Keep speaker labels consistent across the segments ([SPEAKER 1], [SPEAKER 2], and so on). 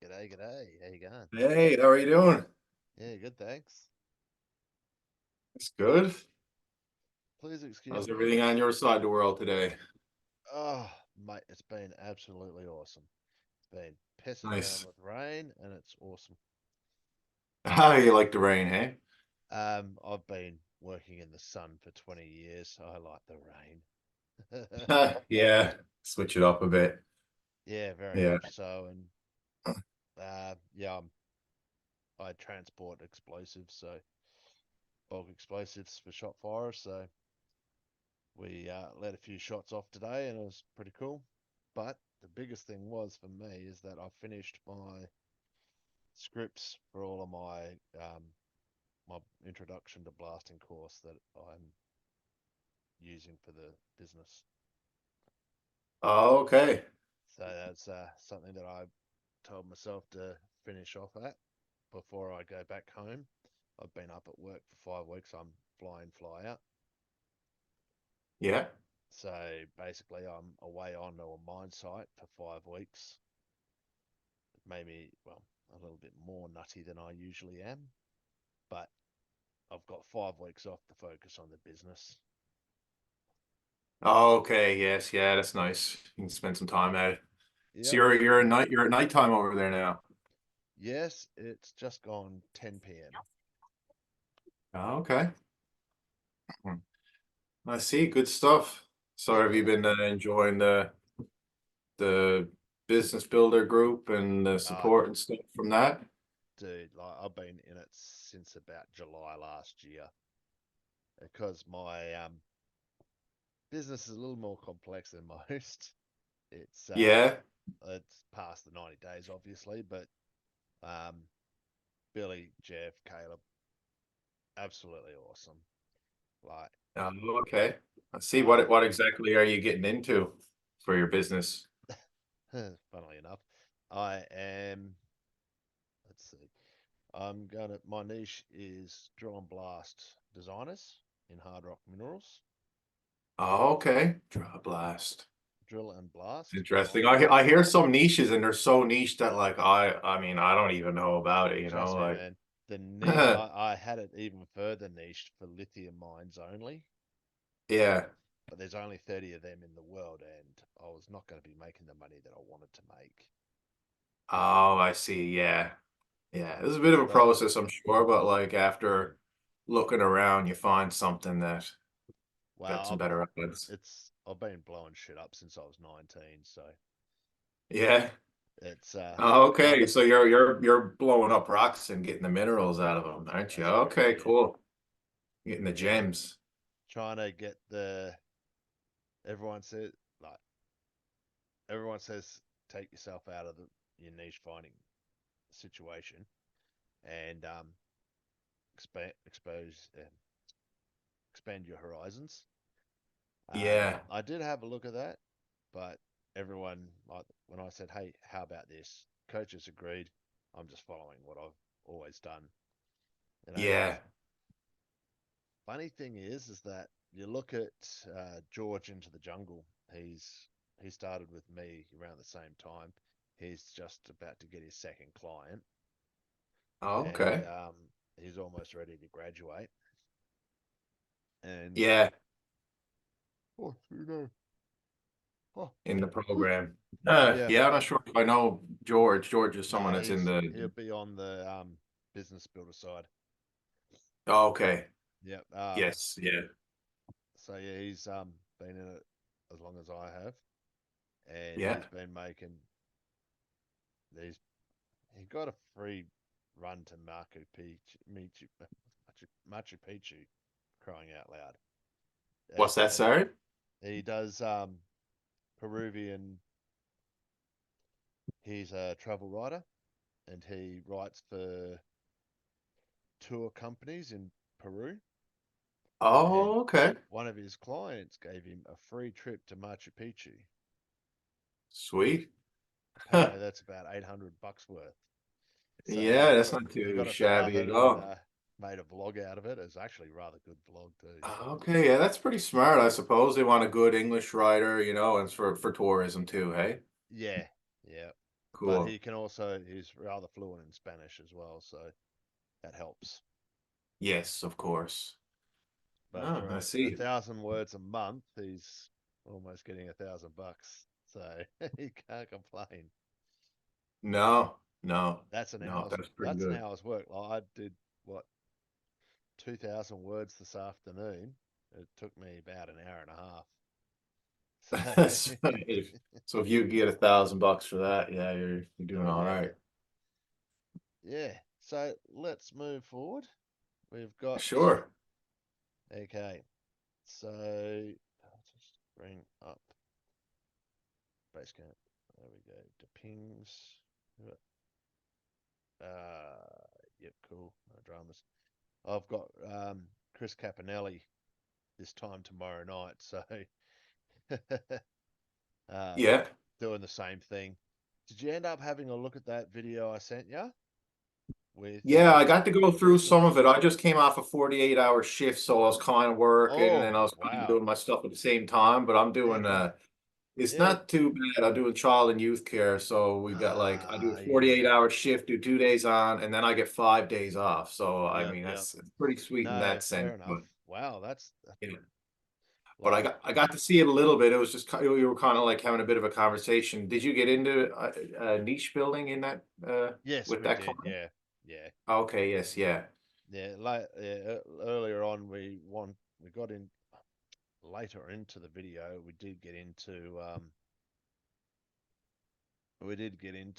[SPEAKER 1] G'day, g'day. How you going?
[SPEAKER 2] Hey, how are you doing?
[SPEAKER 1] Yeah, good, thanks.
[SPEAKER 2] It's good.
[SPEAKER 1] Please excuse
[SPEAKER 2] How's
[SPEAKER 1] me.
[SPEAKER 2] everything on your side of the world today?
[SPEAKER 1] Oh, mate, it's been absolutely awesome. It's been pissing down
[SPEAKER 2] Nice.
[SPEAKER 1] with rain, and it's awesome.
[SPEAKER 2] How you like the rain, hey?
[SPEAKER 1] I've been working in the sun for 20 years, so I like the rain.
[SPEAKER 2] Yeah, switch it up a bit.
[SPEAKER 1] Yeah, very
[SPEAKER 2] Yeah.
[SPEAKER 1] much so. And yeah, I transport explosives, so bulk explosives for shot fire. So we let a few shots off today, and it was pretty cool. But the biggest thing was for me is that I finished my scripts for all of my introduction to blasting course that I'm using for the business.
[SPEAKER 2] Oh, okay.
[SPEAKER 1] So that's something that I told myself to finish off at before I go back home. I've been up at work for 5 weeks. I'm fly in, fly out.
[SPEAKER 2] Yeah.
[SPEAKER 1] So basically, I'm away on a mine site for 5 weeks. It made me, well, a little bit more nutty than I usually am, but I've got 5 weeks off to focus on the business.
[SPEAKER 2] Oh, okay. Yes. Yeah. That's nice. You can spend some time out. So
[SPEAKER 1] Yep.
[SPEAKER 2] you're at nighttime over there now.
[SPEAKER 1] Yes, it's just gone 10 p.m.
[SPEAKER 2] Oh, okay. Hmm. I see. Good stuff. So have you been enjoying the business builder group and the
[SPEAKER 1] Oh,
[SPEAKER 2] support and stuff from that?
[SPEAKER 1] dude, like I've been in it since about July last year because my business is a little more complex than most. It's
[SPEAKER 2] Yeah.
[SPEAKER 1] it's past the 90 days, obviously, but um, Billy, Jeff, Caleb, absolutely awesome. Like,
[SPEAKER 2] Okay. I see.
[SPEAKER 1] uh,
[SPEAKER 2] What exactly are you getting into for your business?
[SPEAKER 1] funnily enough, I am. Let's see. My niche is drill and blast designers in hard rock minerals.
[SPEAKER 2] Oh, okay. Draw blast.
[SPEAKER 1] Drill and blast
[SPEAKER 2] Interesting.
[SPEAKER 1] designers.
[SPEAKER 2] I hear some niches and they're so niche that like I mean I don't even know about it,
[SPEAKER 1] Trust me,
[SPEAKER 2] like
[SPEAKER 1] man. I had it even further niched for lithium mines only,
[SPEAKER 2] yeah.
[SPEAKER 1] but there's only 30 of them in the world, and I was not going to be making the money that I wanted to make.
[SPEAKER 2] Oh, I see. Yeah. Yeah. It's a bit of a
[SPEAKER 1] But
[SPEAKER 2] process, I'm sure, but like after looking around, you find something that got
[SPEAKER 1] well,
[SPEAKER 2] some better odds.
[SPEAKER 1] I've been blowing shit up since I was 19, so
[SPEAKER 2] Yeah.
[SPEAKER 1] it's
[SPEAKER 2] Oh,
[SPEAKER 1] I
[SPEAKER 2] okay. So you're blowing up rocks and getting the minerals out of them, aren't you?
[SPEAKER 1] that's correct.
[SPEAKER 2] Okay,
[SPEAKER 1] Yeah,
[SPEAKER 2] cool. Getting the
[SPEAKER 1] yeah.
[SPEAKER 2] gems.
[SPEAKER 1] Trying to get the everyone says like everyone says take yourself out of your niche finding situation and expose expand your horizons.
[SPEAKER 2] Yeah.
[SPEAKER 1] I did have a look at that, but everyone like when I said, "Hey, how about this?" Coaches agreed. I'm just following what I've always done. You know,
[SPEAKER 2] Yeah.
[SPEAKER 1] funny thing is that you look at George into the jungle. He started with me around the same time. He's just about to get his second client,
[SPEAKER 2] Oh,
[SPEAKER 1] and
[SPEAKER 2] okay.
[SPEAKER 1] he's almost ready to graduate. And
[SPEAKER 2] Yeah,
[SPEAKER 1] oh, you know, oh,
[SPEAKER 2] in the
[SPEAKER 1] whew.
[SPEAKER 2] program.
[SPEAKER 1] Yeah,
[SPEAKER 2] Yeah, I'm not sure if I know George. George is someone
[SPEAKER 1] nah,
[SPEAKER 2] that's in the.
[SPEAKER 1] he'll be on the business builder side.
[SPEAKER 2] Oh, okay.
[SPEAKER 1] Yep.
[SPEAKER 2] Yes. Yeah.
[SPEAKER 1] So yeah, he's been in it as long as I have, and
[SPEAKER 2] Yeah.
[SPEAKER 1] he's been making these. He got a free run to Machu Picchu, crying out loud.
[SPEAKER 2] What's that,
[SPEAKER 1] And
[SPEAKER 2] sorry?
[SPEAKER 1] he does Peruvian. He's a travel writer, and he writes for tour companies in Peru. And
[SPEAKER 2] Oh, okay.
[SPEAKER 1] one of his clients gave him a free trip to Machu Picchu.
[SPEAKER 2] Sweet.
[SPEAKER 1] Apparently, that's about $800 worth. So
[SPEAKER 2] Yeah, that's not
[SPEAKER 1] he
[SPEAKER 2] too
[SPEAKER 1] got it
[SPEAKER 2] shabby
[SPEAKER 1] started
[SPEAKER 2] at
[SPEAKER 1] and
[SPEAKER 2] all.
[SPEAKER 1] made a vlog out of it. It's actually a rather good vlog too.
[SPEAKER 2] Okay, yeah, that's pretty smart. I suppose they want a good English writer, and it's for tourism too, hey?
[SPEAKER 1] Yeah, yeah. but
[SPEAKER 2] Cool.
[SPEAKER 1] he's rather fluent in Spanish as well, so that helps.
[SPEAKER 2] Yes, of course.
[SPEAKER 1] But
[SPEAKER 2] Oh,
[SPEAKER 1] for
[SPEAKER 2] I
[SPEAKER 1] a
[SPEAKER 2] see.
[SPEAKER 1] 1,000 words a month, he's almost getting $1,000. So he can't complain.
[SPEAKER 2] No, no,
[SPEAKER 1] That's an
[SPEAKER 2] no,
[SPEAKER 1] hour's
[SPEAKER 2] that's pretty
[SPEAKER 1] that's an
[SPEAKER 2] good.
[SPEAKER 1] hour's work. Like I did what 2,000 words this afternoon. It took me about an hour and a half.
[SPEAKER 2] So
[SPEAKER 1] So
[SPEAKER 2] if you get $1,000 for that, yeah, you're doing
[SPEAKER 1] oh
[SPEAKER 2] all
[SPEAKER 1] yeah,
[SPEAKER 2] right.
[SPEAKER 1] yeah. So let's move forward. We've got
[SPEAKER 2] Sure.
[SPEAKER 1] okay. So I'll just bring up base camp. There we go. The pings. Yep, cool. No dramas. I've got Chris Caponelli this time tomorrow night, so uh,
[SPEAKER 2] Yeah.
[SPEAKER 1] doing the same thing. Did you end up having a look at that video I sent you with
[SPEAKER 2] Yeah, I got to go through some
[SPEAKER 1] Christmas?
[SPEAKER 2] of it. I just came off a 48-hour shift, so I was kind of working and
[SPEAKER 1] Oh,
[SPEAKER 2] then I was kind of
[SPEAKER 1] wow.
[SPEAKER 2] doing my stuff at the same time, but I'm doing
[SPEAKER 1] Okay.
[SPEAKER 2] it's
[SPEAKER 1] Yeah.
[SPEAKER 2] not too bad. I'm doing child and youth care, so we got like I do
[SPEAKER 1] Ah,
[SPEAKER 2] a
[SPEAKER 1] yeah.
[SPEAKER 2] 48-hour shift, do 2 days on, and then I get 5 days off. So I
[SPEAKER 1] Yep,
[SPEAKER 2] mean
[SPEAKER 1] yep.
[SPEAKER 2] that's it's pretty sweet in
[SPEAKER 1] No,
[SPEAKER 2] that sense,
[SPEAKER 1] fair enough.
[SPEAKER 2] but
[SPEAKER 1] Wow, that's
[SPEAKER 2] yeah. But
[SPEAKER 1] like,
[SPEAKER 2] I got to see it a little bit. It was just we were kind of like having a bit of a conversation. Did you get into niche building in that
[SPEAKER 1] yes,
[SPEAKER 2] with
[SPEAKER 1] we
[SPEAKER 2] that
[SPEAKER 1] did.
[SPEAKER 2] client?
[SPEAKER 1] Yeah. Yeah.
[SPEAKER 2] Okay, yes, yeah.
[SPEAKER 1] Yeah, earlier on we got in later into the video. We did get into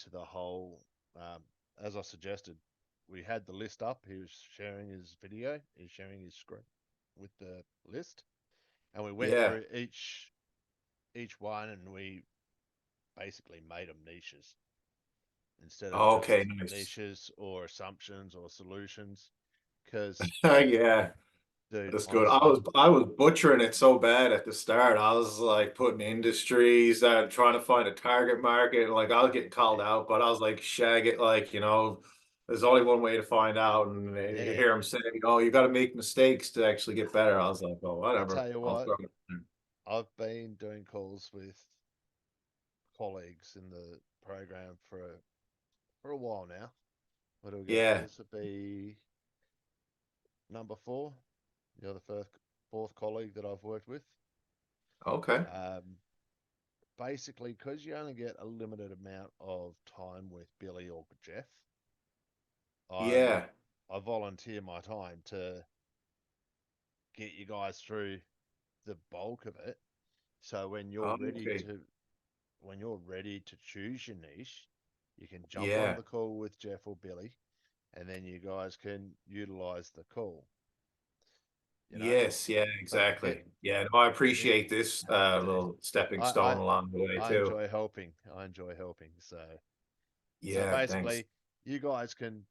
[SPEAKER 1] the whole as I suggested. We had the list up. He was sharing his video. He's sharing his screen with the list, and we went
[SPEAKER 2] Yeah.
[SPEAKER 1] through each one, and we basically made them niches instead of
[SPEAKER 2] Okay,
[SPEAKER 1] just
[SPEAKER 2] nice.
[SPEAKER 1] niches or assumptions or solutions. Because,
[SPEAKER 2] Yeah.
[SPEAKER 1] dude,
[SPEAKER 2] That's good.
[SPEAKER 1] honestly,
[SPEAKER 2] I was butchering it so bad at the start. I was like putting industries and trying to find a target market. And like I was getting called
[SPEAKER 1] yeah,
[SPEAKER 2] out, but I was like, shag it, like, there's only one way to find out. And you
[SPEAKER 1] yeah.
[SPEAKER 2] hear him saying, oh, you got to make mistakes to actually get better. I was like, oh,
[SPEAKER 1] I'll
[SPEAKER 2] whatever.
[SPEAKER 1] tell you
[SPEAKER 2] I'll
[SPEAKER 1] what,
[SPEAKER 2] throw it.
[SPEAKER 1] I've been doing calls with colleagues in the program for a while now. What do we got?
[SPEAKER 2] Yeah.
[SPEAKER 1] This would be number four. You're the fourth colleague that I've worked with.
[SPEAKER 2] Okay.
[SPEAKER 1] Um, Basically, because you only get a limited amount of time with Billy or Jeff, I
[SPEAKER 2] Yeah.
[SPEAKER 1] I volunteer my time to get you guys through the bulk of it. So
[SPEAKER 2] Okay.
[SPEAKER 1] when you're ready to choose your niche, you can jump on
[SPEAKER 2] Yeah.
[SPEAKER 1] the call with Jeff or Billy, and then you guys can utilize the call. You know,
[SPEAKER 2] Yes. Yeah,
[SPEAKER 1] but get
[SPEAKER 2] exactly. Yeah. No, I
[SPEAKER 1] it,
[SPEAKER 2] appreciate this
[SPEAKER 1] dude.
[SPEAKER 2] little stepping
[SPEAKER 1] I,
[SPEAKER 2] stone
[SPEAKER 1] I
[SPEAKER 2] along the way
[SPEAKER 1] I
[SPEAKER 2] too.
[SPEAKER 1] enjoy helping. I enjoy helping. So
[SPEAKER 2] Yeah. Thanks.
[SPEAKER 1] basically, you guys can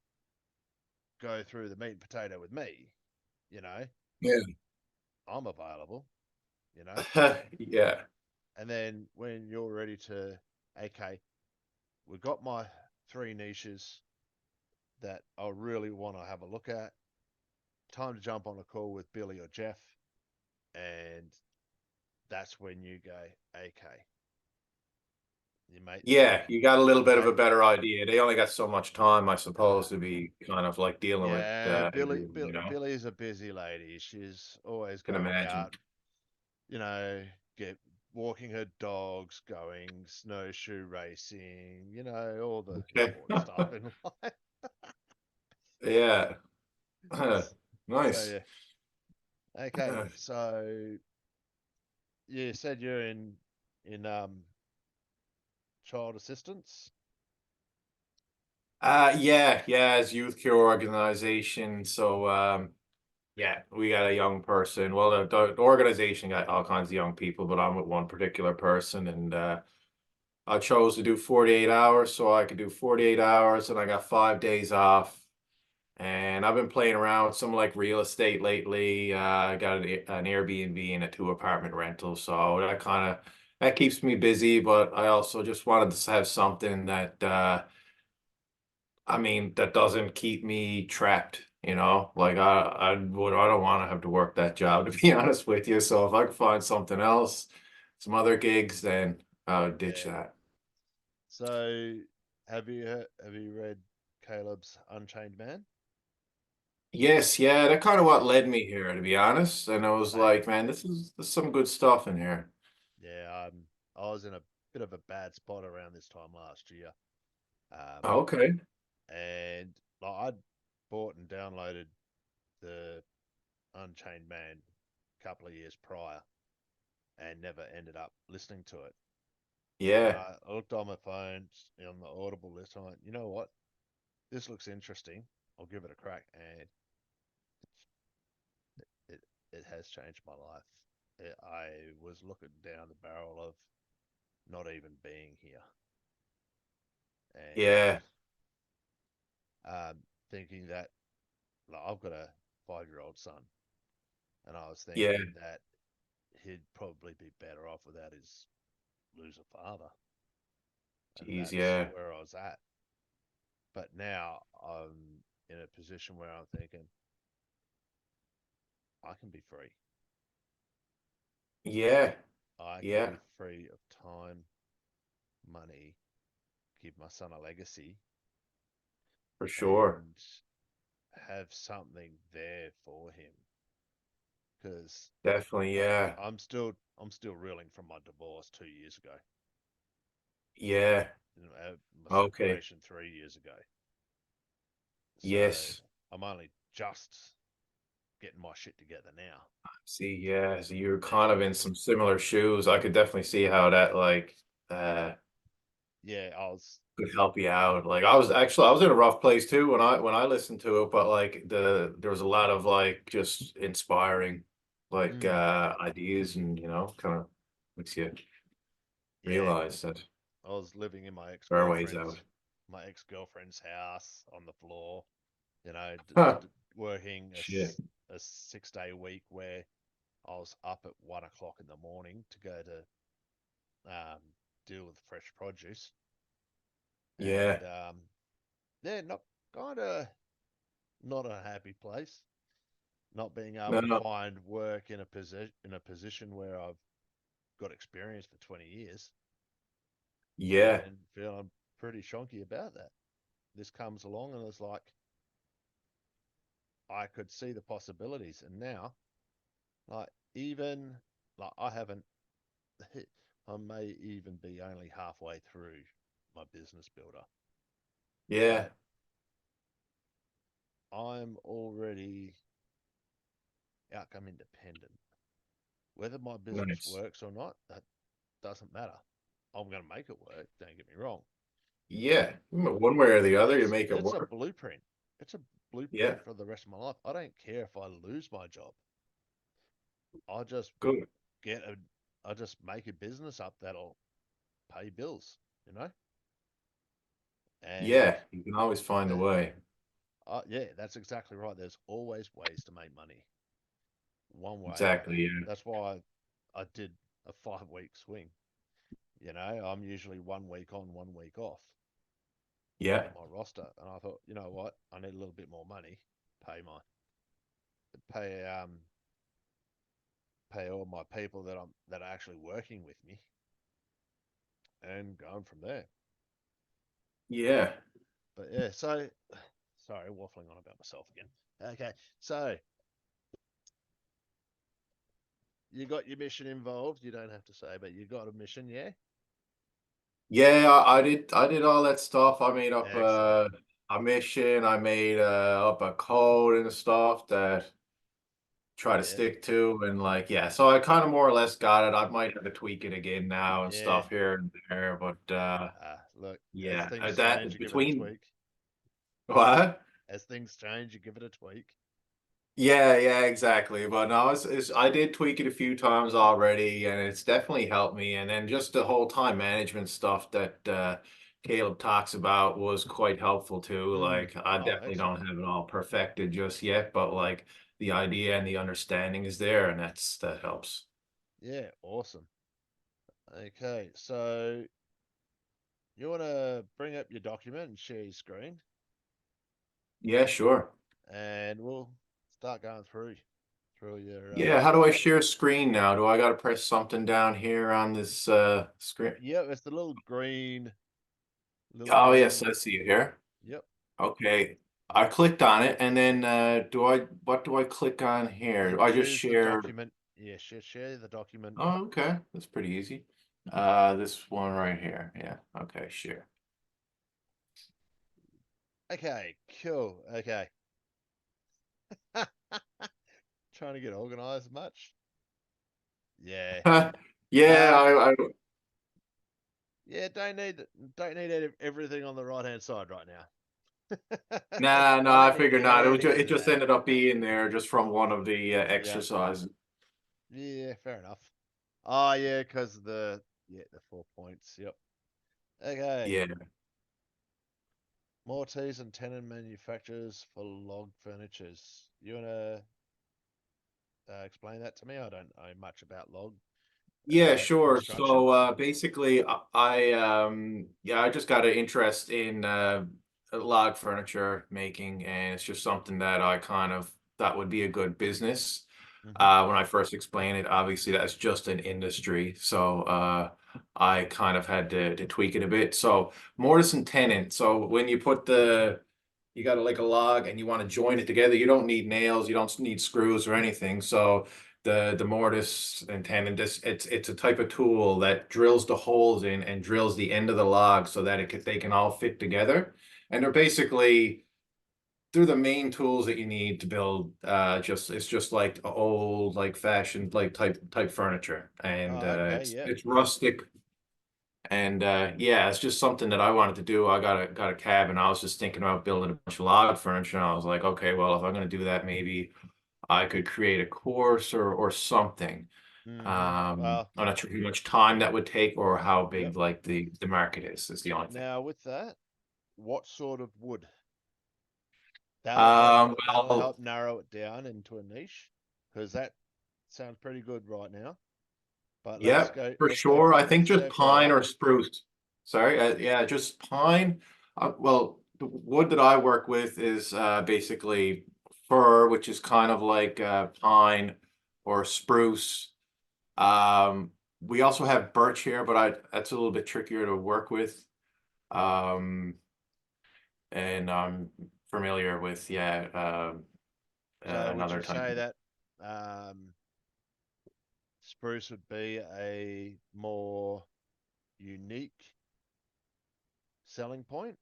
[SPEAKER 1] go through the meat and potato with me. You know,
[SPEAKER 2] Yeah.
[SPEAKER 1] I'm available. You know,
[SPEAKER 2] Yeah.
[SPEAKER 1] and then when you're ready to, okay, we've got my three niches that I really want to have a look at. Time to jump on a call with Billy or Jeff, and that's when you go, okay, you mate,
[SPEAKER 2] Yeah, you got a little
[SPEAKER 1] you
[SPEAKER 2] bit of
[SPEAKER 1] mate,
[SPEAKER 2] a better idea. They only got so much time, I suppose,
[SPEAKER 1] uh,
[SPEAKER 2] to be kind of like dealing with
[SPEAKER 1] yeah,
[SPEAKER 2] everyone.
[SPEAKER 1] Billy's a busy lady. She's always
[SPEAKER 2] Can
[SPEAKER 1] going
[SPEAKER 2] imagine.
[SPEAKER 1] out, you know, get walking her dogs, going snowshoe racing, all the
[SPEAKER 2] Okay.
[SPEAKER 1] important stuff in life.
[SPEAKER 2] Yeah.
[SPEAKER 1] So
[SPEAKER 2] Nice.
[SPEAKER 1] yeah, okay. So you said you're in child assistance.
[SPEAKER 2] Yeah, yeah, as youth care organization. So yeah, we got a young person. Well, the organization got all kinds of young people, but I'm with one particular person and I chose to do 48 hours so I could do 48 hours and I got 5 days off. And I've been playing around with some like real estate lately. I got an Airbnb and a two apartment rental. So that keeps me busy, but I also just wanted to have something that I mean that doesn't keep me trapped, Like I don't want to have to work that job to be honest with you. So if I could find something else, some other gigs, then I would ditch
[SPEAKER 1] Yeah.
[SPEAKER 2] that.
[SPEAKER 1] So have you read Caleb's Unchained Man?
[SPEAKER 2] Yes, yeah, that kind of what led me here, to be honest. And I was
[SPEAKER 1] Same.
[SPEAKER 2] like, man, there's some good stuff in here.
[SPEAKER 1] Yeah, I was in a bit of a bad spot around this time last year. Um,
[SPEAKER 2] Okay.
[SPEAKER 1] and like, I'd bought and downloaded the Unchained Man a couple of years prior and never ended up listening to it. And
[SPEAKER 2] Yeah,
[SPEAKER 1] I looked on my phone on the Audible list. I'm like, you know what? This looks interesting. I'll give it a crack. And it, it has changed my life. I was looking down the barrel of not even being here and
[SPEAKER 2] yeah,
[SPEAKER 1] thinking that like, I've got a 5-year-old son, and I was
[SPEAKER 2] yeah.
[SPEAKER 1] thinking that he'd probably be better off without his loser father. And
[SPEAKER 2] Jeez,
[SPEAKER 1] that's
[SPEAKER 2] yeah,
[SPEAKER 1] where I was at. But now I'm in a position where I'm thinking I can be free.
[SPEAKER 2] yeah,
[SPEAKER 1] I can
[SPEAKER 2] yeah,
[SPEAKER 1] be free of time, money, give my son a legacy,
[SPEAKER 2] for sure.
[SPEAKER 1] and have something there for him. Because
[SPEAKER 2] Definitely,
[SPEAKER 1] like
[SPEAKER 2] yeah,
[SPEAKER 1] I'm still reeling from my divorce 2 years ago,
[SPEAKER 2] yeah.
[SPEAKER 1] my
[SPEAKER 2] Okay.
[SPEAKER 1] separation 3 years ago. So
[SPEAKER 2] Yes.
[SPEAKER 1] I'm only just getting my shit together now.
[SPEAKER 2] See, yeah. So you're kind of
[SPEAKER 1] And
[SPEAKER 2] in some similar shoes. I could definitely see how that
[SPEAKER 1] yeah, I was,
[SPEAKER 2] could help you out. Like I was in a rough place too when I listened to it, but like there was a lot of like just inspiring like
[SPEAKER 1] mm,
[SPEAKER 2] ideas and kind of makes you
[SPEAKER 1] yeah,
[SPEAKER 2] realize that
[SPEAKER 1] I was living in my
[SPEAKER 2] there are ways out.
[SPEAKER 1] ex girlfriend's house on the floor, you know,
[SPEAKER 2] Huh.
[SPEAKER 1] working
[SPEAKER 2] Shit.
[SPEAKER 1] a 6 day week where I was up at 1 o'clock in the morning to go to um, deal with fresh produce.
[SPEAKER 2] Yeah.
[SPEAKER 1] And yeah, not kind of not a happy place. Not being
[SPEAKER 2] No,
[SPEAKER 1] able to
[SPEAKER 2] no.
[SPEAKER 1] find work in a position where I've got experience for 20 years
[SPEAKER 2] Yeah.
[SPEAKER 1] and feeling pretty shonky about that. This comes along and it's like I could see the possibilities, and now like even like I haven't I may even be only halfway through my business builder,
[SPEAKER 2] Yeah.
[SPEAKER 1] but I'm already outcome independent. Whether my business
[SPEAKER 2] Nice.
[SPEAKER 1] works or not, that doesn't matter. I'm going to make it work. Don't get me wrong,
[SPEAKER 2] Yeah. One way or the other, you make it
[SPEAKER 1] it's a
[SPEAKER 2] work.
[SPEAKER 1] blueprint. It's a
[SPEAKER 2] Yeah.
[SPEAKER 1] blueprint for the rest of my life. I don't care if I lose my job. I just
[SPEAKER 2] Good.
[SPEAKER 1] get a, I just make a business up that'll pay bills, you know. And
[SPEAKER 2] Yeah. You can always find a way.
[SPEAKER 1] yeah, that's exactly right. There's always ways to make money. One way.
[SPEAKER 2] Exactly. Yeah.
[SPEAKER 1] That's why I did a 5 week swing. You know, I'm usually 1 week on, 1 week off
[SPEAKER 2] Yeah.
[SPEAKER 1] in my roster, and I thought, you know what, I need a little bit more money. Pay my pay pay all my people that are actually working with me, and going from there.
[SPEAKER 2] Yeah.
[SPEAKER 1] But yeah, so sorry, waffling on about myself again. Okay, so you got your mission involved. You don't have to say, but you got a mission, yeah?
[SPEAKER 2] Yeah, I did all that stuff. I made up
[SPEAKER 1] Excellent.
[SPEAKER 2] a mission. I made up a code and stuff that try to
[SPEAKER 1] Yeah,
[SPEAKER 2] stick to and like yeah, so I kind of more or less got it. I might have to tweak it again now and
[SPEAKER 1] yeah.
[SPEAKER 2] stuff here and there, but
[SPEAKER 1] Look, as
[SPEAKER 2] yeah,
[SPEAKER 1] things change,
[SPEAKER 2] that
[SPEAKER 1] you give it a
[SPEAKER 2] between
[SPEAKER 1] tweak.
[SPEAKER 2] what?
[SPEAKER 1] As things change, you give it a tweak.
[SPEAKER 2] Yeah, yeah, exactly. But no, it's I did tweak it a few times already, and it's definitely helped me. And then just the whole time management stuff that Caleb talks about was quite helpful too.
[SPEAKER 1] Mm.
[SPEAKER 2] Like I
[SPEAKER 1] Oh,
[SPEAKER 2] definitely don't
[SPEAKER 1] excellent.
[SPEAKER 2] have it all perfected just yet, but like the idea and the understanding is there, and that helps.
[SPEAKER 1] Yeah, awesome. Okay, so you want to bring up your document and share your screen,
[SPEAKER 2] Yeah, sure.
[SPEAKER 1] and we'll start going through your
[SPEAKER 2] Yeah, how do I share screen now? Do I got to press something down here on this screen?
[SPEAKER 1] yeah, it's the little
[SPEAKER 2] Oh, yes,
[SPEAKER 1] button.
[SPEAKER 2] I see it here.
[SPEAKER 1] Yep.
[SPEAKER 2] Okay. I clicked on it and then what do I click on here?
[SPEAKER 1] Then
[SPEAKER 2] Do I just
[SPEAKER 1] choose the
[SPEAKER 2] share?
[SPEAKER 1] document. Yeah, share the document.
[SPEAKER 2] Oh, okay. That's pretty easy. This one right here. Yeah. Okay, share.
[SPEAKER 1] Okay, cool. Okay. Trying to get organized much? Yeah.
[SPEAKER 2] Yeah,
[SPEAKER 1] Um,
[SPEAKER 2] I
[SPEAKER 1] yeah, don't need everything on the right hand side right now.
[SPEAKER 2] nah, no,
[SPEAKER 1] I
[SPEAKER 2] I
[SPEAKER 1] don't need
[SPEAKER 2] figured not. It was
[SPEAKER 1] any
[SPEAKER 2] just,
[SPEAKER 1] of
[SPEAKER 2] it just
[SPEAKER 1] that.
[SPEAKER 2] ended up being there just from one of the
[SPEAKER 1] Yeah.
[SPEAKER 2] exercises.
[SPEAKER 1] Yeah, fair enough. Oh yeah, because the 4 points. Yep. Okay.
[SPEAKER 2] Yeah.
[SPEAKER 1] Mortise and tenon manufacturers for log furnitures. You wanna explain that to me? I don't know much about log
[SPEAKER 2] Yeah, sure.
[SPEAKER 1] construction.
[SPEAKER 2] So basically yeah, I just got an interest in log furniture making, and it's just something that I kind of thought would be a good business.
[SPEAKER 1] Hmm.
[SPEAKER 2] When I first explained it, obviously that's just an industry. So I kind of had to tweak it a bit. So mortise and tenon. So when you put you got like a log and you want to join it together, you don't need nails, you don't need screws or anything. So the mortise and tenon, it's a type of tool that drills the holes in and drills the end of the log so that they can all fit together. And they're the main tools that you need to build just it's just like old like fashioned like type furniture, and
[SPEAKER 1] Oh, okay. Yeah.
[SPEAKER 2] it's rustic, and yeah, it's just something that I wanted to do. I got a cabin. I was just thinking about building a bunch of log furniture, and I was like, okay, well, if I'm going to do that, maybe I could create a course or something.
[SPEAKER 1] Well,
[SPEAKER 2] I'm not sure how much time that would take or how
[SPEAKER 1] yep.
[SPEAKER 2] big like the market is the only thing.
[SPEAKER 1] Now with that, what sort of wood? That'll help. That'll
[SPEAKER 2] Well,
[SPEAKER 1] help narrow it down into a niche, because that sounds pretty good right now. But let's
[SPEAKER 2] yeah,
[SPEAKER 1] go.
[SPEAKER 2] for
[SPEAKER 1] Let's go.
[SPEAKER 2] sure. I think
[SPEAKER 1] Let's
[SPEAKER 2] just
[SPEAKER 1] circle
[SPEAKER 2] pine
[SPEAKER 1] up.
[SPEAKER 2] or spruce. Sorry, yeah, just pine. Well, the wood that I work with is basically fir, which is kind of like pine or spruce. Um, we also have birch here, but that's a little bit trickier to work with. Um, and I'm familiar with, yeah,
[SPEAKER 1] So would
[SPEAKER 2] another
[SPEAKER 1] you
[SPEAKER 2] type.
[SPEAKER 1] say that um, spruce would be a more unique selling point?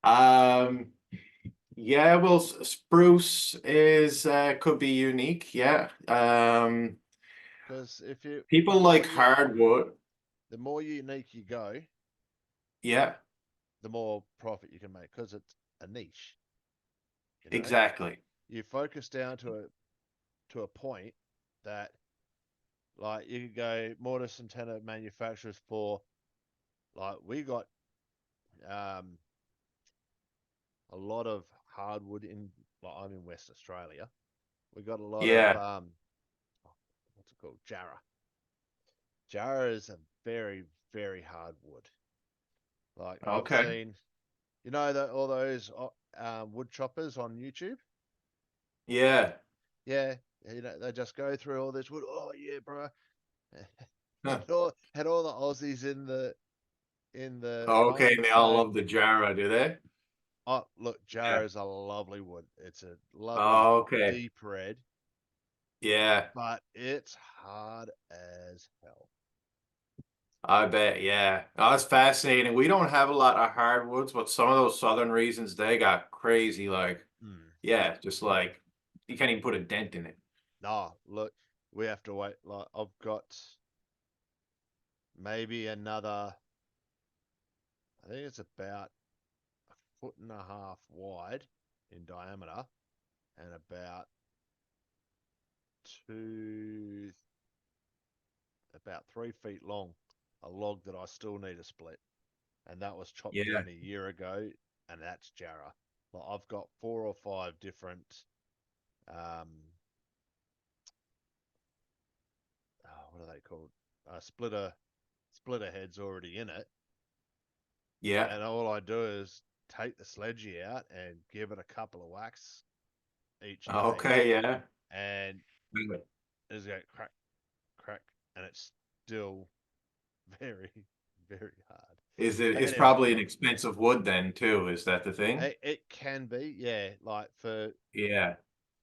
[SPEAKER 2] Um, yeah, well, spruce is could be unique. Yeah.
[SPEAKER 1] Because if you
[SPEAKER 2] People like hardwood.
[SPEAKER 1] the more unique you go,
[SPEAKER 2] Yeah,
[SPEAKER 1] the more profit you can make because it's a niche. You know,
[SPEAKER 2] exactly.
[SPEAKER 1] you focus down to a point that like you could go mortise and tenon manufacturers for like we got um, a lot of hardwood in. Like I'm in West Australia. We got a lot of
[SPEAKER 2] Yeah.
[SPEAKER 1] what's it called? Jarrah. Jarrah is a very hard wood. Like I've
[SPEAKER 2] Okay.
[SPEAKER 1] seen, that all those wood choppers on YouTube.
[SPEAKER 2] Yeah.
[SPEAKER 1] Yeah, they just go through all this wood. Oh yeah, bro.
[SPEAKER 2] Huh.
[SPEAKER 1] Had all the Aussies in the
[SPEAKER 2] Okay, and
[SPEAKER 1] comments
[SPEAKER 2] they all
[SPEAKER 1] saying,
[SPEAKER 2] love the Jara, do they?
[SPEAKER 1] "Oh, look,
[SPEAKER 2] Yeah.
[SPEAKER 1] Jarrah is a lovely wood. It's a lovely
[SPEAKER 2] Okay.
[SPEAKER 1] deep red,
[SPEAKER 2] Yeah,
[SPEAKER 1] but it's hard as hell."
[SPEAKER 2] I bet. Yeah. Oh, that's fascinating. We don't have a lot of hardwoods, but some of those southern regions, they got crazy. Like,
[SPEAKER 1] Mm.
[SPEAKER 2] yeah, just like you can't even put a dent in it.
[SPEAKER 1] No, look, we have to wait. Like I've got maybe another. I think it's about a foot and a half wide in diameter and about two, about 3 feet long. A log that I still need to split, and that was chopped
[SPEAKER 2] Yeah.
[SPEAKER 1] down a year ago, and that's Jarrah. Like I've got 4 or 5 different, um, what are they called? Splitter heads already in it,
[SPEAKER 2] Yeah.
[SPEAKER 1] and all I do is take the sledgy out and give it a couple of whacks each day,
[SPEAKER 2] Okay. Yeah.
[SPEAKER 1] and it's go crack, crack, and it's still very, very hard.
[SPEAKER 2] It's
[SPEAKER 1] Anyway,
[SPEAKER 2] probably an expensive wood then too. Is that the thing?
[SPEAKER 1] it can be, yeah. Like for
[SPEAKER 2] Yeah.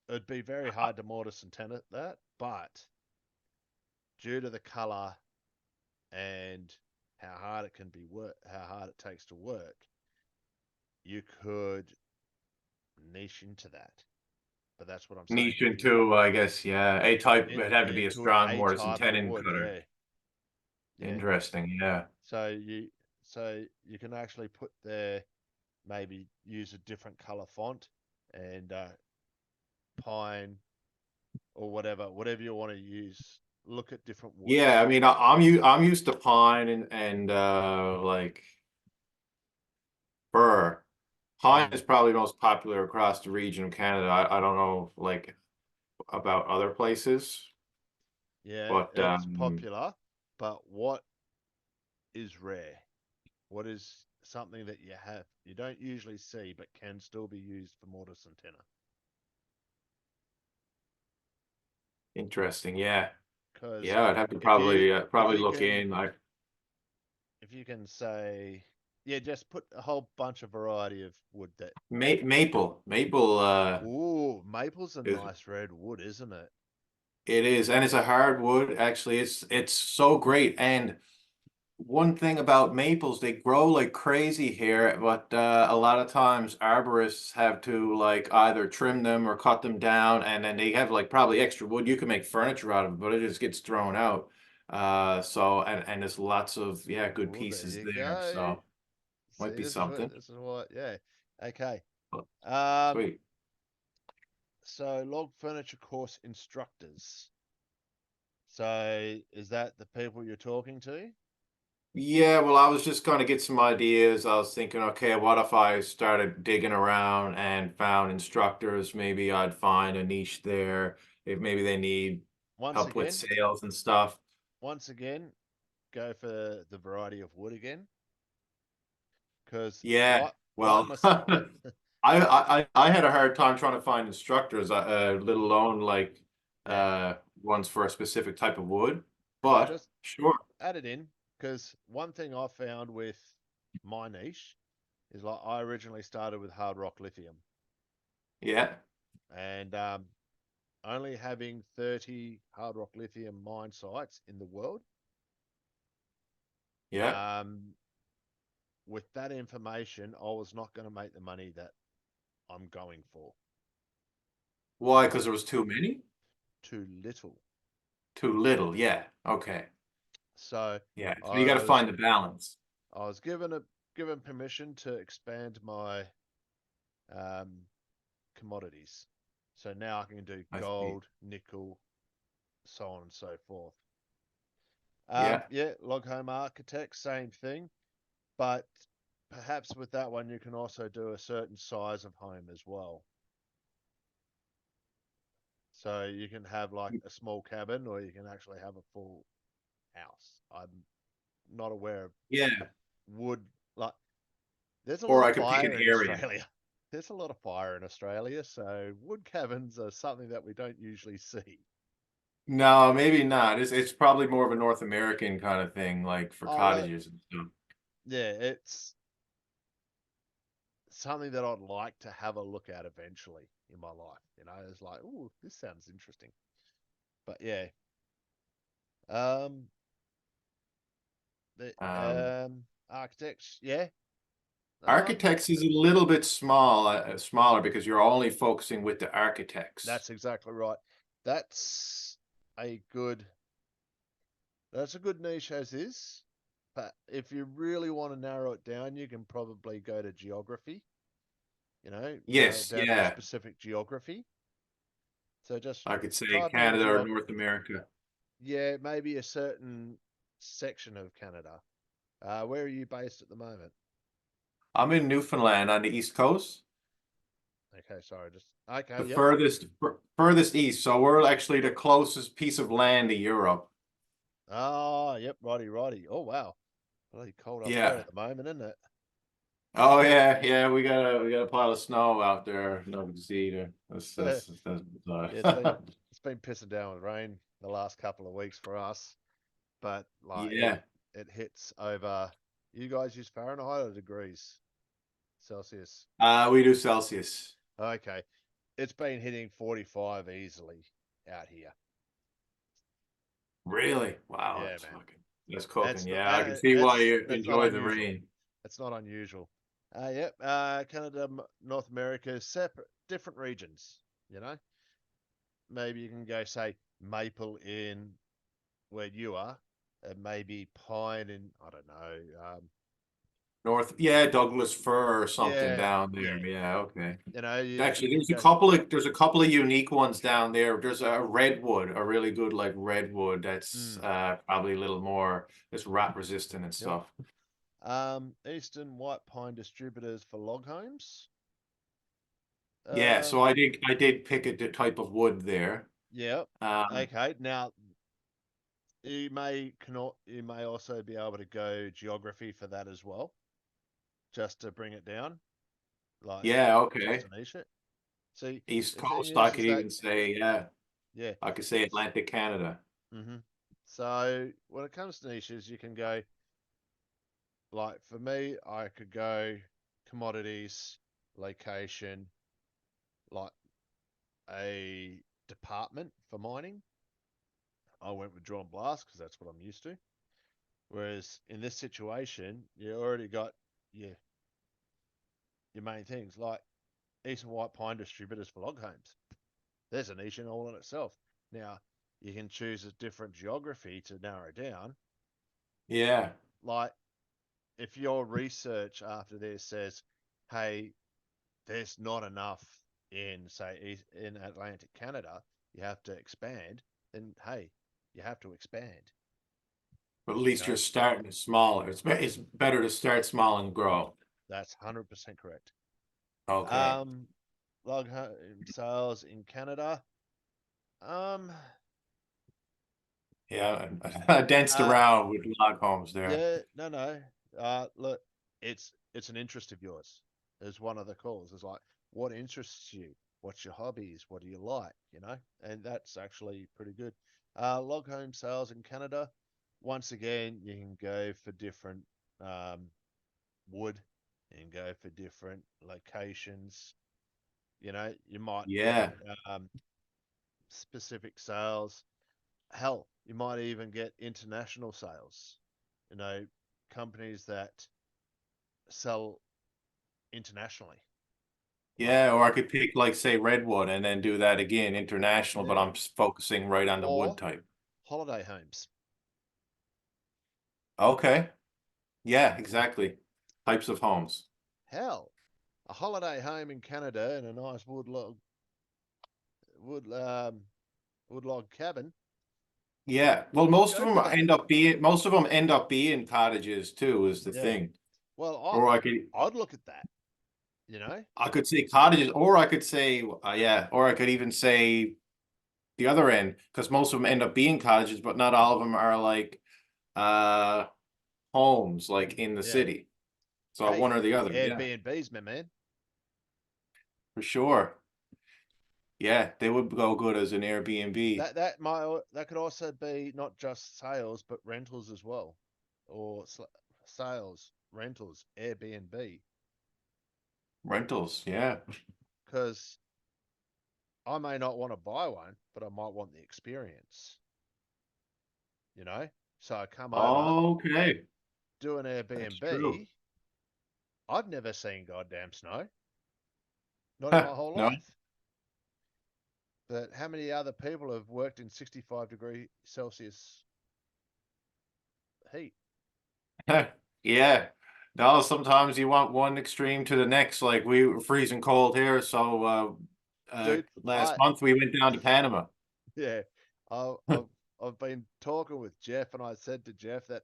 [SPEAKER 1] it'd be very hard to mortise and tenon that, but due to the color and how hard it takes to work, you could niche into that. But that's what I'm saying.
[SPEAKER 2] Niche into, I guess, yeah. A type, it'd have to be a
[SPEAKER 1] Into
[SPEAKER 2] strong
[SPEAKER 1] a
[SPEAKER 2] mortise and
[SPEAKER 1] type of
[SPEAKER 2] tenon
[SPEAKER 1] wood,
[SPEAKER 2] cutter.
[SPEAKER 1] yeah, yeah.
[SPEAKER 2] Interesting, yeah.
[SPEAKER 1] So you can actually put there, maybe use a different color font and pine or whatever you want to use. Look at different
[SPEAKER 2] Yeah, I
[SPEAKER 1] woods.
[SPEAKER 2] mean, I'm used to pine and like fir. Pine
[SPEAKER 1] Mm.
[SPEAKER 2] is probably the most popular across the region of Canada. I don't know like about other places,
[SPEAKER 1] Yeah,
[SPEAKER 2] but
[SPEAKER 1] it's popular, but what is rare? What is something that you don't usually see but can still be used for mortise and tenon?
[SPEAKER 2] interesting. Yeah,
[SPEAKER 1] Because
[SPEAKER 2] yeah. I'd have to
[SPEAKER 1] if you if
[SPEAKER 2] probably
[SPEAKER 1] you
[SPEAKER 2] look
[SPEAKER 1] can
[SPEAKER 2] in. Like
[SPEAKER 1] if you can say, yeah, just put a whole bunch of variety of wood that.
[SPEAKER 2] maple.
[SPEAKER 1] Ooh, maple's a
[SPEAKER 2] Is
[SPEAKER 1] nice red wood, isn't it?
[SPEAKER 2] it is, and it's a hardwood. Actually, it's so great. And one thing about maples, they grow like crazy here, but a lot of times arborists have to like either trim them or cut them down, and then they have like probably extra wood. You can make furniture out of it, but it just gets thrown out. So and there's lots of yeah good
[SPEAKER 1] Oh, there
[SPEAKER 2] pieces
[SPEAKER 1] you
[SPEAKER 2] there,
[SPEAKER 1] go.
[SPEAKER 2] so might
[SPEAKER 1] See,
[SPEAKER 2] be something.
[SPEAKER 1] this is what, yeah. Okay.
[SPEAKER 2] But
[SPEAKER 1] Um,
[SPEAKER 2] sweet.
[SPEAKER 1] so log furniture course instructors. So is that the people you're talking to?
[SPEAKER 2] Yeah, well, I was just going to get some ideas. I was thinking, okay, what if I started digging around and found instructors? Maybe I'd find a niche there. If maybe they need
[SPEAKER 1] Once
[SPEAKER 2] help with
[SPEAKER 1] again,
[SPEAKER 2] sales and stuff.
[SPEAKER 1] once again, go for the variety of wood again, because
[SPEAKER 2] Yeah,
[SPEAKER 1] I
[SPEAKER 2] well,
[SPEAKER 1] must,
[SPEAKER 2] I had a hard time trying to find instructors, let alone like
[SPEAKER 1] yeah.
[SPEAKER 2] ones for a specific type of wood.
[SPEAKER 1] So
[SPEAKER 2] But
[SPEAKER 1] just
[SPEAKER 2] sure,
[SPEAKER 1] add it in, because one thing I found with my niche is, like, I originally started with hard rock lithium,
[SPEAKER 2] yeah,
[SPEAKER 1] and only having 30 hard rock lithium mine sites in the world.
[SPEAKER 2] yeah.
[SPEAKER 1] Um, with that information, I was not going to make the money that I'm going for.
[SPEAKER 2] Why? Because
[SPEAKER 1] So
[SPEAKER 2] there was too many,
[SPEAKER 1] too little.
[SPEAKER 2] too little. Yeah, okay,
[SPEAKER 1] So
[SPEAKER 2] yeah. So you got to
[SPEAKER 1] I was
[SPEAKER 2] find the balance.
[SPEAKER 1] I was given permission to expand my um, commodities. So now I can do
[SPEAKER 2] I see.
[SPEAKER 1] gold, nickel, so on and so forth.
[SPEAKER 2] Yeah.
[SPEAKER 1] Yeah, log home architect, same thing, but perhaps with that one you can also do a certain size of home as well. So you can have like a small cabin, or you can actually have a full house. I'm not aware of
[SPEAKER 2] Yeah.
[SPEAKER 1] wood. Like, there's a lot
[SPEAKER 2] Or
[SPEAKER 1] of
[SPEAKER 2] I could pick an
[SPEAKER 1] fire in
[SPEAKER 2] area.
[SPEAKER 1] Australia. There's a lot of fire in Australia, so wood cabins are something that we don't usually see.
[SPEAKER 2] No, maybe not. It's probably more of a North American kind of thing, like for
[SPEAKER 1] Oh, that,
[SPEAKER 2] cottages and stuff.
[SPEAKER 1] yeah, it's something that I'd like to have a look at eventually in my life. It's like, oh, this sounds interesting. But yeah, um, the
[SPEAKER 2] Um,
[SPEAKER 1] architects, yeah,
[SPEAKER 2] Architects is a little bit smaller because you're only focusing with the architects.
[SPEAKER 1] that's exactly right. That's a good that's a good niche as is. But if you really want to narrow it down, you can probably go to geography, narrow it
[SPEAKER 2] Yes,
[SPEAKER 1] down to a
[SPEAKER 2] yeah.
[SPEAKER 1] specific geography. So just
[SPEAKER 2] I could say
[SPEAKER 1] type in
[SPEAKER 2] Canada or North America.
[SPEAKER 1] yeah, maybe a certain section of Canada. Where are you based at the moment?
[SPEAKER 2] I'm in Newfoundland on the East Coast,
[SPEAKER 1] Okay, sorry, just okay,
[SPEAKER 2] the
[SPEAKER 1] yep.
[SPEAKER 2] furthest east. So we're actually the closest piece of land to Europe.
[SPEAKER 1] Oh, yep, righty, righty. Oh wow. Bloody cold up there
[SPEAKER 2] Yeah.
[SPEAKER 1] at the moment, isn't it?
[SPEAKER 2] Oh yeah, yeah. We got a pile of snow out there. No to see there.
[SPEAKER 1] Yeah, it's been pissing down with rain the last couple of weeks for us. But like
[SPEAKER 2] yeah.
[SPEAKER 1] it hits over. You guys use Fahrenheit or degrees Celsius?
[SPEAKER 2] We do Celsius.
[SPEAKER 1] Okay, it's been hitting 45 easily out here.
[SPEAKER 2] Really? Wow,
[SPEAKER 1] Yeah,
[SPEAKER 2] that's
[SPEAKER 1] man.
[SPEAKER 2] fucking that's cooking.
[SPEAKER 1] It's not.
[SPEAKER 2] Yeah, I can see why you
[SPEAKER 1] That's not
[SPEAKER 2] enjoy the
[SPEAKER 1] unusual.
[SPEAKER 2] rain.
[SPEAKER 1] It's not unusual. Yep. Canada, North America, separate, different regions. You know, maybe you can go say maple in where you are, and maybe pine in I don't know.
[SPEAKER 2] North, yeah, Douglas fir or something
[SPEAKER 1] Yeah,
[SPEAKER 2] down
[SPEAKER 1] yeah.
[SPEAKER 2] there. Yeah, okay.
[SPEAKER 1] You know, you
[SPEAKER 2] Actually,
[SPEAKER 1] can go.
[SPEAKER 2] there's a couple of unique ones down there. There's a redwood, a really good like redwood that's
[SPEAKER 1] Mm,
[SPEAKER 2] probably a little more it's rat resistant and
[SPEAKER 1] yep.
[SPEAKER 2] stuff.
[SPEAKER 1] Eastern white pine distributors for log homes.
[SPEAKER 2] Yeah,
[SPEAKER 1] Um,
[SPEAKER 2] so I did pick a type of wood there.
[SPEAKER 1] yeah.
[SPEAKER 2] Um,
[SPEAKER 1] Okay. Now you may also be able to go geography for that as well, just to bring it down, like
[SPEAKER 2] yeah,
[SPEAKER 1] just
[SPEAKER 2] okay.
[SPEAKER 1] to niche it. See,
[SPEAKER 2] East
[SPEAKER 1] the thing
[SPEAKER 2] Coast, I
[SPEAKER 1] is
[SPEAKER 2] could
[SPEAKER 1] that
[SPEAKER 2] even say, yeah,
[SPEAKER 1] yeah.
[SPEAKER 2] I could say Atlantic Canada.
[SPEAKER 1] Mm-hmm. So when it comes to niches, you can go like for me, I could go commodities, location, like a department for mining. I went with draw and blast because that's what I'm used to. Whereas in this situation, you already got your your main things like Eastern White Pine distributors for log homes. There's a niche in all in itself. Now you can choose a different geography to narrow down.
[SPEAKER 2] Yeah,
[SPEAKER 1] Like if your research after this says, "Hey, there's not enough in say in Atlantic Canada, you have to expand," then hey, you have to expand.
[SPEAKER 2] but at
[SPEAKER 1] You
[SPEAKER 2] least you're
[SPEAKER 1] know,
[SPEAKER 2] starting smaller. It's better to start small and grow.
[SPEAKER 1] that's 100% correct.
[SPEAKER 2] Okay.
[SPEAKER 1] Um, log home sales in Canada. Um,
[SPEAKER 2] Yeah, I danced
[SPEAKER 1] uh,
[SPEAKER 2] around with log homes there.
[SPEAKER 1] yeah, no. Look, it's an interest of yours. Is one of the calls. It's like what interests you, what's your hobbies, what do you like, you know, and that's actually pretty good. Log home sales in Canada. Once again, you can go for different um, wood, and go for different locations. You know, you might get
[SPEAKER 2] Yeah,
[SPEAKER 1] specific sales. Hell, you might even get international sales. You know, companies that sell internationally. Like,
[SPEAKER 2] yeah, or I could pick like say redwood and then do that again international, but
[SPEAKER 1] yeah,
[SPEAKER 2] I'm focusing right on the wood
[SPEAKER 1] or
[SPEAKER 2] type.
[SPEAKER 1] holiday homes.
[SPEAKER 2] Okay. Yeah, exactly. Types of homes.
[SPEAKER 1] Hell, a holiday home in Canada in a nice wood wood log cabin.
[SPEAKER 2] Yeah. Well,
[SPEAKER 1] I'd go for that.
[SPEAKER 2] most of them end up being cottages too, is the
[SPEAKER 1] Yeah.
[SPEAKER 2] thing.
[SPEAKER 1] Well,
[SPEAKER 2] Or
[SPEAKER 1] I'd look at that. You know.
[SPEAKER 2] I could say cottages, or I could say yeah, or I could even say the other end, because most of them end up being cottages, but not all of them are like uh homes like in the
[SPEAKER 1] Yeah.
[SPEAKER 2] city. So
[SPEAKER 1] Hey,
[SPEAKER 2] one or the other, yeah,
[SPEAKER 1] Airbnbs, my man.
[SPEAKER 2] for sure. Yeah, they would go good as an Airbnb.
[SPEAKER 1] That could also be not just sales but rentals as well, or sales rentals Airbnb.
[SPEAKER 2] Rentals, yeah.
[SPEAKER 1] Because I may not want to buy one, but I might want the experience. You know, so I come over,
[SPEAKER 2] Okay,
[SPEAKER 1] do an
[SPEAKER 2] that's true.
[SPEAKER 1] Airbnb. I've never seen goddamn snow, not in my whole
[SPEAKER 2] No,
[SPEAKER 1] life. But how many other people have worked in 65-degree Celsius heat?
[SPEAKER 2] yeah. No, sometimes you want one extreme to the next. Like we were freezing cold here, so
[SPEAKER 1] Dude,
[SPEAKER 2] last
[SPEAKER 1] I
[SPEAKER 2] month we went down to Panama.
[SPEAKER 1] yeah, I've I've been talking with Jeff, and I said to Jeff that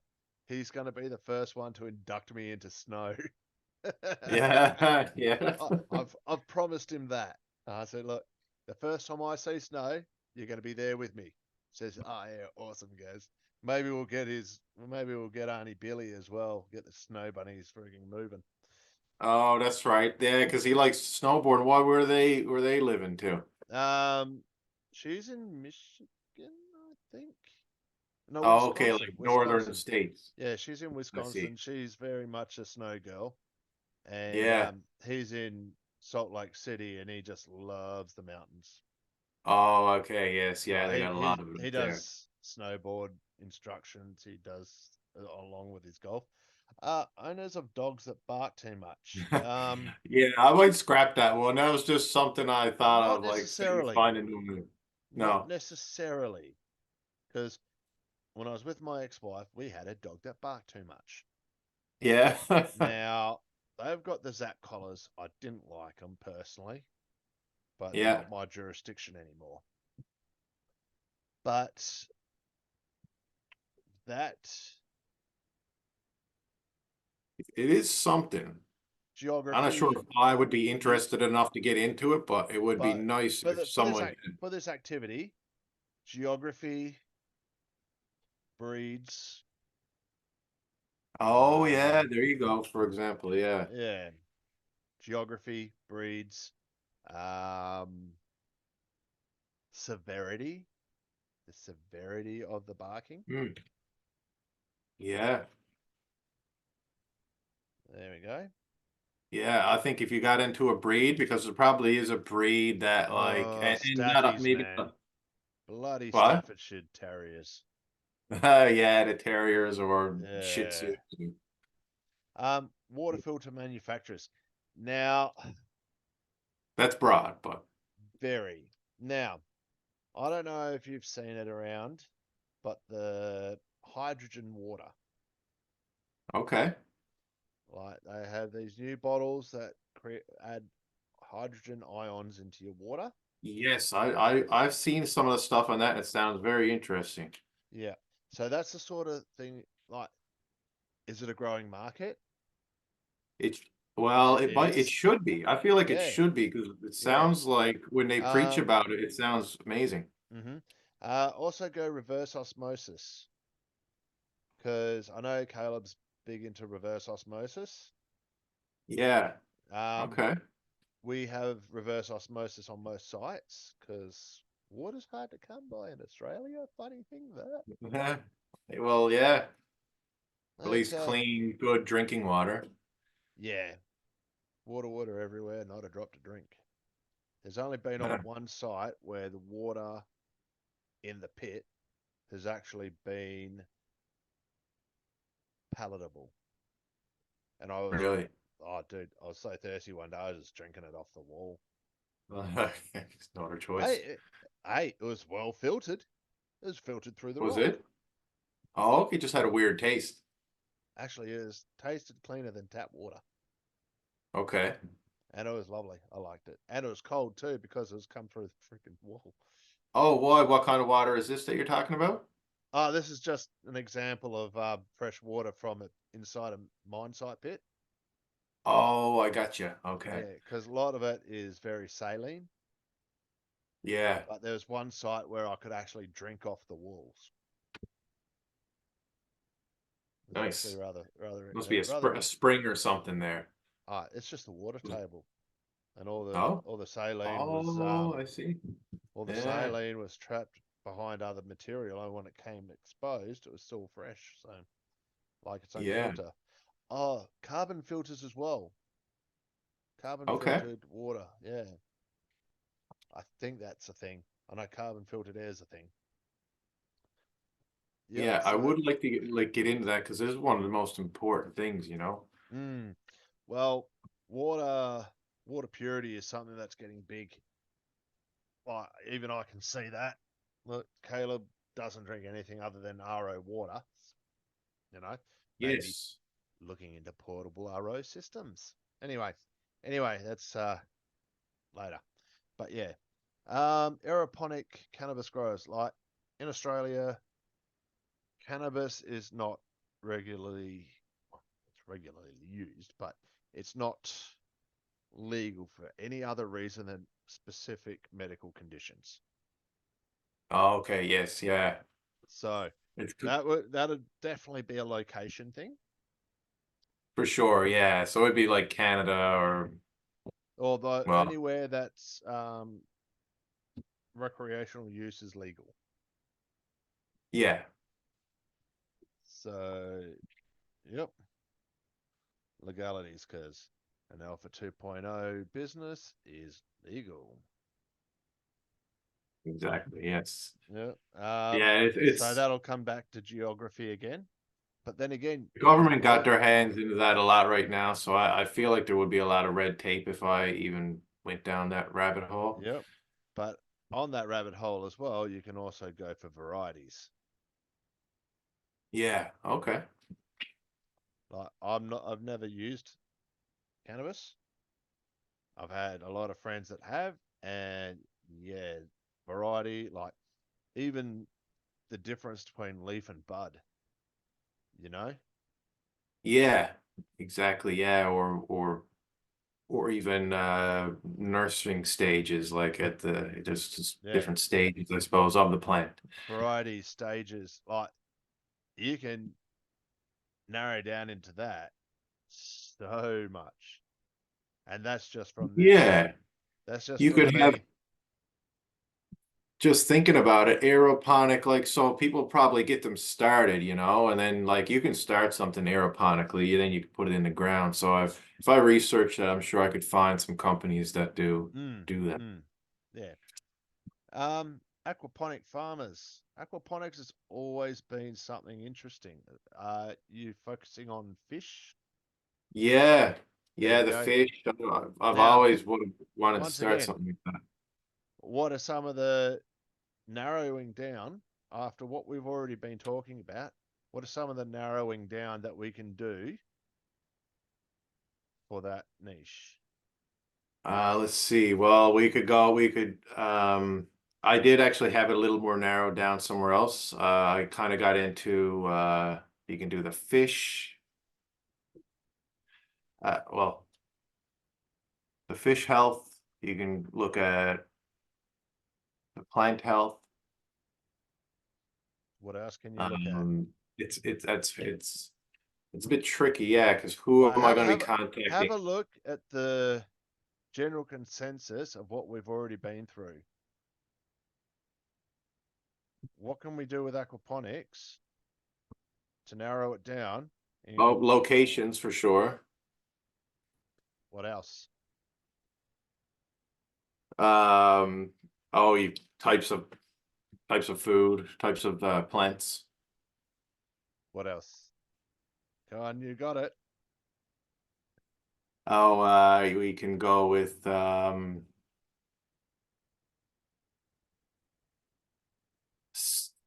[SPEAKER 1] he's going to be the first one to induct me into snow.
[SPEAKER 2] Yeah, yeah.
[SPEAKER 1] I've promised him that. I said, look, the first time I see snow, you're going to be there with me. He says, oh yeah, awesome, guys. Maybe we'll get Auntie Billy as well. Get the snow bunnies freaking moving.
[SPEAKER 2] Oh, that's right. Yeah, because he likes snowboarding. Why were they living too?
[SPEAKER 1] Um, she's in Michigan, I think. No,
[SPEAKER 2] Oh, okay,
[SPEAKER 1] Wisconsin.
[SPEAKER 2] like northern
[SPEAKER 1] Wisconsin.
[SPEAKER 2] states.
[SPEAKER 1] Yeah, she's in
[SPEAKER 2] I see.
[SPEAKER 1] Wisconsin. She's very much a snow girl. And
[SPEAKER 2] Yeah.
[SPEAKER 1] he's in Salt Lake City and he just loves the mountains.
[SPEAKER 2] Oh, okay. Yes. Yeah, they
[SPEAKER 1] Like
[SPEAKER 2] got a lot of them
[SPEAKER 1] he
[SPEAKER 2] there.
[SPEAKER 1] does snowboard instructions. He does along with his golf. Owners of dogs that bark too much.
[SPEAKER 2] Yeah, I might scrap that one. That was just something I thought
[SPEAKER 1] Not
[SPEAKER 2] of, like
[SPEAKER 1] necessarily.
[SPEAKER 2] finding new.
[SPEAKER 1] Not
[SPEAKER 2] No.
[SPEAKER 1] necessarily. Because when I was with my ex-wife, we had a dog that barked too much.
[SPEAKER 2] Yeah.
[SPEAKER 1] Now they've got the Zap collars. I didn't like them personally, but they're
[SPEAKER 2] Yeah.
[SPEAKER 1] not my jurisdiction anymore. But that
[SPEAKER 2] It is something. I'm not sure
[SPEAKER 1] geography,
[SPEAKER 2] if I would be interested enough to get into it, but it would be
[SPEAKER 1] but
[SPEAKER 2] nice
[SPEAKER 1] for
[SPEAKER 2] if
[SPEAKER 1] the for this
[SPEAKER 2] someone did.
[SPEAKER 1] for this activity, geography, breeds,
[SPEAKER 2] Oh, yeah,
[SPEAKER 1] um,
[SPEAKER 2] there you go, for example. Yeah.
[SPEAKER 1] yeah, geography, breeds, um, severity, the severity of the barking.
[SPEAKER 2] Hmm. Yeah.
[SPEAKER 1] There we go.
[SPEAKER 2] Yeah, I think if you got into a breed, because there probably is a breed that like,
[SPEAKER 1] Oh,
[SPEAKER 2] and not
[SPEAKER 1] Staffies,
[SPEAKER 2] maybe
[SPEAKER 1] man, bloody
[SPEAKER 2] what?
[SPEAKER 1] Staffordshire Terriers.
[SPEAKER 2] Yeah, the terriers or Shih
[SPEAKER 1] Yeah.
[SPEAKER 2] Tzus.
[SPEAKER 1] Water filter manufacturers. Now,
[SPEAKER 2] That's broad, but
[SPEAKER 1] very. Now, I don't know if you've seen it around, but the hydrogen water,
[SPEAKER 2] okay.
[SPEAKER 1] like they have these new bottles that add hydrogen ions into your water.
[SPEAKER 2] Yes, I've seen some of the stuff on that. And it sounds very interesting.
[SPEAKER 1] Yeah. So that's the sort of thing. Like, is it a growing market?
[SPEAKER 2] It's well,
[SPEAKER 1] It
[SPEAKER 2] it
[SPEAKER 1] is.
[SPEAKER 2] should be. I feel like it
[SPEAKER 1] Yeah.
[SPEAKER 2] should be because it
[SPEAKER 1] Yeah.
[SPEAKER 2] sounds like when they preach
[SPEAKER 1] Um.
[SPEAKER 2] about it, it sounds amazing.
[SPEAKER 1] hmm Also go reverse osmosis because I know Caleb's big into reverse osmosis.
[SPEAKER 2] Yeah.
[SPEAKER 1] Um,
[SPEAKER 2] Okay.
[SPEAKER 1] we have reverse osmosis on most sites because water's hard to come by in Australia. Funny thing that.
[SPEAKER 2] Yeah. Well, yeah. At
[SPEAKER 1] It's
[SPEAKER 2] least clean, good drinking water.
[SPEAKER 1] yeah, water everywhere, not a drop to drink. There's only been
[SPEAKER 2] Yeah.
[SPEAKER 1] on one site where the water in the pit has actually been palatable, and I was,
[SPEAKER 2] Really.
[SPEAKER 1] oh dude, I was so thirsty one day I was just drinking it off the wall.
[SPEAKER 2] It's not a choice.
[SPEAKER 1] Hey, hey, it was well filtered. It was filtered through the
[SPEAKER 2] Was
[SPEAKER 1] rock.
[SPEAKER 2] it? Oh, it just had a weird taste.
[SPEAKER 1] Actually, it was tasted cleaner than tap water.
[SPEAKER 2] Okay.
[SPEAKER 1] And it was lovely. I liked it. And it was cold too because it was come through the freaking wall.
[SPEAKER 2] Oh, boy, what kind of water is this that you're talking about?
[SPEAKER 1] This is just an example of fresh water from it inside a mine site pit.
[SPEAKER 2] Oh, I got you. Okay.
[SPEAKER 1] Yeah, because a lot of it is very saline.
[SPEAKER 2] Yeah.
[SPEAKER 1] But there was one site where I could actually drink off the walls. It was actually
[SPEAKER 2] Nice.
[SPEAKER 1] rather,
[SPEAKER 2] Must be
[SPEAKER 1] rather
[SPEAKER 2] a
[SPEAKER 1] good.
[SPEAKER 2] spring or something there.
[SPEAKER 1] It's just the water table, and all the
[SPEAKER 2] Oh,
[SPEAKER 1] all the saline was
[SPEAKER 2] oh, I see.
[SPEAKER 1] all the
[SPEAKER 2] Yeah,
[SPEAKER 1] saline was trapped behind other material, and when it came exposed, it was still fresh. So like its own
[SPEAKER 2] yeah.
[SPEAKER 1] filter. Oh, carbon filters as well. Carbon
[SPEAKER 2] Okay.
[SPEAKER 1] filtered water. Yeah. I think that's a thing. I know carbon filtered air is a thing. Yep.
[SPEAKER 2] Yeah, I
[SPEAKER 1] So,
[SPEAKER 2] would like to get into that because this is one of the most important things, you know?
[SPEAKER 1] mm, well, water water purity is something that's getting big. Even I can see that. Look, Caleb doesn't drink anything other than RO water. You know, maybe
[SPEAKER 2] Yes.
[SPEAKER 1] looking into portable RO systems. Anyway, that's later. But yeah, aeroponic cannabis growers like in Australia, cannabis is not regularly it's regularly used, but it's not legal for any other reason than specific medical conditions.
[SPEAKER 2] Oh, okay, yes, yeah.
[SPEAKER 1] So
[SPEAKER 2] It's
[SPEAKER 1] that'd definitely be a location thing,
[SPEAKER 2] for sure, yeah. So it'd be like Canada or
[SPEAKER 1] although
[SPEAKER 2] well,
[SPEAKER 1] anywhere that's recreational use is legal.
[SPEAKER 2] yeah.
[SPEAKER 1] So, yep, legalities, because an Alpha 2.0 business is legal.
[SPEAKER 2] Exactly. Yes.
[SPEAKER 1] Yeah.
[SPEAKER 2] Yeah.
[SPEAKER 1] So
[SPEAKER 2] It's
[SPEAKER 1] that'll come back to geography again. But then again,
[SPEAKER 2] the
[SPEAKER 1] you can
[SPEAKER 2] government got
[SPEAKER 1] also,
[SPEAKER 2] their hands into that a lot right now, so I feel like there would be a lot of red tape if I even went down that rabbit hole.
[SPEAKER 1] yep. But on that rabbit hole as well, you can also go for varieties.
[SPEAKER 2] Yeah. Okay.
[SPEAKER 1] Like I've never used cannabis. I've had a lot of friends that have, and yeah, variety, like even the difference between leaf and bud, you know?
[SPEAKER 2] Yeah. Exactly. Yeah. Or even nursing stages, like at the just
[SPEAKER 1] Yeah.
[SPEAKER 2] different stages, I suppose, of the plant.
[SPEAKER 1] Variety stages, like you can narrow down into that so much. And that's just from this.
[SPEAKER 2] Yeah.
[SPEAKER 1] That's just
[SPEAKER 2] You
[SPEAKER 1] from
[SPEAKER 2] could have
[SPEAKER 1] me.
[SPEAKER 2] just thinking about it, aeroponic, like so people probably get them started, and then like you can start something aeroponically, and then you can put it in the ground. So if I research that, I'm sure I could find some companies that do
[SPEAKER 1] Mm,
[SPEAKER 2] do that.
[SPEAKER 1] mm, yeah. Aquaponic farmers. Aquaponics has always been something interesting. You focusing on fish?
[SPEAKER 2] Yeah.
[SPEAKER 1] There
[SPEAKER 2] Yeah,
[SPEAKER 1] you
[SPEAKER 2] the
[SPEAKER 1] go.
[SPEAKER 2] fish. I've
[SPEAKER 1] Now,
[SPEAKER 2] always wanted to
[SPEAKER 1] once
[SPEAKER 2] start
[SPEAKER 1] again,
[SPEAKER 2] something like that.
[SPEAKER 1] what are some of the narrowing down after what we've already been talking about? What are some of the narrowing down that we can do for that niche?
[SPEAKER 2] Let's see. Well, I did actually have it a little more narrowed down somewhere else. I kind of got into you can do the fish. Well, the fish health, you can look at the plant health.
[SPEAKER 1] What else can you look at?
[SPEAKER 2] Um, it's a bit tricky, yeah, because who
[SPEAKER 1] Like
[SPEAKER 2] am I going to be
[SPEAKER 1] have
[SPEAKER 2] contacting?
[SPEAKER 1] a look at the general consensus of what we've already been through. What can we do with aquaponics to narrow it down?
[SPEAKER 2] Oh,
[SPEAKER 1] And
[SPEAKER 2] locations for sure.
[SPEAKER 1] what else?
[SPEAKER 2] Um, oh, you types of food, types of plants.
[SPEAKER 1] What else? Come on, you got it.
[SPEAKER 2] Oh, we can go with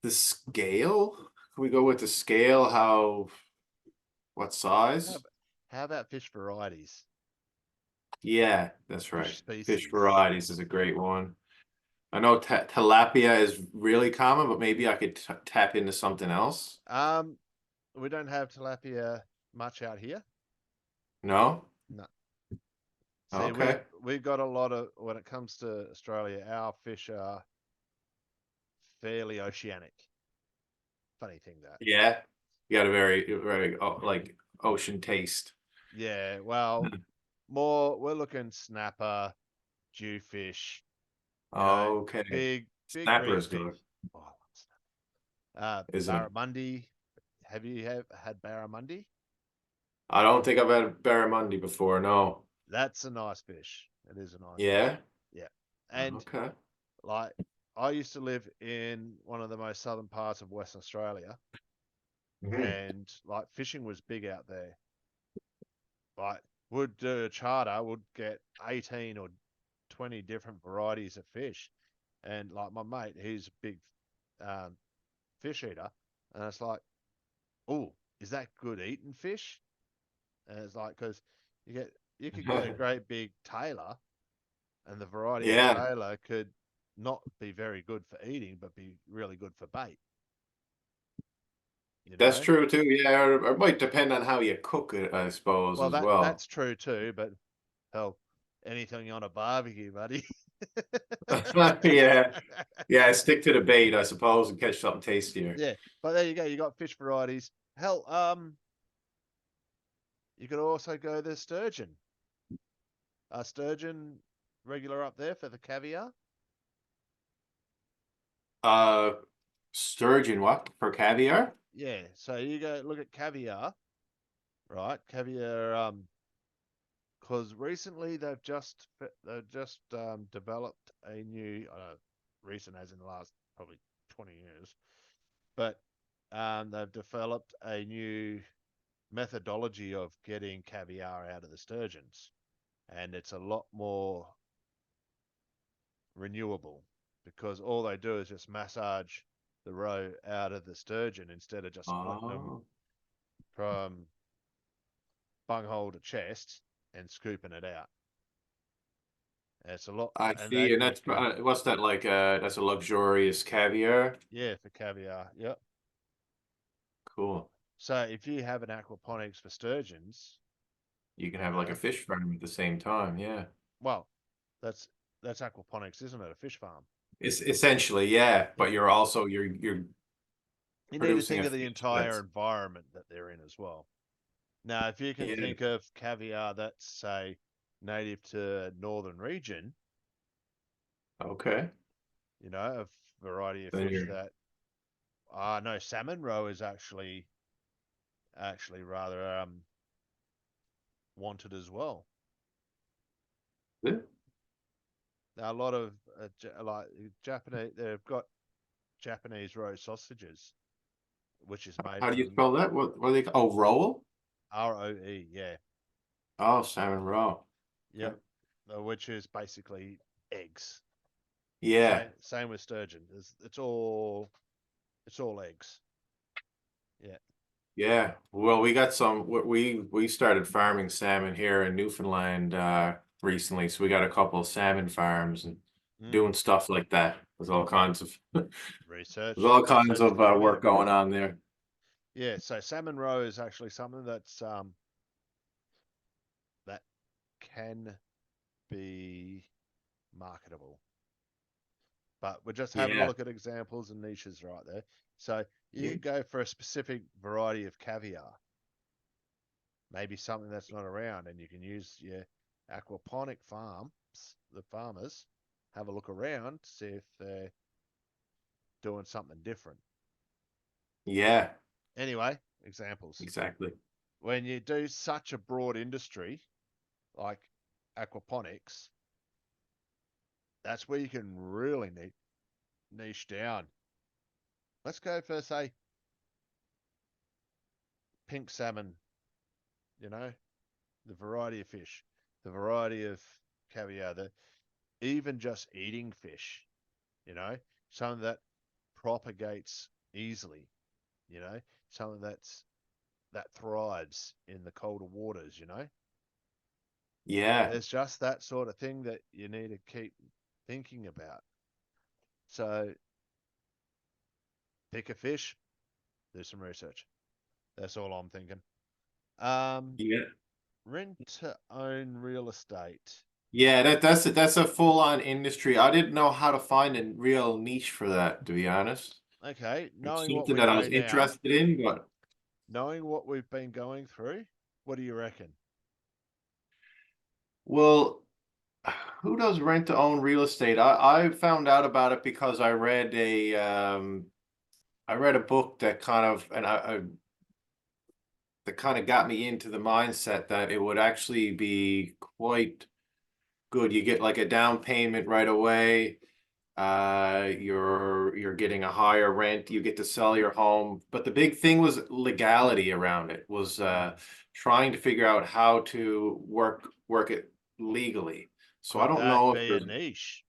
[SPEAKER 2] the scale. Can we go with the scale? What
[SPEAKER 1] How,
[SPEAKER 2] size?
[SPEAKER 1] how about fish varieties?
[SPEAKER 2] Yeah, that's
[SPEAKER 1] Fish
[SPEAKER 2] right. Fish
[SPEAKER 1] species.
[SPEAKER 2] varieties is a great one. I know tilapia is really common, but maybe I could t tap into something else.
[SPEAKER 1] Um, we don't have tilapia much out here.
[SPEAKER 2] No?
[SPEAKER 1] No. See, we
[SPEAKER 2] Okay.
[SPEAKER 1] we've got a lot of when it comes to Australia, our fish are fairly oceanic. Funny thing that.
[SPEAKER 2] Yeah. You got a very like ocean taste.
[SPEAKER 1] Yeah, well, more we're looking snapper, jewfish, you know,
[SPEAKER 2] Okay.
[SPEAKER 1] big
[SPEAKER 2] Snapper
[SPEAKER 1] green
[SPEAKER 2] is
[SPEAKER 1] fish.
[SPEAKER 2] good,
[SPEAKER 1] Oh, I love snapper.
[SPEAKER 2] isn't it?
[SPEAKER 1] Barramundi. Have you had barramundi?
[SPEAKER 2] I don't think I've had barramundi before. No.
[SPEAKER 1] That's a nice fish. It is a nice fish.
[SPEAKER 2] Yeah.
[SPEAKER 1] Yeah. And
[SPEAKER 2] Okay.
[SPEAKER 1] like I used to live in one of the most southern parts of Western Australia,
[SPEAKER 2] Mhm.
[SPEAKER 1] and like fishing was big out there. Like would do a charter, would get 18 or 20 different varieties of fish. And like my mate, he's a big um, fish eater. And it's like, oh, is that good eating fish? And it's like, because you get, you could get a great big tailor, and the variety of
[SPEAKER 2] Yeah,
[SPEAKER 1] tailor could not be very good for eating, but be really good for bait, you
[SPEAKER 2] that's
[SPEAKER 1] know?
[SPEAKER 2] true too. Yeah, or it might depend on how you cook it, I suppose,
[SPEAKER 1] Well,
[SPEAKER 2] as well.
[SPEAKER 1] that's true too, but hell, anything on a barbecue, buddy.
[SPEAKER 2] Yeah, yeah. Stick to the bait, I suppose, and catch something tastier.
[SPEAKER 1] Yeah, but there you go. You got fish varieties. Hell, you could also go the sturgeon. Sturgeon regular up there for the caviar.
[SPEAKER 2] Uh, Sturgeon, what for caviar?
[SPEAKER 1] yeah. So you go look at caviar, right? Caviar, because recently they've just developed a new, recent as in the last probably 20 years, but they've developed a new methodology of getting caviar out of the sturgeons, and it's a lot more renewable because all they do is just massage the roe out of the sturgeon instead of just splitting them
[SPEAKER 2] Oh,
[SPEAKER 1] from bunghole to chest and scooping it out. And it's a lot,
[SPEAKER 2] I
[SPEAKER 1] and
[SPEAKER 2] see.
[SPEAKER 1] that
[SPEAKER 2] And
[SPEAKER 1] you
[SPEAKER 2] that's
[SPEAKER 1] can,
[SPEAKER 2] what's that like? That's a luxurious caviar.
[SPEAKER 1] yeah, for caviar. Yep.
[SPEAKER 2] Cool.
[SPEAKER 1] So if you have an aquaponics for sturgeons,
[SPEAKER 2] You can
[SPEAKER 1] you
[SPEAKER 2] have like a
[SPEAKER 1] know,
[SPEAKER 2] fish farm at the same time. Yeah.
[SPEAKER 1] well, that's that's aquaponics, isn't it? A fish farm.
[SPEAKER 2] It's essentially, yeah,
[SPEAKER 1] Yeah.
[SPEAKER 2] but you're also you're
[SPEAKER 1] You need to
[SPEAKER 2] producing
[SPEAKER 1] think
[SPEAKER 2] a
[SPEAKER 1] of the
[SPEAKER 2] fish
[SPEAKER 1] entire
[SPEAKER 2] that's
[SPEAKER 1] environment that they're in as well. Now, if you can
[SPEAKER 2] yeah,
[SPEAKER 1] think of caviar that's, say, native to northern region,
[SPEAKER 2] okay.
[SPEAKER 1] a variety of
[SPEAKER 2] Then
[SPEAKER 1] fish
[SPEAKER 2] you're
[SPEAKER 1] that, no, salmon roe is actually rather wanted as well.
[SPEAKER 2] yeah.
[SPEAKER 1] Now, a lot of like Japanese, they've got Japanese roe sausages, which is made
[SPEAKER 2] How do you
[SPEAKER 1] from
[SPEAKER 2] spell that? What are they? Oh, roll?
[SPEAKER 1] ROE, yeah,
[SPEAKER 2] Oh, salmon roe. Okay.
[SPEAKER 1] yep, which is basically eggs.
[SPEAKER 2] Yeah.
[SPEAKER 1] Same with sturgeon. It's all eggs. Yeah.
[SPEAKER 2] Yeah. Well, we got some we started farming salmon here in Newfoundland recently. So we got a couple of salmon farms and
[SPEAKER 1] Mm.
[SPEAKER 2] doing stuff like that. There's all kinds of there's
[SPEAKER 1] Research,
[SPEAKER 2] all kinds
[SPEAKER 1] research
[SPEAKER 2] of
[SPEAKER 1] the
[SPEAKER 2] work
[SPEAKER 1] dream.
[SPEAKER 2] going on there.
[SPEAKER 1] Yeah, so salmon roe is actually something that can be marketable. But we're just having a
[SPEAKER 2] Yeah.
[SPEAKER 1] look at examples and niches right there. So you
[SPEAKER 2] Yeah.
[SPEAKER 1] could go for a specific variety of caviar, maybe something that's not around, and you can use your aquaponic farms, the farmers, have a look around, see if they're doing something different.
[SPEAKER 2] Yeah,
[SPEAKER 1] Anyway, examples.
[SPEAKER 2] exactly.
[SPEAKER 1] When you do such a broad industry like aquaponics, that's where you can really niche down. Let's go for, say, pink salmon, you know, the variety of fish, the variety of caviar, the even just eating fish, you know, something that propagates easily, you know, something that thrives in the colder waters, you know.
[SPEAKER 2] Yeah.
[SPEAKER 1] There's just that sort of thing that you need to keep thinking about. So pick a fish, do some research. That's all I'm thinking. Um,
[SPEAKER 2] Yeah.
[SPEAKER 1] rent to own real estate.
[SPEAKER 2] Yeah, that's a full-on industry. I didn't know how to find a real niche for that, to be honest.
[SPEAKER 1] Okay,
[SPEAKER 2] It's
[SPEAKER 1] knowing what
[SPEAKER 2] something
[SPEAKER 1] we
[SPEAKER 2] that I
[SPEAKER 1] know
[SPEAKER 2] was
[SPEAKER 1] now,
[SPEAKER 2] interested in, but
[SPEAKER 1] knowing what we've been going through, what do you reckon?
[SPEAKER 2] well, who does rent to own real estate? I found out about it because I read a book that kind of that kind of got me into the mindset that it would actually be quite good. You get like a down payment right away. You're getting a higher rent. You get to sell your home. But the big thing was legality around it. Was
[SPEAKER 1] Mm.
[SPEAKER 2] trying to figure out how to work it legally. So I
[SPEAKER 1] Could
[SPEAKER 2] don't
[SPEAKER 1] that
[SPEAKER 2] know if
[SPEAKER 1] be a
[SPEAKER 2] there's.
[SPEAKER 1] niche?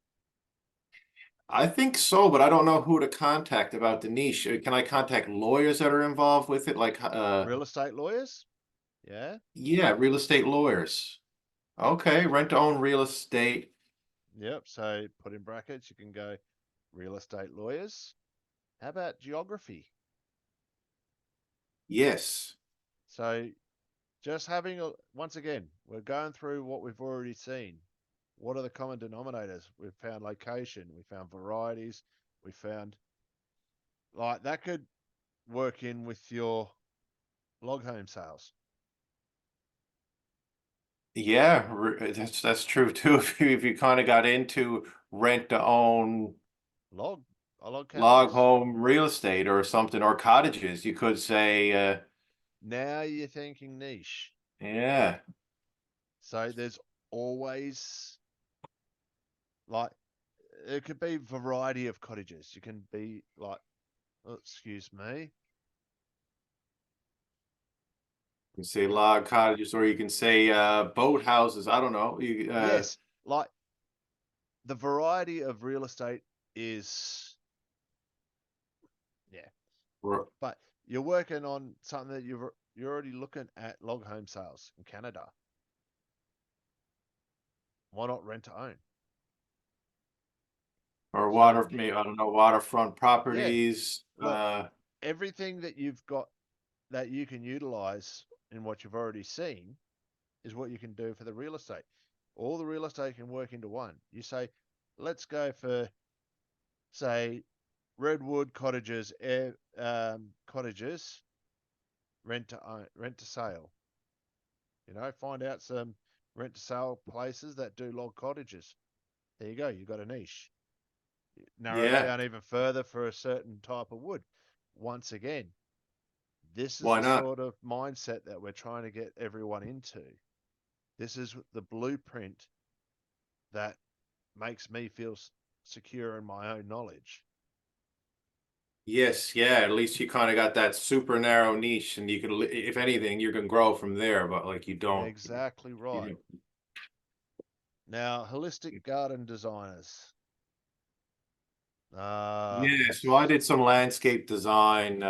[SPEAKER 2] I think so, but I don't know who to contact about the niche. Can I contact lawyers that are involved with it? Like,
[SPEAKER 1] Real estate lawyers? Yeah.
[SPEAKER 2] yeah, real estate lawyers. Okay, rent to own real estate.
[SPEAKER 1] Yep. So put in brackets, you can go real estate lawyers. How about geography?
[SPEAKER 2] Yes.
[SPEAKER 1] So just once again, we're going through what we've already seen. What are the common denominators? We've found location, we found varieties, we found, like, that could work in with your log home sales.
[SPEAKER 2] Yeah, that's true too. If you kind of got into rent to own,
[SPEAKER 1] Log, log
[SPEAKER 2] log
[SPEAKER 1] cabins.
[SPEAKER 2] home real estate or something, or cottages. You could say,
[SPEAKER 1] Now you're thinking niche.
[SPEAKER 2] yeah,
[SPEAKER 1] So there's always like it could be variety of cottages. You can be like, oh, excuse me,
[SPEAKER 2] you can say log cottages, or you can say boat houses. I don't know.
[SPEAKER 1] yes, like the variety of real estate is yeah,
[SPEAKER 2] r-
[SPEAKER 1] but you're working on something that you're already looking at log home sales in Canada. Why not rent to own?
[SPEAKER 2] or
[SPEAKER 1] So
[SPEAKER 2] water, maybe I don't know, waterfront
[SPEAKER 1] yeah,
[SPEAKER 2] properties.
[SPEAKER 1] look, everything that you've got that you can utilize in what you've already seen is what you can do for the real estate. All the real estate can work into one. You say, let's go for, say, redwood cottages, cottages, rent to own, rent to sale. Find out some rent to sale places that do log cottages. There you go. You've got a niche. Narrow it
[SPEAKER 2] Yeah,
[SPEAKER 1] down even further for a certain type of wood. Once again, this is
[SPEAKER 2] why
[SPEAKER 1] the
[SPEAKER 2] not?
[SPEAKER 1] sort of mindset that we're trying to get everyone into. This is the blueprint that makes me feel secure in my own knowledge.
[SPEAKER 2] Yes, yeah. At least you kind of got that super narrow niche, and you can, if anything, you can grow from there. But like you don't,
[SPEAKER 1] Exactly right.
[SPEAKER 2] you
[SPEAKER 1] Now, holistic garden designers.
[SPEAKER 2] Yeah, so I
[SPEAKER 1] What's
[SPEAKER 2] did some landscape design,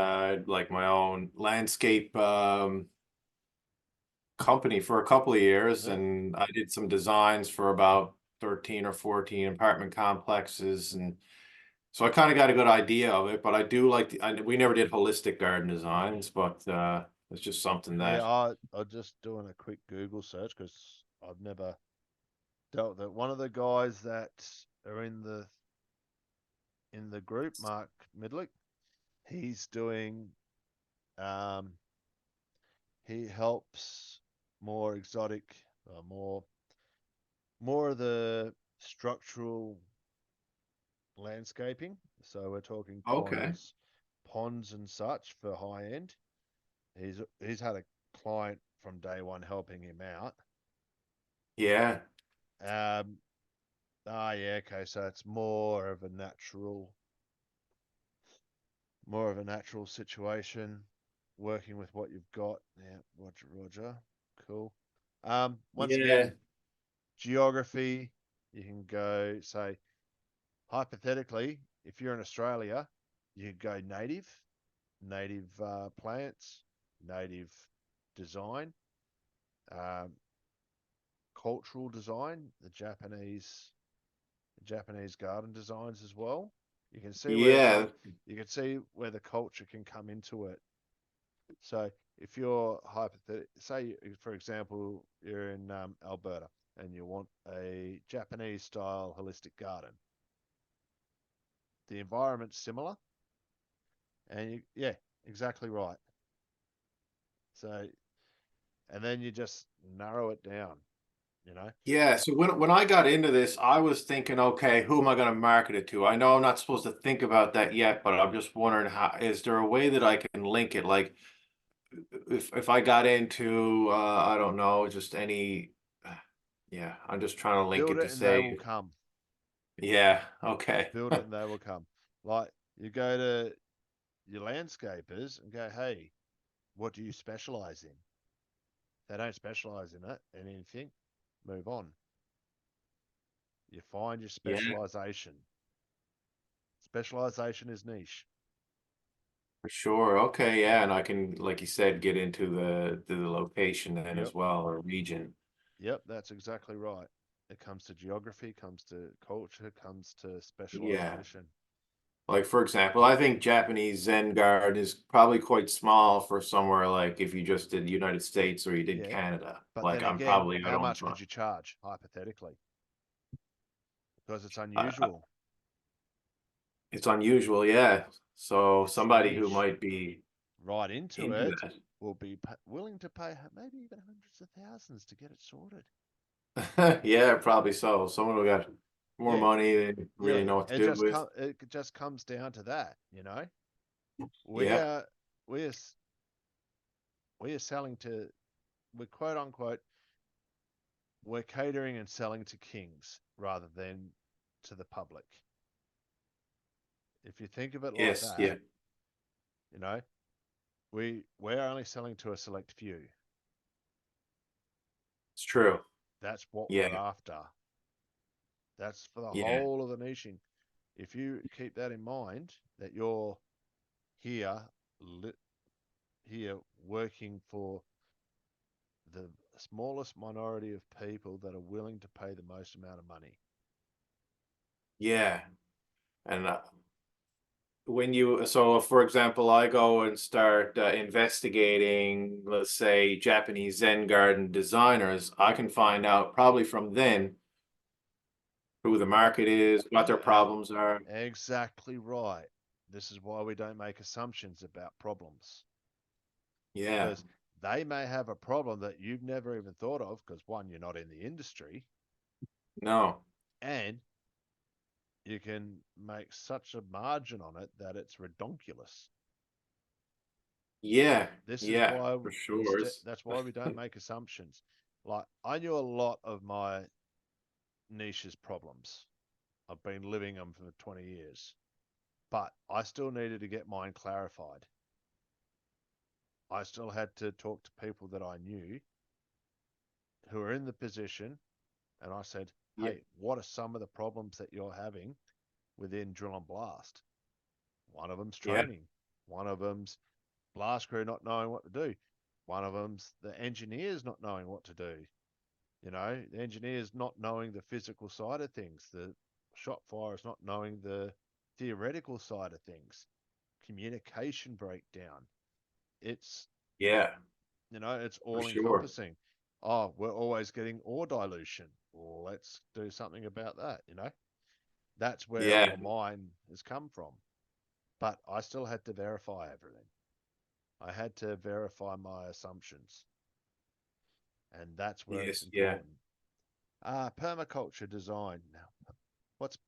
[SPEAKER 2] like my own landscape company for a couple of years,
[SPEAKER 1] yeah?
[SPEAKER 2] and I did some designs for about 13 or 14 apartment complexes, and so I kind of got a good idea of it. But I do like we never did holistic garden designs, but it's just something
[SPEAKER 1] Yeah,
[SPEAKER 2] that
[SPEAKER 1] I just doing a quick Google search because I've never dealt with it. One of the guys that are in the group, Mark Midlick, he's doing um he helps more exotic, more of the structural landscaping. So we're talking
[SPEAKER 2] okay.
[SPEAKER 1] ponds and such for high end. He's had a client from day one helping him out.
[SPEAKER 2] Yeah,
[SPEAKER 1] Um, yeah, okay, so it's more of a natural situation, working with what you've got. Yeah, Roger, Roger, cool. Once
[SPEAKER 2] yeah,
[SPEAKER 1] again, geography. You can go say hypothetically, if you're in Australia, you could go native plants, native design, um, cultural design, the Japanese garden designs as well. You can see where
[SPEAKER 2] yeah,
[SPEAKER 1] some you can see where the culture can come into it. So if you're say for example you're in Alberta and you want a Japanese style holistic garden, the environment's similar, and yeah, exactly right. So and then you just narrow it down, you know.
[SPEAKER 2] yeah. So when I got into this, I was thinking, okay, who am I going to market it to? I know I'm not supposed to think about that yet, but I'm just wondering, how is there a way that I can link it? Like if I got into I don't know, just any yeah, I'm just trying to link
[SPEAKER 1] Build
[SPEAKER 2] it to
[SPEAKER 1] it and they
[SPEAKER 2] say
[SPEAKER 1] will come.
[SPEAKER 2] yeah, okay.
[SPEAKER 1] Build it and they will come. Like you go to your landscapers and go, hey, what do you specialize in? They don't specialize in it and anything. Move on. You find your
[SPEAKER 2] Yeah,
[SPEAKER 1] specialization. Specialization is niche.
[SPEAKER 2] for sure. Okay, yeah, and I can, like you said, get into the location then
[SPEAKER 1] Yep.
[SPEAKER 2] as well, or region.
[SPEAKER 1] Yep, that's exactly right. It comes to geography, comes to culture, comes to
[SPEAKER 2] Yeah.
[SPEAKER 1] specialization.
[SPEAKER 2] Like for example, I think Japanese Zen garden is probably quite small for somewhere like if you just did United States or you did
[SPEAKER 1] Yeah.
[SPEAKER 2] Canada.
[SPEAKER 1] But
[SPEAKER 2] Like
[SPEAKER 1] then
[SPEAKER 2] I'm
[SPEAKER 1] again,
[SPEAKER 2] probably I
[SPEAKER 1] how
[SPEAKER 2] don't
[SPEAKER 1] much could you charge, hypothetically? Because it's
[SPEAKER 2] uh,
[SPEAKER 1] unusual.
[SPEAKER 2] it's unusual, yeah. So
[SPEAKER 1] It's
[SPEAKER 2] somebody who
[SPEAKER 1] niche.
[SPEAKER 2] might be
[SPEAKER 1] Right into
[SPEAKER 2] into
[SPEAKER 1] it will be willing to pay maybe even hundreds of thousands to get it sorted.
[SPEAKER 2] that. Yeah, probably so. Someone will get. more
[SPEAKER 1] Yeah,
[SPEAKER 2] money, they
[SPEAKER 1] yeah.
[SPEAKER 2] really know what to
[SPEAKER 1] It
[SPEAKER 2] do
[SPEAKER 1] just
[SPEAKER 2] with.
[SPEAKER 1] comes down to that, you know. We
[SPEAKER 2] Yeah,
[SPEAKER 1] are we are we are selling to, we're quote unquote, we're catering and selling to kings rather than to the public. If you think of it like
[SPEAKER 2] yes,
[SPEAKER 1] that,
[SPEAKER 2] yeah,
[SPEAKER 1] you know, we're only selling to a select few.
[SPEAKER 2] it's true.
[SPEAKER 1] That's what
[SPEAKER 2] Yeah,
[SPEAKER 1] we're after. That's for the
[SPEAKER 2] yeah,
[SPEAKER 1] whole of the niching. If you keep that in mind, that you're here, here working for the smallest minority of people that are willing to pay the most amount of money.
[SPEAKER 2] yeah. And when you, so for example, I go and start investigating, let's say, Japanese Zen garden designers, I can find out probably from then who the market is, what their problems are.
[SPEAKER 1] Exactly right. This is why we don't make assumptions about problems,
[SPEAKER 2] Yeah,
[SPEAKER 1] because they may have a problem that you've never even thought of, because one, you're not in the industry,
[SPEAKER 2] no,
[SPEAKER 1] and you can make such a margin on it that it's redonkulous.
[SPEAKER 2] yeah,
[SPEAKER 1] This is
[SPEAKER 2] yeah,
[SPEAKER 1] why
[SPEAKER 2] for sure.
[SPEAKER 1] instead that's why we don't make assumptions. Like, I knew a lot of my niche's problems. I've been living them for 20 years, but I still needed to get mine clarified. I still had to talk to people that I knew who are in the position, and I said,
[SPEAKER 2] Yeah,
[SPEAKER 1] hey, what are some of the problems that you're having within drill and blast? One of them's
[SPEAKER 2] yeah,
[SPEAKER 1] training. One of them's blast crew not knowing what to do. One of them's the engineers not knowing what to do. You know, the engineers not knowing the physical side of things. The shot fires not knowing the theoretical side of things. Communication breakdown. It's,
[SPEAKER 2] yeah,
[SPEAKER 1] you know, it's
[SPEAKER 2] for
[SPEAKER 1] all
[SPEAKER 2] sure.
[SPEAKER 1] encompassing. Oh, we're always getting ore dilution. Well, let's do something about that, you know? That's where
[SPEAKER 2] Yeah,
[SPEAKER 1] all mine has come from. But I still had to verify everything. I had to verify my assumptions. And that's where it's
[SPEAKER 2] yes, yeah.
[SPEAKER 1] important. Permaculture design. Now, what's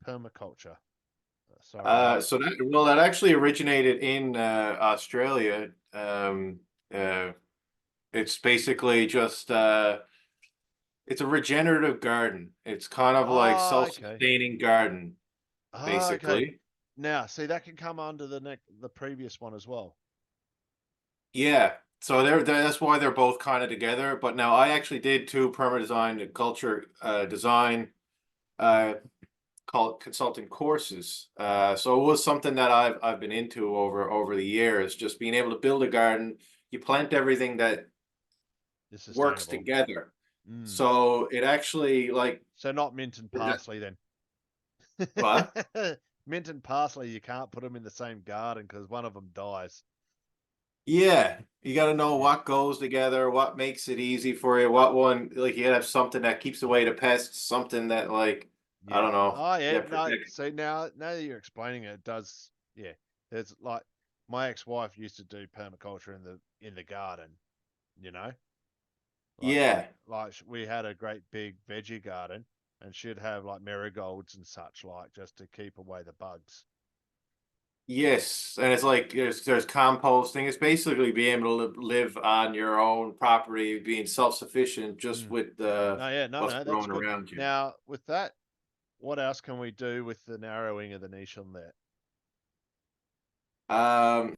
[SPEAKER 1] permaculture? Sorry,
[SPEAKER 2] So that, well, that actually originated in Australia. Uh, it's basically just it's a regenerative garden. It's kind of like
[SPEAKER 1] okay.
[SPEAKER 2] self-sustaining garden,
[SPEAKER 1] Okay.
[SPEAKER 2] basically.
[SPEAKER 1] Now, see, that can come under the previous one as well.
[SPEAKER 2] Yeah. So that's why they're both kind of together. But now I actually did two perma design and culture design uh called consulting courses. So it was something that I've been into over the years, just being able to build a garden. You plant everything that
[SPEAKER 1] It's
[SPEAKER 2] works
[SPEAKER 1] sustainable.
[SPEAKER 2] together.
[SPEAKER 1] Mm.
[SPEAKER 2] So it actually like
[SPEAKER 1] So not mint and parsley then.
[SPEAKER 2] what?
[SPEAKER 1] Mint and parsley, you can't put them in the same garden because one of them dies.
[SPEAKER 2] Yeah, you got to know
[SPEAKER 1] Yeah.
[SPEAKER 2] what goes together, what makes it easy for you, what one like you gotta have something that keeps away the pests, something that like I
[SPEAKER 1] Yeah.
[SPEAKER 2] don't know,
[SPEAKER 1] Oh yeah.
[SPEAKER 2] that
[SPEAKER 1] No.
[SPEAKER 2] protect.
[SPEAKER 1] See, now that you're explaining it, it does. Yeah. It's like my ex-wife used to do permaculture in the garden. You know, like
[SPEAKER 2] Yeah,
[SPEAKER 1] we had a great big veggie garden, and she'd have like marigolds and such, like, just to keep away the bugs.
[SPEAKER 2] yes, and it's like there's composting. It's basically being able to live on your own property, being self-sufficient just
[SPEAKER 1] Mm.
[SPEAKER 2] with
[SPEAKER 1] No, yeah, no,
[SPEAKER 2] what's
[SPEAKER 1] no, that's
[SPEAKER 2] growing
[SPEAKER 1] good.
[SPEAKER 2] around you.
[SPEAKER 1] Now, with that, what else can we do with the narrowing of the niche on there?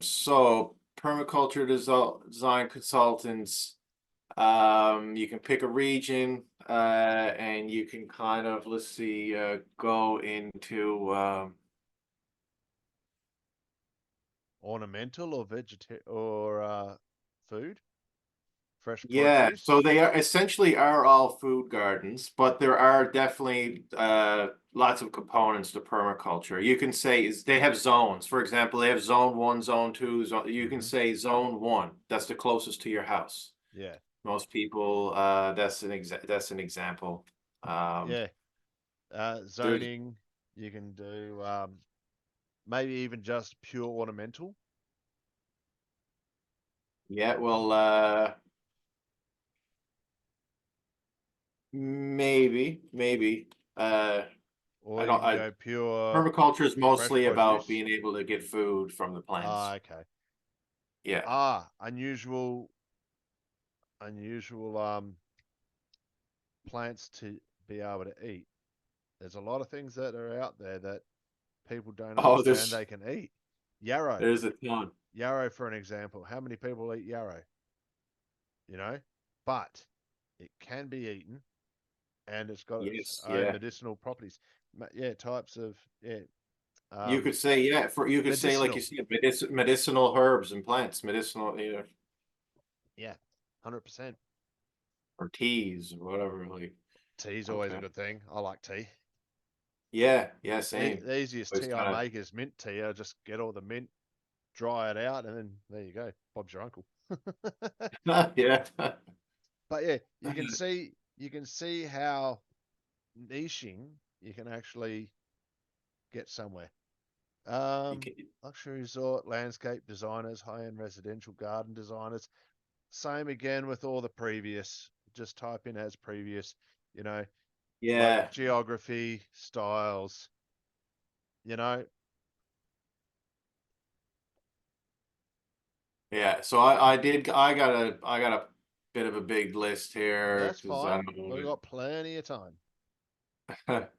[SPEAKER 2] So permaculture design consultants, you can pick a region, and you can kind of, let's see, go into,
[SPEAKER 1] Ornamental or veget or food, fresh
[SPEAKER 2] yeah, so
[SPEAKER 1] produce?
[SPEAKER 2] they are essentially are all food gardens, but there are definitely lots of components to permaculture. You can say they have zones. For example, they have zone one, zone two. You can
[SPEAKER 1] Mm-hmm.
[SPEAKER 2] say zone one. That's the closest to your house.
[SPEAKER 1] Yeah,
[SPEAKER 2] Most people, that's an example. Um,
[SPEAKER 1] yeah.
[SPEAKER 2] there's
[SPEAKER 1] Zoning, you can do maybe even just pure ornamental.
[SPEAKER 2] yeah, well, maybe.
[SPEAKER 1] Or
[SPEAKER 2] I
[SPEAKER 1] you
[SPEAKER 2] don't.
[SPEAKER 1] can go pure
[SPEAKER 2] Permaculture is
[SPEAKER 1] fresh
[SPEAKER 2] mostly about
[SPEAKER 1] produce.
[SPEAKER 2] being able to get food from the
[SPEAKER 1] Ah,
[SPEAKER 2] plants.
[SPEAKER 1] okay.
[SPEAKER 2] Yeah.
[SPEAKER 1] Unusual plants to be able to eat. There's a lot of things that are out there that people don't
[SPEAKER 2] Oh,
[SPEAKER 1] understand they can eat. Yarrow.
[SPEAKER 2] there's a ton.
[SPEAKER 1] Yarrow, for an example. How many people eat yarrow? You know? But it can be eaten and it's got its
[SPEAKER 2] Yes,
[SPEAKER 1] own
[SPEAKER 2] yeah.
[SPEAKER 1] medicinal properties. Yeah, types of, yeah,
[SPEAKER 2] You
[SPEAKER 1] um,
[SPEAKER 2] could say, yeah, you could say, like you
[SPEAKER 1] medicinal.
[SPEAKER 2] said, medicinal herbs and plants, medicinal,
[SPEAKER 1] Yeah, 100%.
[SPEAKER 2] or teas or whatever. Like,
[SPEAKER 1] Tea's always a
[SPEAKER 2] okay.
[SPEAKER 1] good thing. I like tea.
[SPEAKER 2] Yeah, yeah, same.
[SPEAKER 1] The easiest
[SPEAKER 2] It's
[SPEAKER 1] tea I
[SPEAKER 2] kind
[SPEAKER 1] make is mint tea. I just get all the mint, dry it out, and then there you go. Bob's your uncle.
[SPEAKER 2] of, yeah.
[SPEAKER 1] But yeah, you can see how niching you can actually get somewhere.
[SPEAKER 2] You
[SPEAKER 1] Um,
[SPEAKER 2] can,
[SPEAKER 1] Luxury resort, landscape designers, high-end residential garden designers. Same again with all the previous. Just type in as previous, you know, like
[SPEAKER 2] yeah,
[SPEAKER 1] geography, styles, you know.
[SPEAKER 2] yeah. So I got a bit of a big list here
[SPEAKER 1] That's
[SPEAKER 2] because I
[SPEAKER 1] fine.
[SPEAKER 2] know
[SPEAKER 1] We've got plenty of time.
[SPEAKER 2] it.